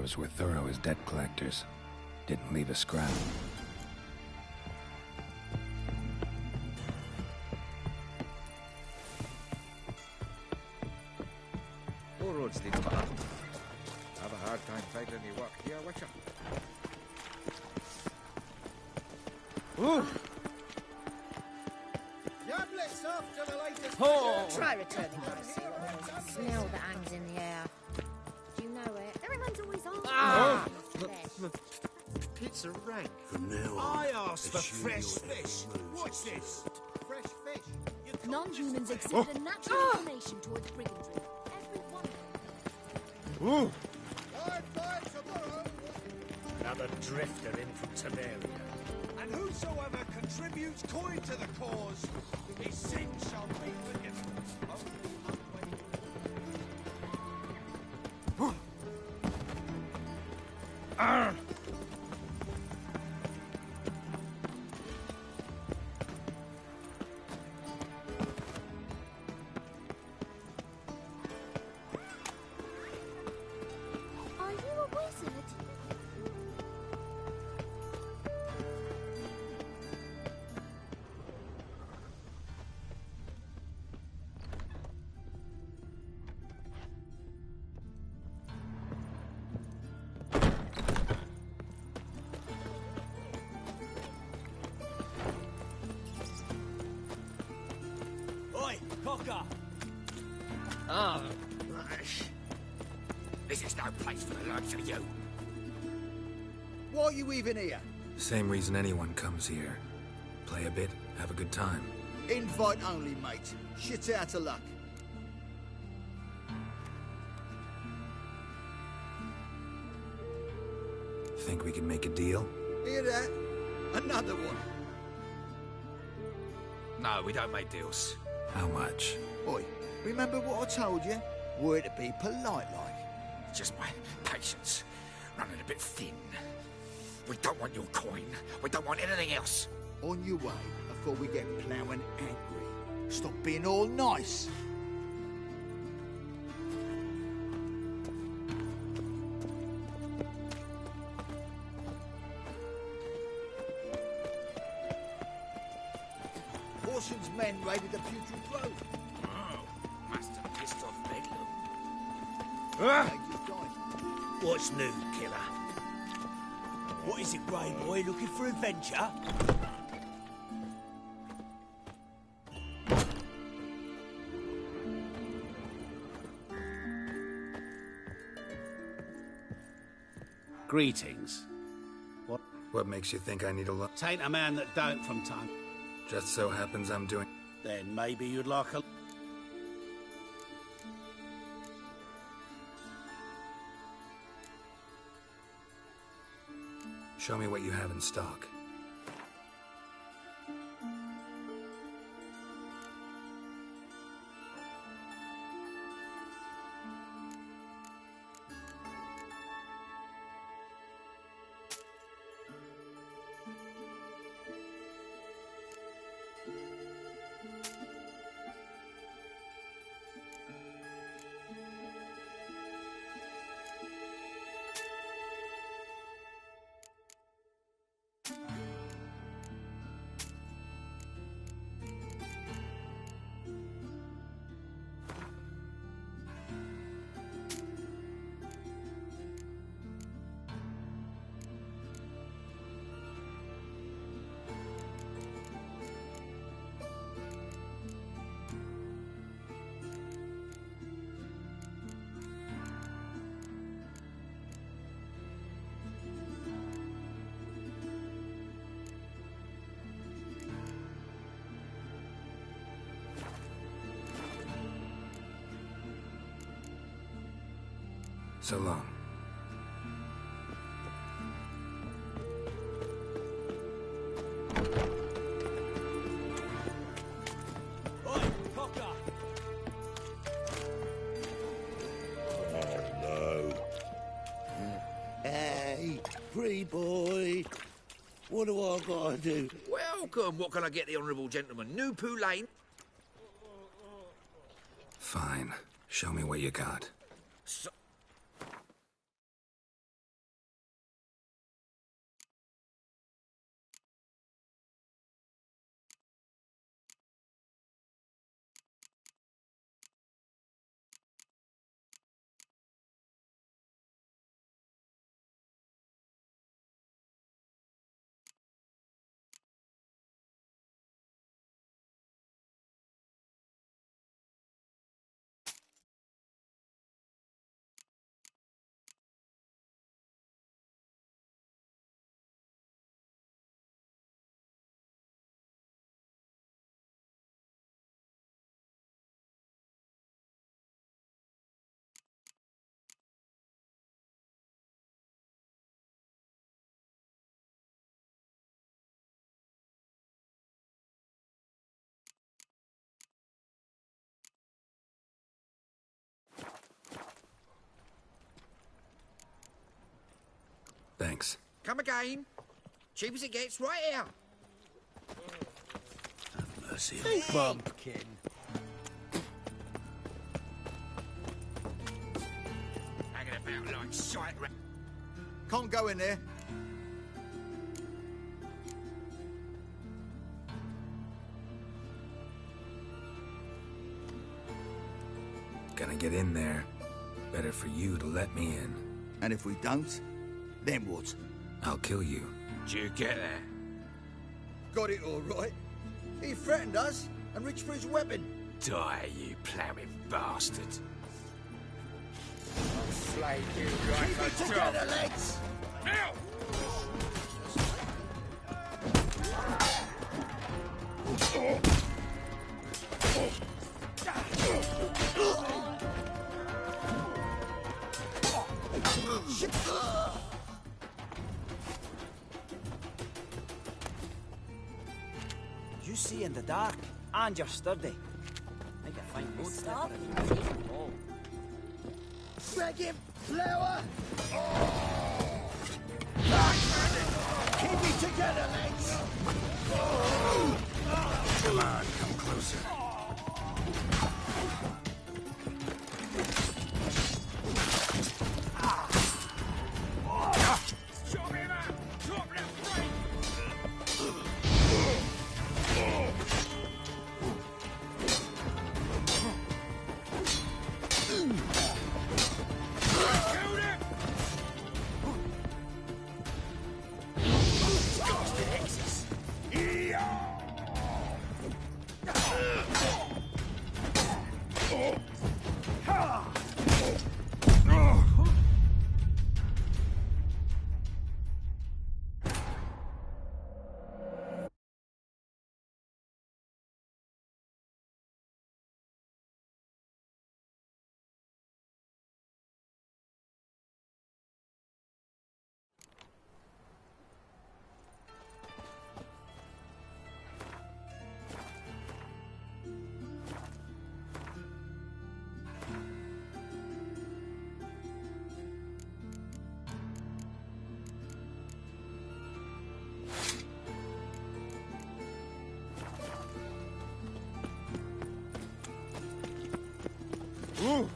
dwarves were thorough as debt collectors. Didn't leave a scrap. All roads lead to Bath. Have a hard time finding any work here, Witcher. Ooh. Yablets after the latest... Oh. Try returning by sea. There's a smell that hangs in the air. Do you know it? Everyone's always on. Ah! Pizza rank. From now on, I asked for assume fresh you're fish. What's this? Fresh fish. Non-humans exhibit a natural inclination towards brigandry. Every one of them. Ooh. Another drifter in from Temeria. And whosoever contributes coin to the cause, his sins shall be forgiven. Arr! Are you a wizard? Oi, Cocker! Oh, this is no place for the likes of you. Why are you even here? Same reason anyone comes here. Play a bit, have a good time. Invite only, mate. Shit out of luck. Think we can make a deal? Hear that? Another one. No, we don't make deals. How much? Oi, remember what I told you? We're to be polite like. Just my patience running a bit thin. We don't want your coin. We don't want anything else. On your way before we get ploughing angry. Stop being all nice. Horson's men raided the Putrid Grove. Oh, must have pissed off Bedlam. They just died. What's new, killer? What is it, Grey Boy? Looking for adventure? Greetings. What makes you think I need a look? Tain't a man that don't from time. Just so happens I'm doing... Then maybe you'd like a... Show me what you have in stock. So long. Oi, Cocker! Hello. Hey, free boy. What do I gotta do? Welcome. What can I get the honourable gentleman? New Poo Lane? Fine. Show me what you got. So Thanks. Come again. Cheap as it gets, right here. Have mercy on Hey, me. bumpkin. Hanging about like shite. Can't go in there. Gonna get in there. Better for you to let me in. And if we don't, then what? I'll kill you. Do you get that? Got it all right. He threatened us and reached for his weapon. Die, you ploughing bastard. I'll slay you like Keep it together, lads! Now! You see in the dark, and you're sturdy. Make a fine road stop. Drag him, flower! Keep it together, lads! Come on, come closer. Ooh.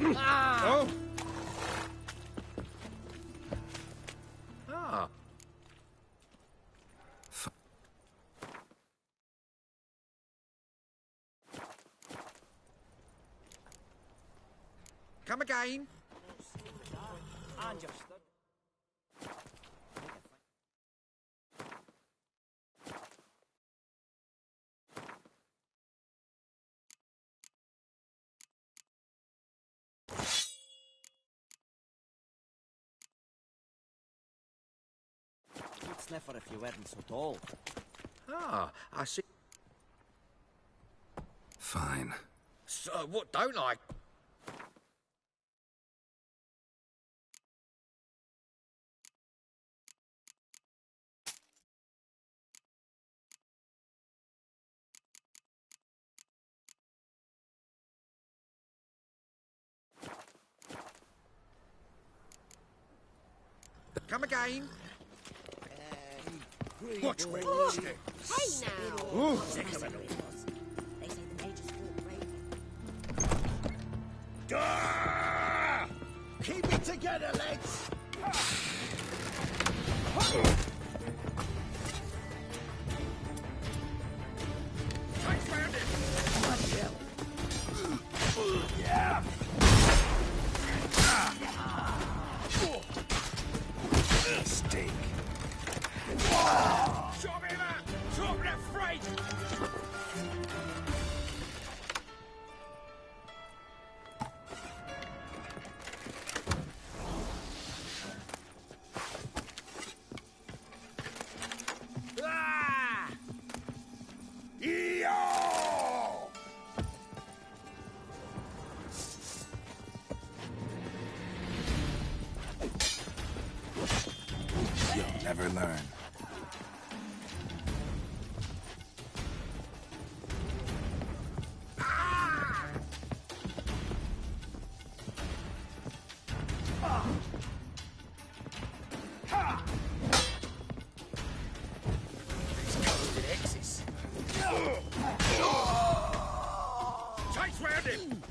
Oh! Ah. Come again. And you're sturdy. You'd sniffer if you weren't so tall. Ah, I see. Fine. So what don't I? Come again. Watch where you stay. Hey now! Ooh. They say the major's fought bravely. Keep it together, lads! Yeah. Mistake. Chop him out! Chop that freight! him!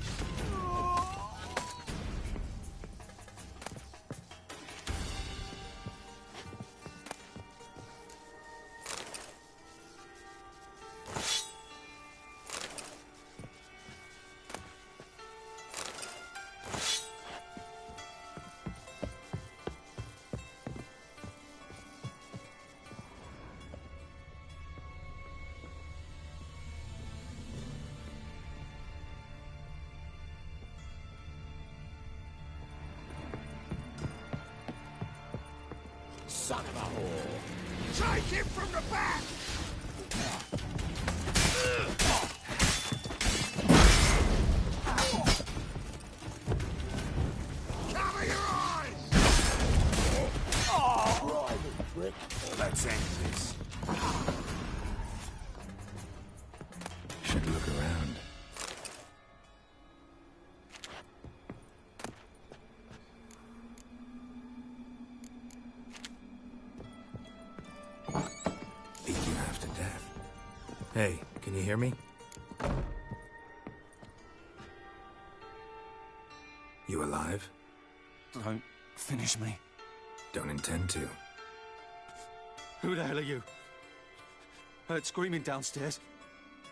Son of a whore! Take him from the back! Cover your eyes! Private trick. Let's end this. Should look around. Beat you half to death. Hey, can you hear me? You alive? Don't finish me. Don't intend to. Who the hell are you? Heard screaming downstairs.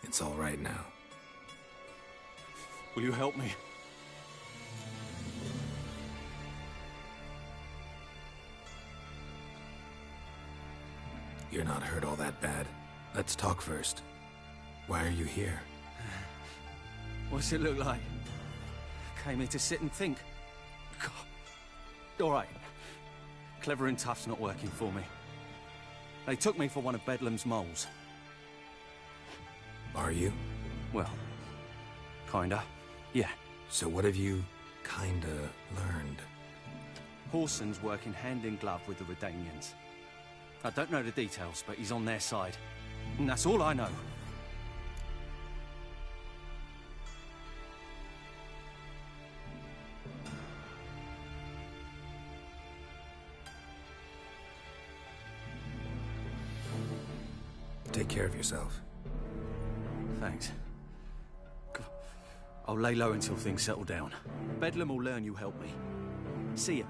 It's all right now. Will you help me? You're not hurt all that bad. Let's talk first. Why are you here? What's it look like? Came here to sit and think. God. All right. Clever and tough's not working for me. They took me for one of Bedlam's moles. Are you? Well, kinda. Yeah. So what have you kinda learned? Horson's working hand in glove with the Redanians. I don't know the details, but he's on their side. And that's all I know. Take care of yourself. Thanks. I'll lay low until things settle down. Bedlam will learn you helped me. See him.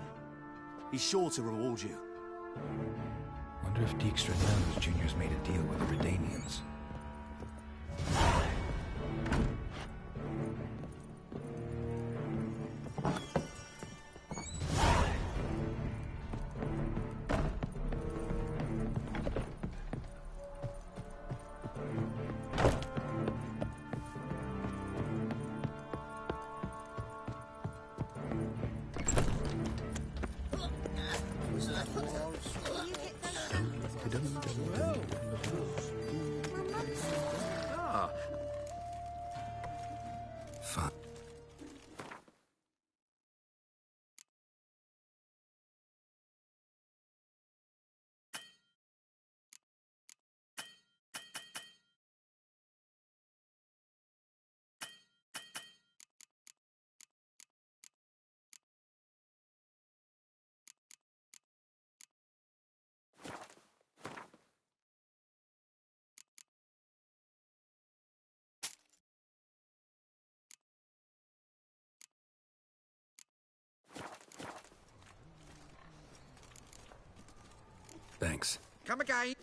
He's sure to reward you. Wonder if Dijkstra knows Junior's made a deal with the Redanians. Fine. Thanks. Come again.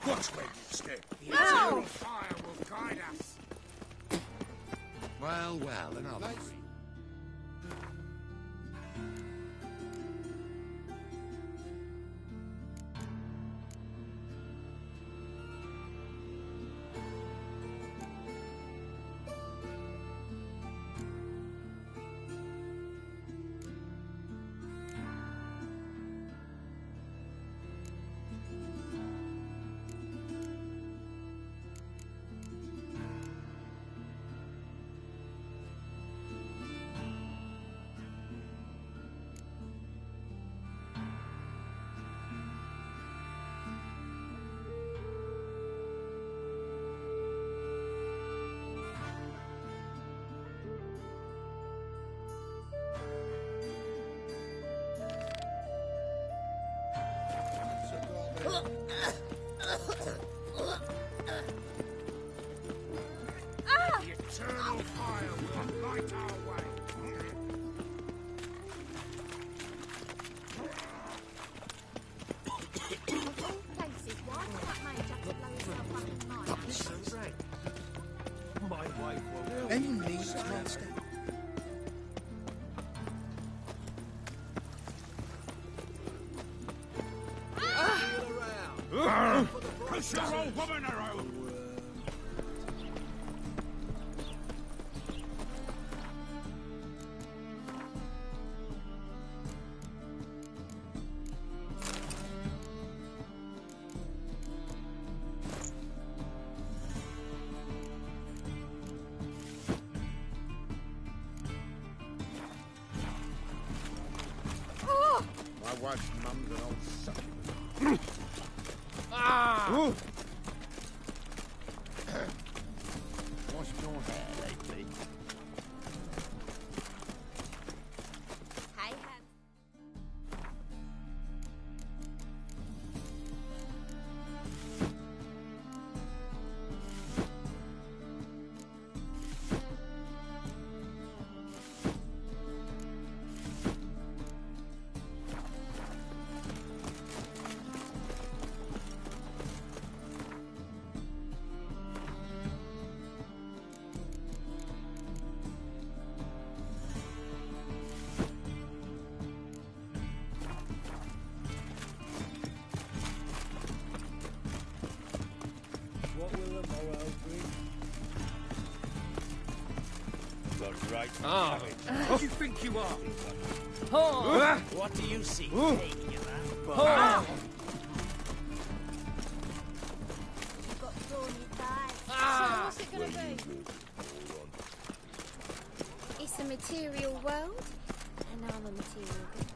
Watch where you step. The No! fire will guide us. Well, well, another three. eternal fire will light our way. Places, why did that mage have to blow himself up in mine? That's so right. My wife will... Any needs, master? Push your old woman around! My wife's mum's an old sucker. Ah! What's your hair lately? Hey, What will the morrow bring? Got right. Ah. Who do you think you are? Oh. What do you see? Take you that. Oh. you've got thorn in your thighs. Ah. So what's it gonna be? It's a material world, and I'm a material girl.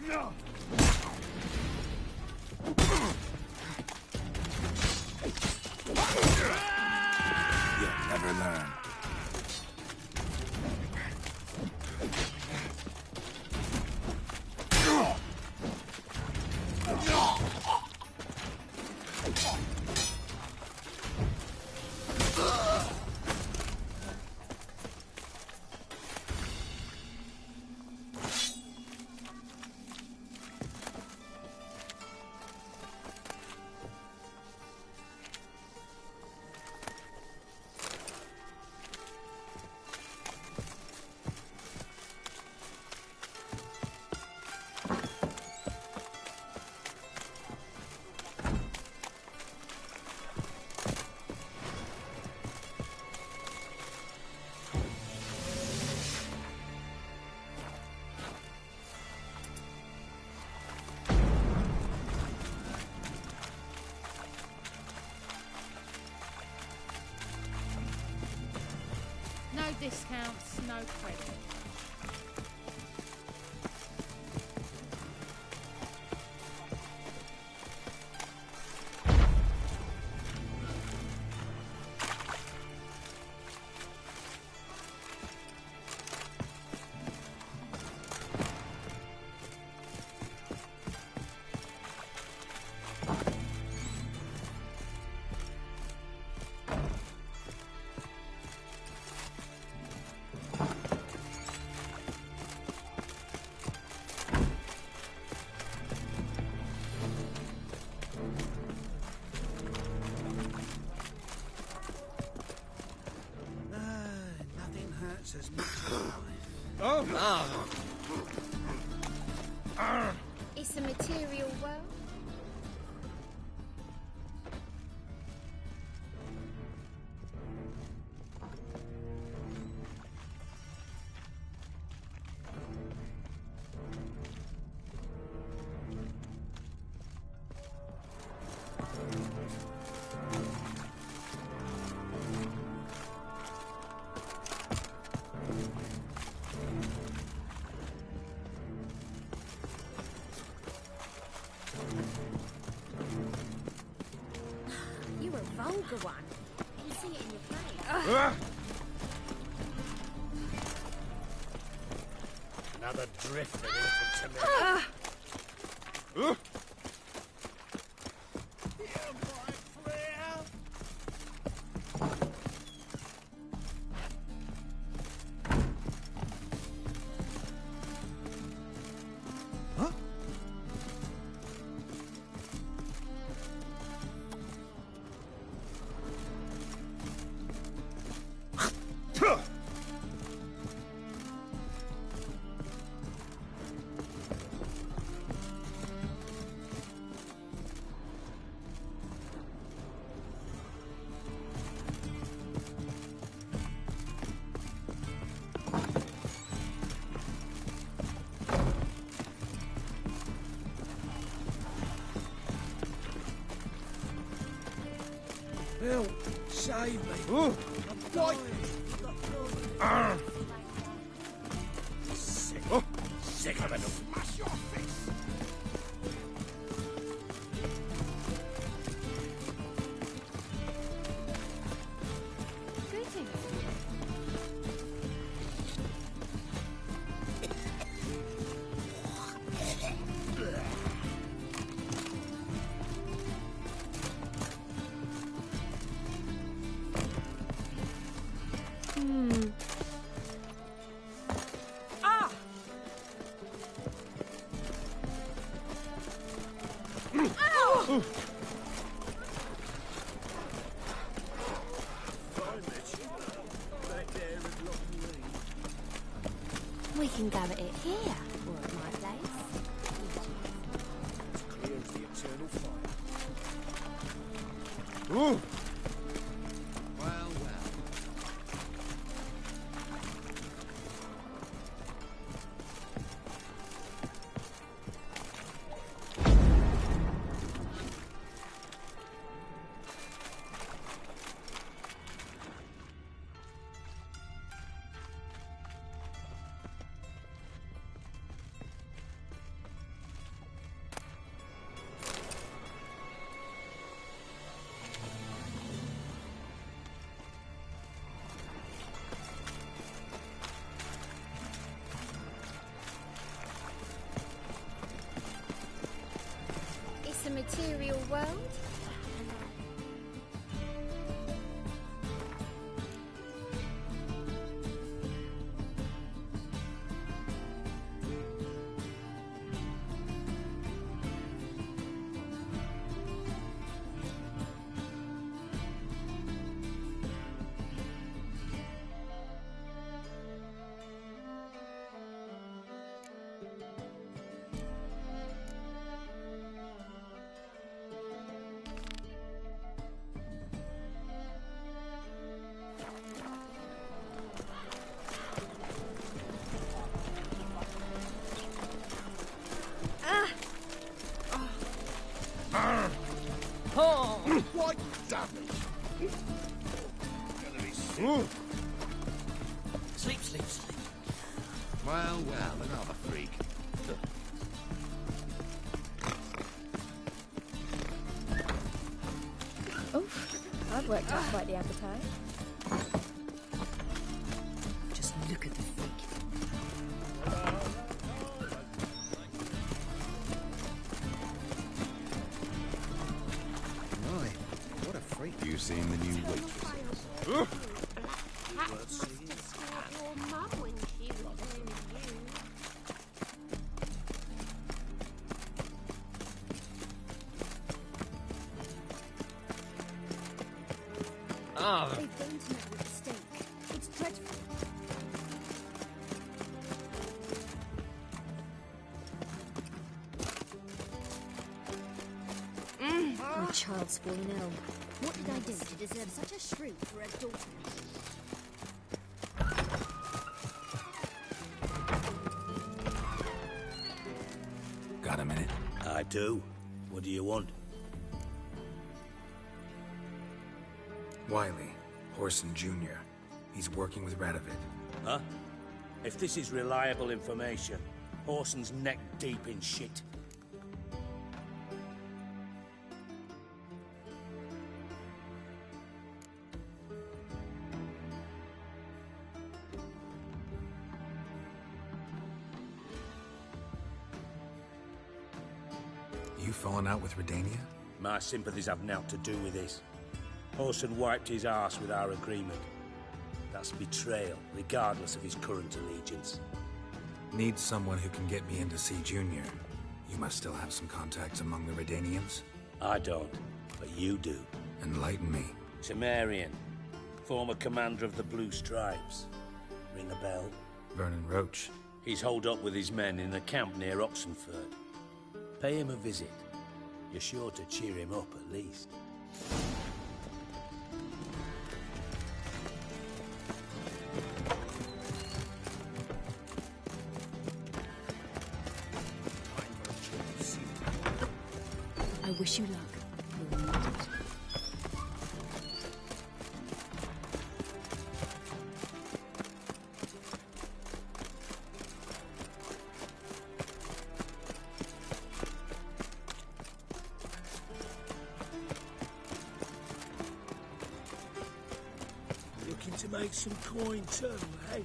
No. You'll never learn. No discounts, no credit. Nothing hurts as much as life. Oh! It's a material world. You're a vulgar one. I can see it in your face. Another drift of infantry. Help! Save me! Ooh. I'm dying! Sick. Sick of it. Smash your face! Greetings. Ah! Ow! We can go at it here, or at my place. Clear as the eternal fire. Ooh. Well, well. It's a material world. Oh. What damage? Gonna be sick. Sleep, sleep, sleep. Well, well, another freak. Oof, I've worked up quite the appetite. Just look at the freak. My, what a freak. You seen the new waitress? That must have scared your mum when she was doing you. Ah. They don't know with the steak. It's dreadful. My child's fallen ill. What did I do to deserve such a shrew for a daughter? Got a minute? I do. What do you want? Wiley, Horson Jr. He's working with Radovid. Huh? If this is reliable information, Horson's neck deep in shit. You fallen out with Redania? My sympathies have naught to do with this. Horson wiped his arse with our agreement. That's betrayal, regardless of his current allegiance. Need someone who can get me in to see Junior. You must still have some contacts among the Redanians? I don't, but you do. Enlighten me. Temerian, former commander of the Blue Stripes. Ring a bell? Vernon Roach. He's holed up with his men in a camp near Oxenford. Pay him a visit. You're sure to cheer him up, at least. I wish you luck. You'll need it. get some coin too, eh?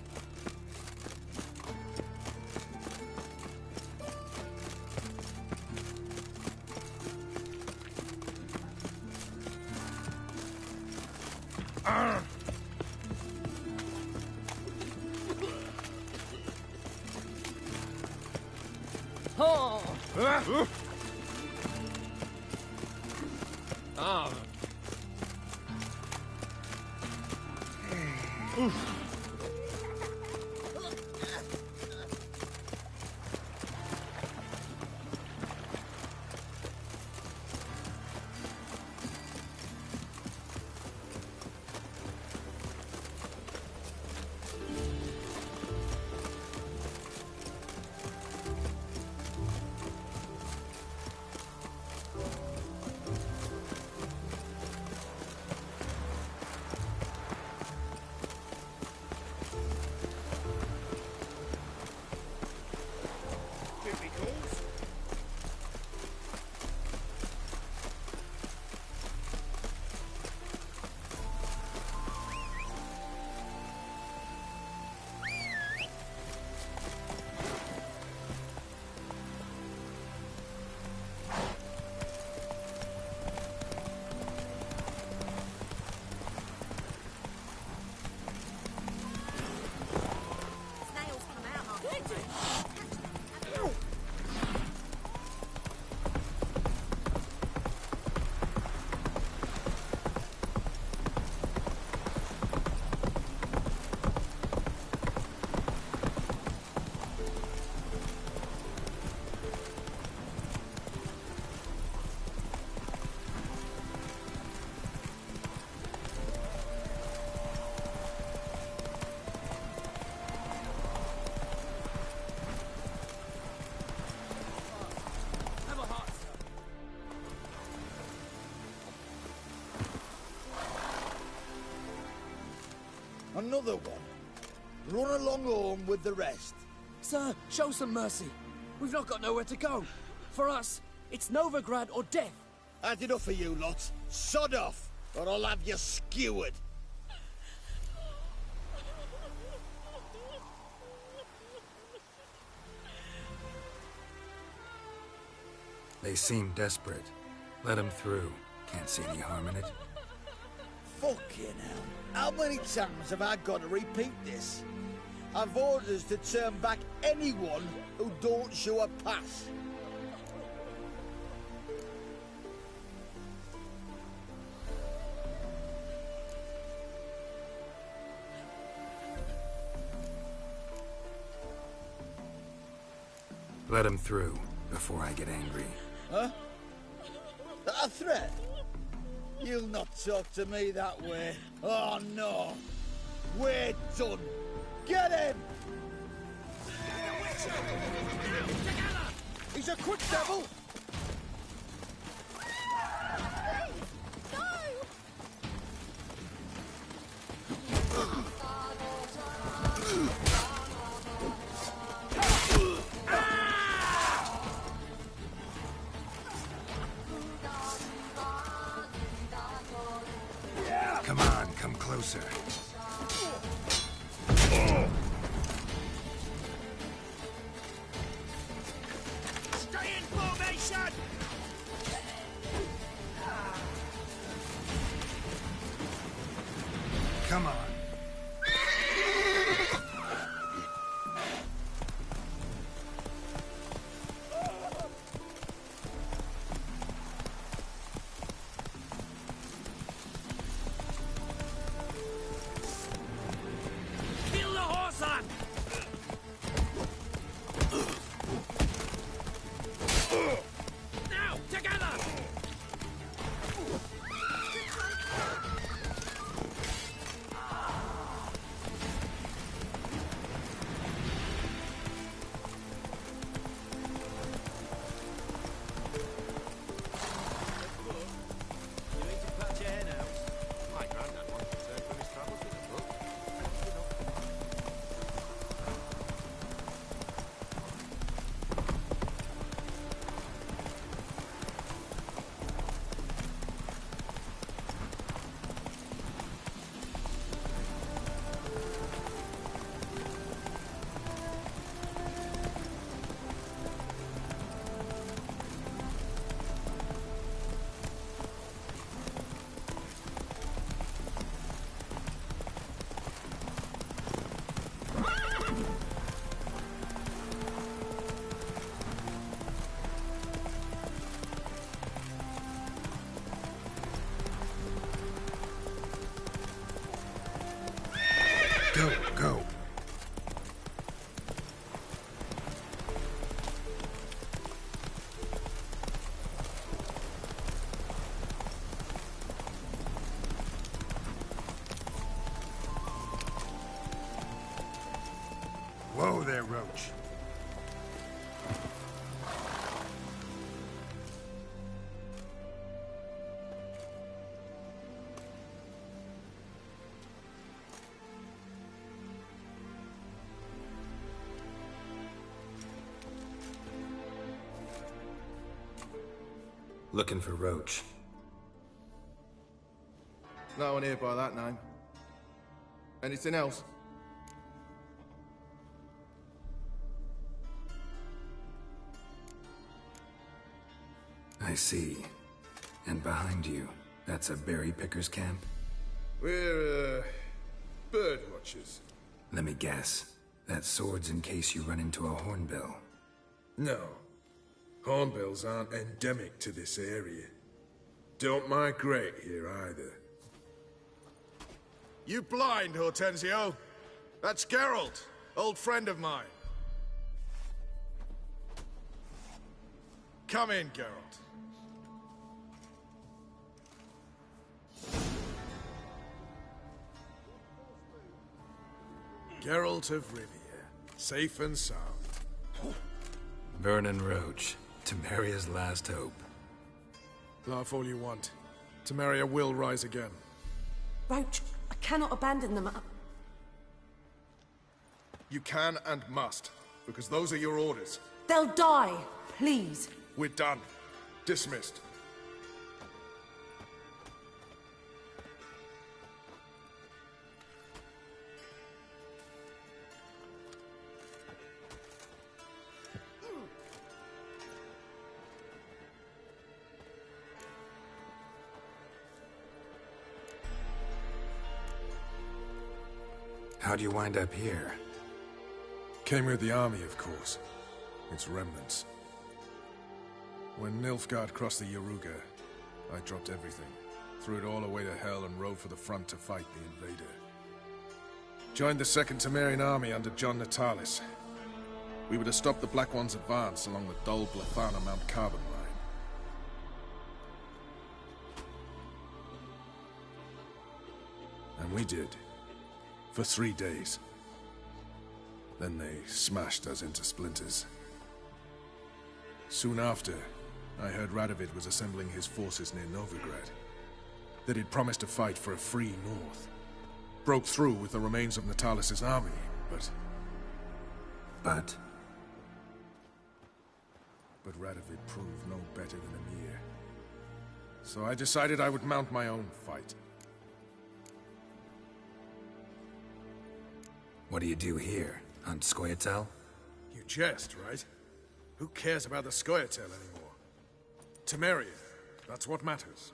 Another one. Run along home with the rest. Sir, show some mercy. We've not got nowhere to go. For us, it's Novigrad or death. Had enough of you lot. Sod off, or I'll have you skewered. They seem desperate. Let them through. Can't see any harm in it. Fucking hell. How many times have I got to repeat this? I've orders to turn back anyone who don't show a pass. Let him through before I get angry. Huh? That a threat? You'll not talk to me that way. Oh, no. We're done. Get him! He's a quick devil! Come on, come closer. Stay in formation! Come on. Kill the horse on! Now, together! Looking for Roach. No one here by that name. Anything else? I see. And behind you, that's a berry picker's camp? We're, bird watchers. Let me guess. That's swords in case you run into a hornbill. No. Hornbills aren't endemic to this area. Don't migrate here either. You blind, Hortensio? That's Geralt, old friend of mine. Come in, Geralt. Geralt of Rivia, safe and sound. Vernon Roach, Temeria's last hope. Laugh all you want. Temeria will rise again. Roach, I cannot abandon them. You can and must, because those are your orders. They'll die, please. We're done. Dismissed. How'd you wind up here? Came with the army, of course. Its remnants. When Nilfgaard crossed the Yaruga, I dropped everything. Threw it all away to hell and rode for the front to fight the invader. Joined the Second Temerian army under John Natalis. We were to stop the Black One's advance along the Dol Blathana Mount Carbon line. And we did. For 3 days. Then they smashed us into splinters. Soon after, I heard Radovid was assembling his forces near Novigrad. That he'd promised to fight for a free North. Broke through with the remains of Natalis' army, but... But Radovid proved no better than Emir. So I decided I would mount my own fight. what do you do here? Hunt Scoia'tael? You jest, right? Who cares about the Scoia'tael anymore? Temeria, that's what matters.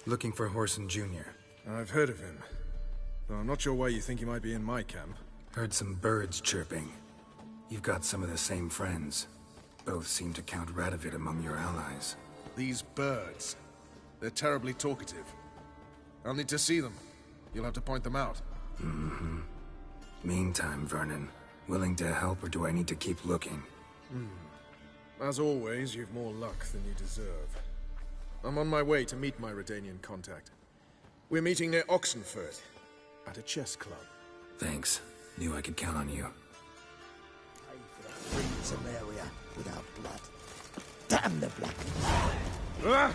Looking for Whoreson Jr. I've heard of him. Though I'm not sure why you think he might be in my camp. Heard some birds chirping. You've got some of the same friends. Both seem to count Radovid among your allies. These birds. They're terribly talkative. I'll need to see them. You'll have to point them out. Mm-hmm. Meantime, Vernon, willing to help or do I need to keep looking? As always, you've more luck than you deserve. I'm on my way to meet my Redanian contact. We're meeting near Oxenford, at a chess club. Thanks. Knew I could count on you. Free Temeria without blood. Damn the black. Ah!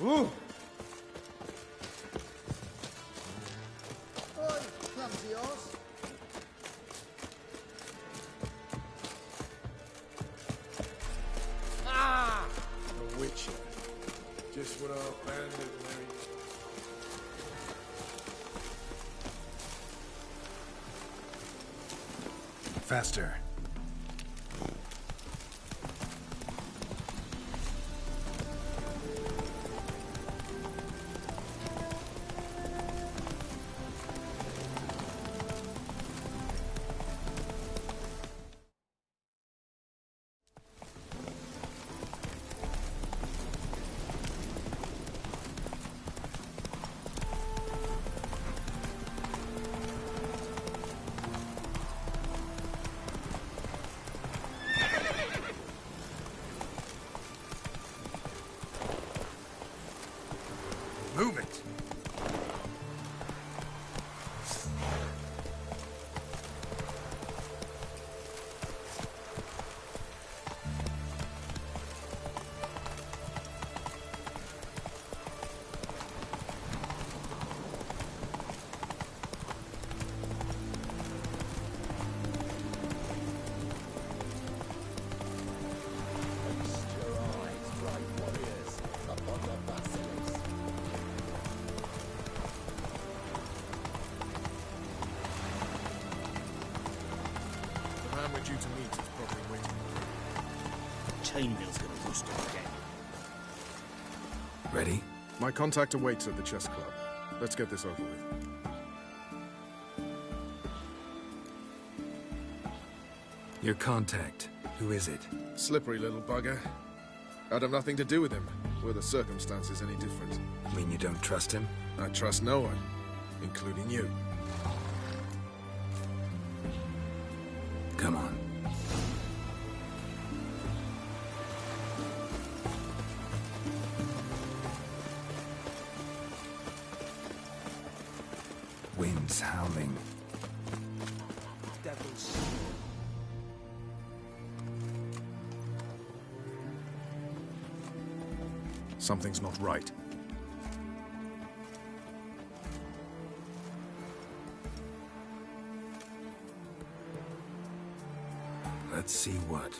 Ooh! Oi, clumsy horse. Ah! The Witcher. Just what our band is, Mary. Faster. to meet is probably waiting. Chainmail's gonna rust him again. Ready? My contact awaits at the chess club. Let's get this over with. Your contact. Who is it? Slippery little bugger. I'd have nothing to do with him, were the circumstances any different. Mean you don't trust him? I trust no one, including you. Come on. Wind's howling. Devils. Something's not right. Let's see what.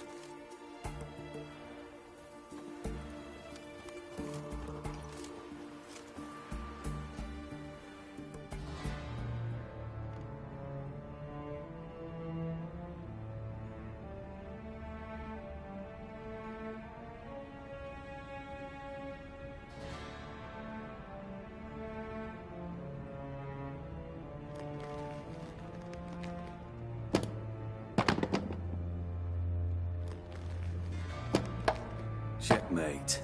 Checkmate.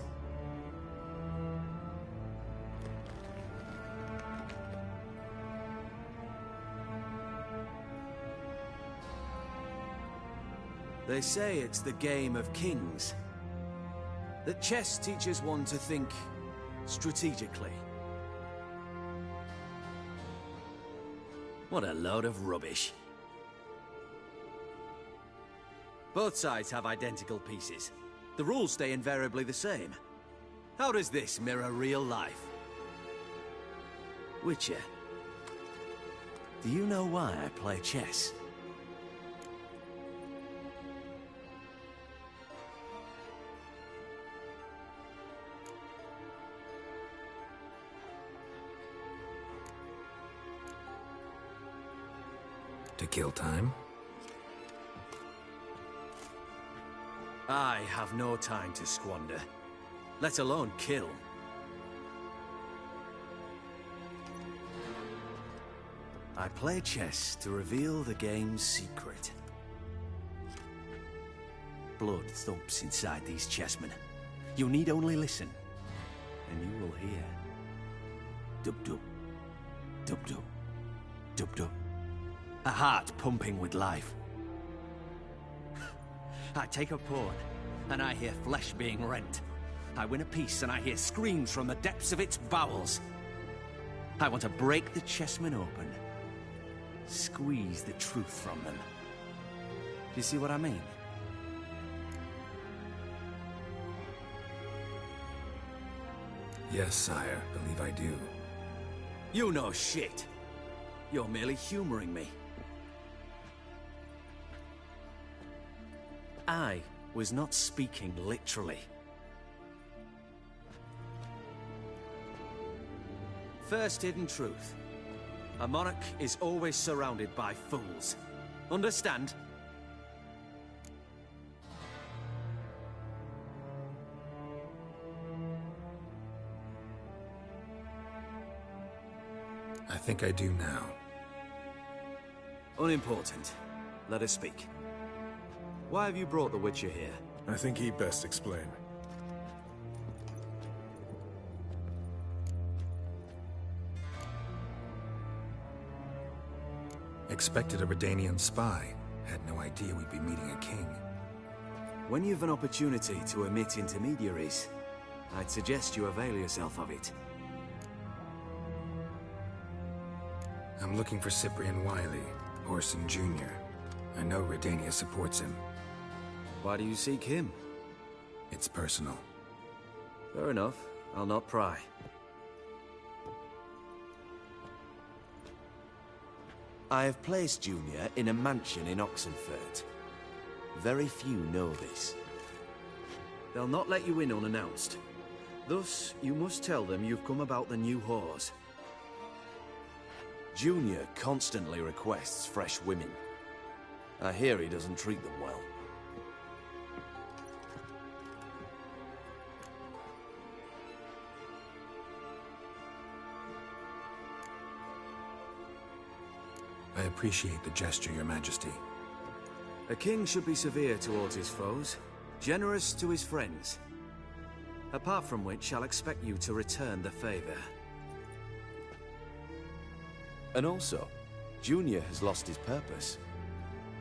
They say it's the game of kings. That chess teaches one to think strategically. What a load of rubbish. Both sides have identical pieces. The rules stay invariably the same. How does this mirror real life? Witcher, do you know why I play chess? To kill time? I have no time to squander, let alone kill. I play chess to reveal the game's secret. Blood thumps inside these chessmen. You need only listen, and you will hear. Dub-dub, dub-dub, dub-dub. A heart pumping with life. I take a pawn, and I hear flesh being rent. I win a piece, and I hear screams from the depths of its bowels. I want to break the chessmen open. Squeeze the truth from them. Do you see what I mean? Yes, sire. Believe I do. You know shit. You're merely humoring me. I was not speaking literally. First hidden truth. A monarch is always surrounded by fools. Understand? I think I do now. Unimportant. Let us speak. Why have you brought the Witcher here? I think he'd best explain. Expected a Redanian spy. Had no idea we'd be meeting a king. When you've an opportunity to omit intermediaries, I'd suggest you avail yourself of it. I'm looking for Cyprian Wiley, Orson Jr. I know Redania supports him. Why do you seek him? It's personal. Fair enough. I'll not pry. I have placed Junior in a mansion in Oxenfurt. Very few know this. They'll not let you in unannounced. Thus, you must tell them you've come about the new whores. Junior constantly requests fresh women. I hear he doesn't treat them well. I appreciate the gesture, Your Majesty. A king should be severe towards his foes, generous to his friends. Apart from which, I'll expect you to return the favor. And also, Junior has lost his purpose.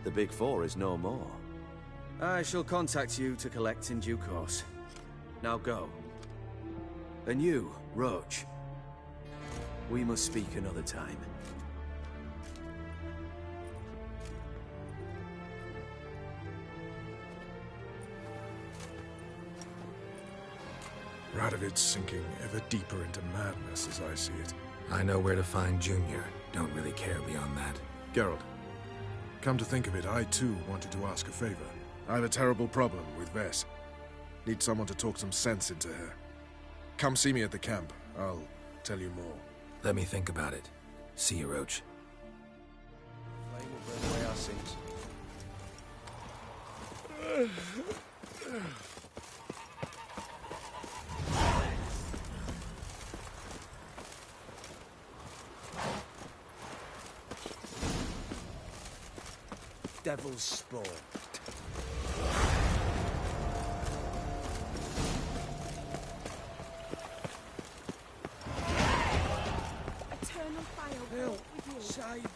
The Big Four is no more. I shall contact you to collect in due course. Now go. And you, Roach. We must speak another time. Radovid's sinking ever deeper into madness as I see it. I know where to find Junior. Don't really care beyond that. Geralt, come to think of it, I too wanted to ask a favor. I have a terrible problem with Vess. Need someone to talk some sense into her. Come see me at the camp. I'll tell you more. Let me think about it. See you, Roach. Flame will burn away our sins. Devil's spawn. Eternal fire will Help! with you. Save me!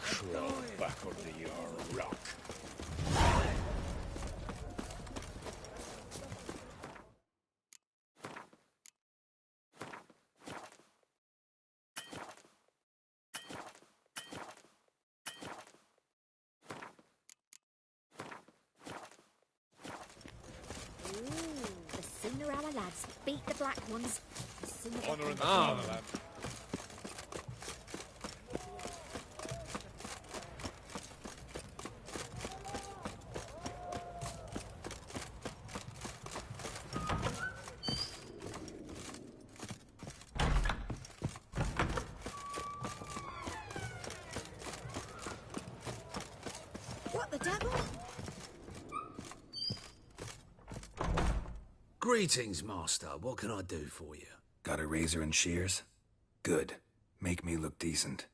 Crawl back under your rock. The sooner our lads beat the black ones, the sooner they Honor can in the fatherland. What the devil? Greetings, Master. What can I do for you? Got a razor and shears? Good. Make me look decent.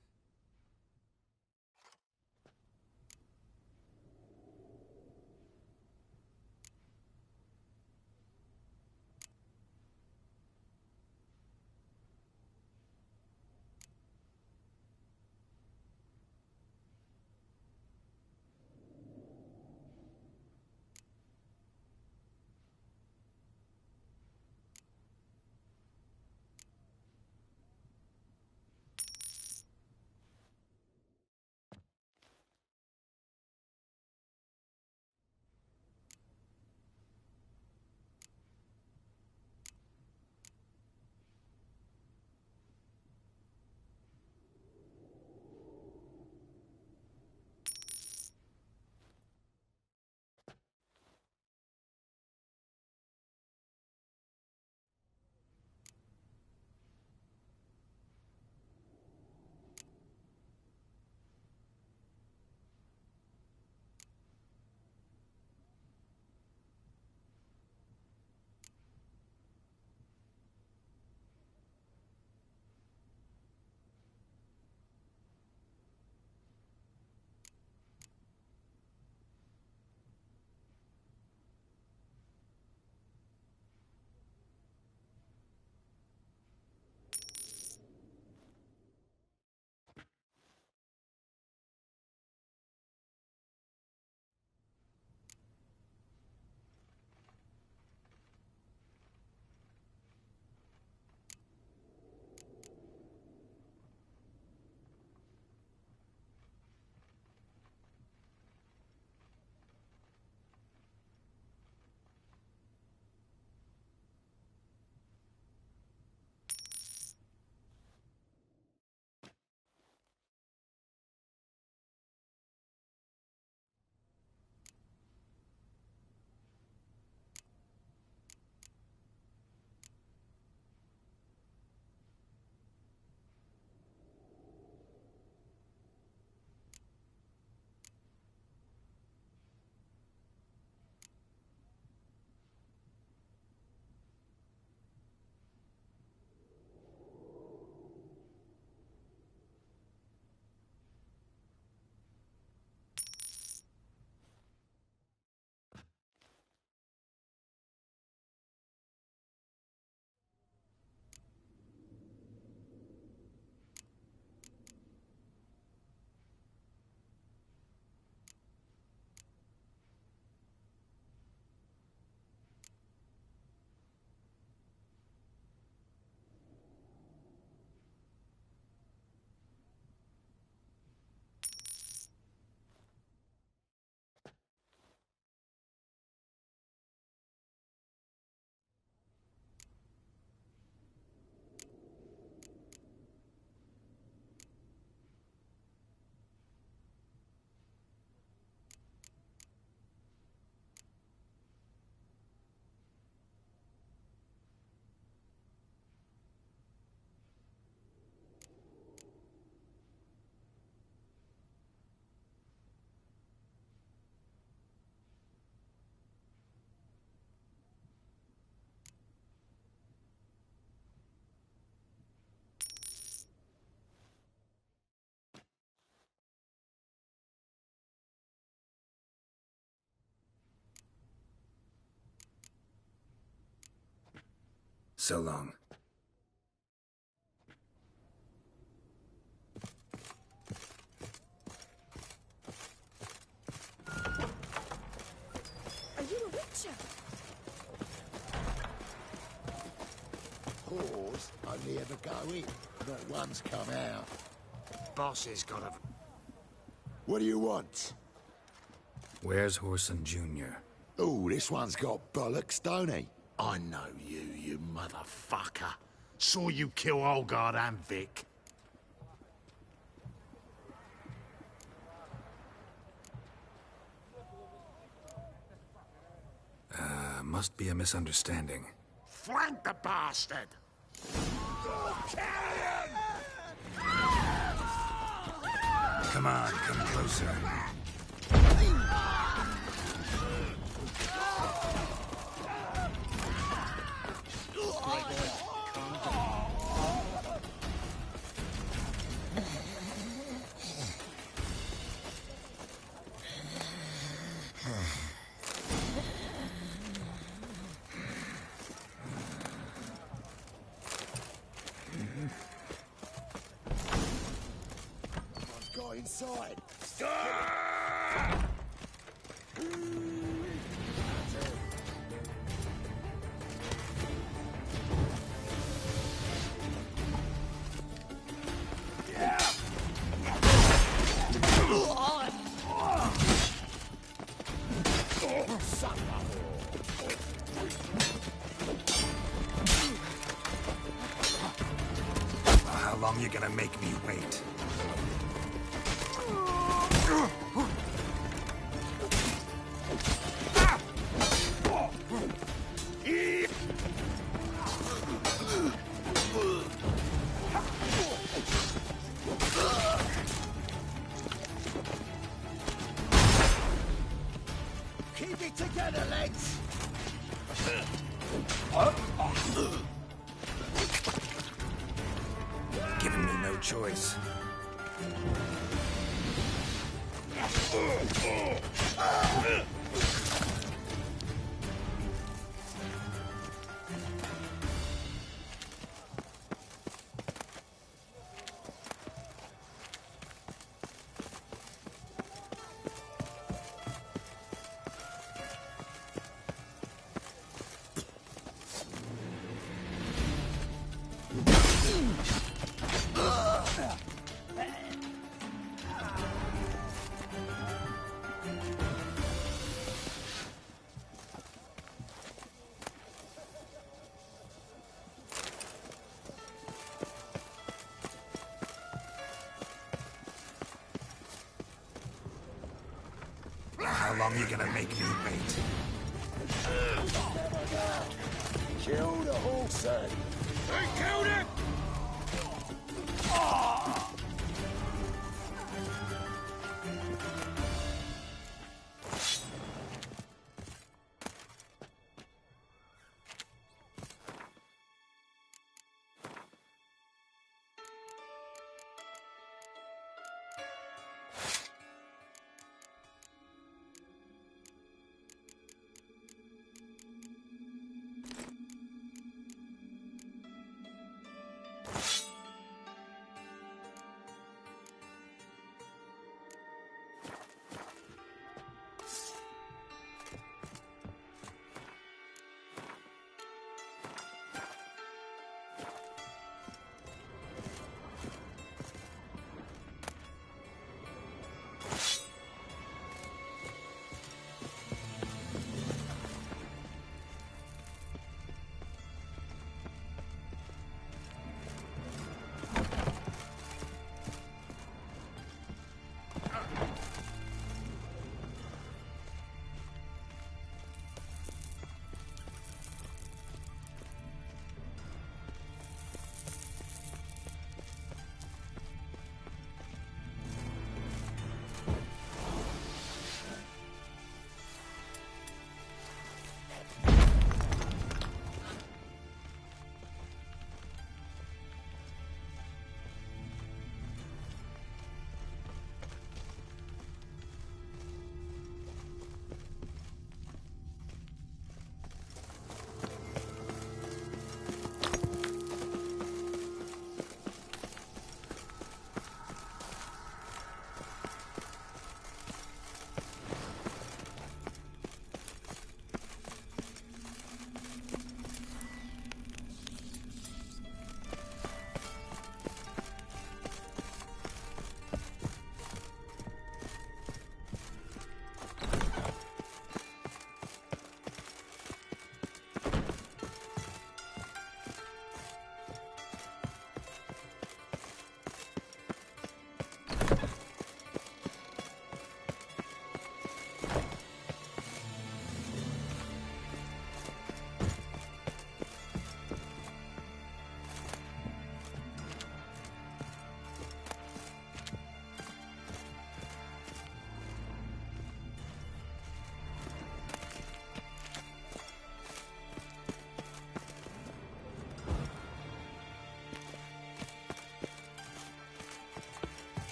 So long. Are you a witcher? Whores only ever go in, not one's come out. Boss has got a... What do you want? Where's Whoreson Jr.? Oh, this one's got bollocks, don't he? I know you, you motherfucker. Saw you kill Olgard and Vic. Must be a misunderstanding. Flank the bastard! Come on, come closer. Got inside. How long you gonna make me wait? Keep it together, lads! Giving me no choice. How long you gonna make me wait? Kill the horse, son! They killed him!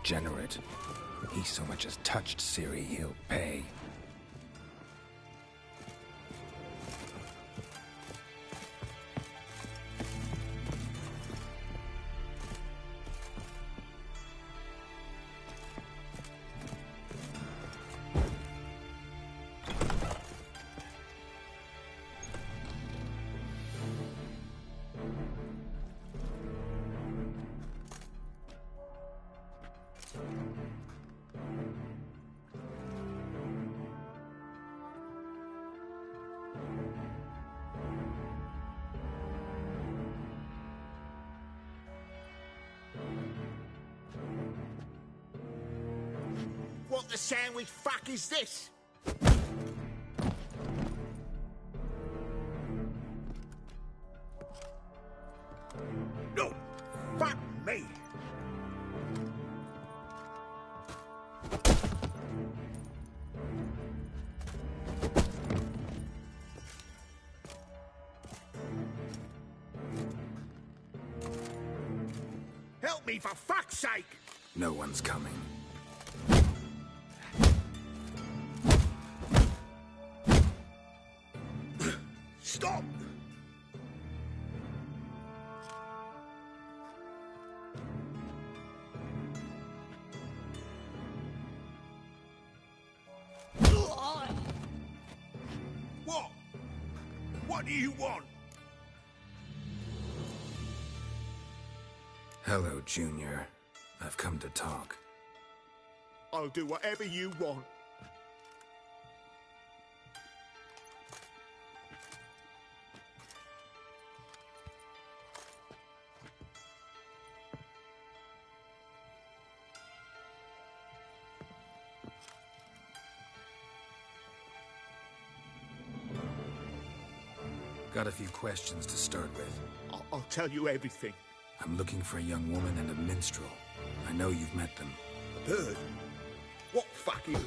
degenerate. He so much as touched Ciri, he'll pay. What the sandwich fuck is this? No! Fuck me! Help me, for fuck's sake! No one's coming. Stop! What? What do you want? Hello, Junior. I've come to talk. I'll do whatever you want. Got a few questions to start with. I'll tell you everything. I'm looking for a young woman and a minstrel. I know you've met them. A bird? What fucking...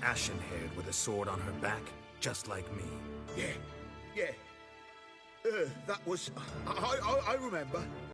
Ashen-haired with a sword on her back, just like me. Yeah. That was... I remember.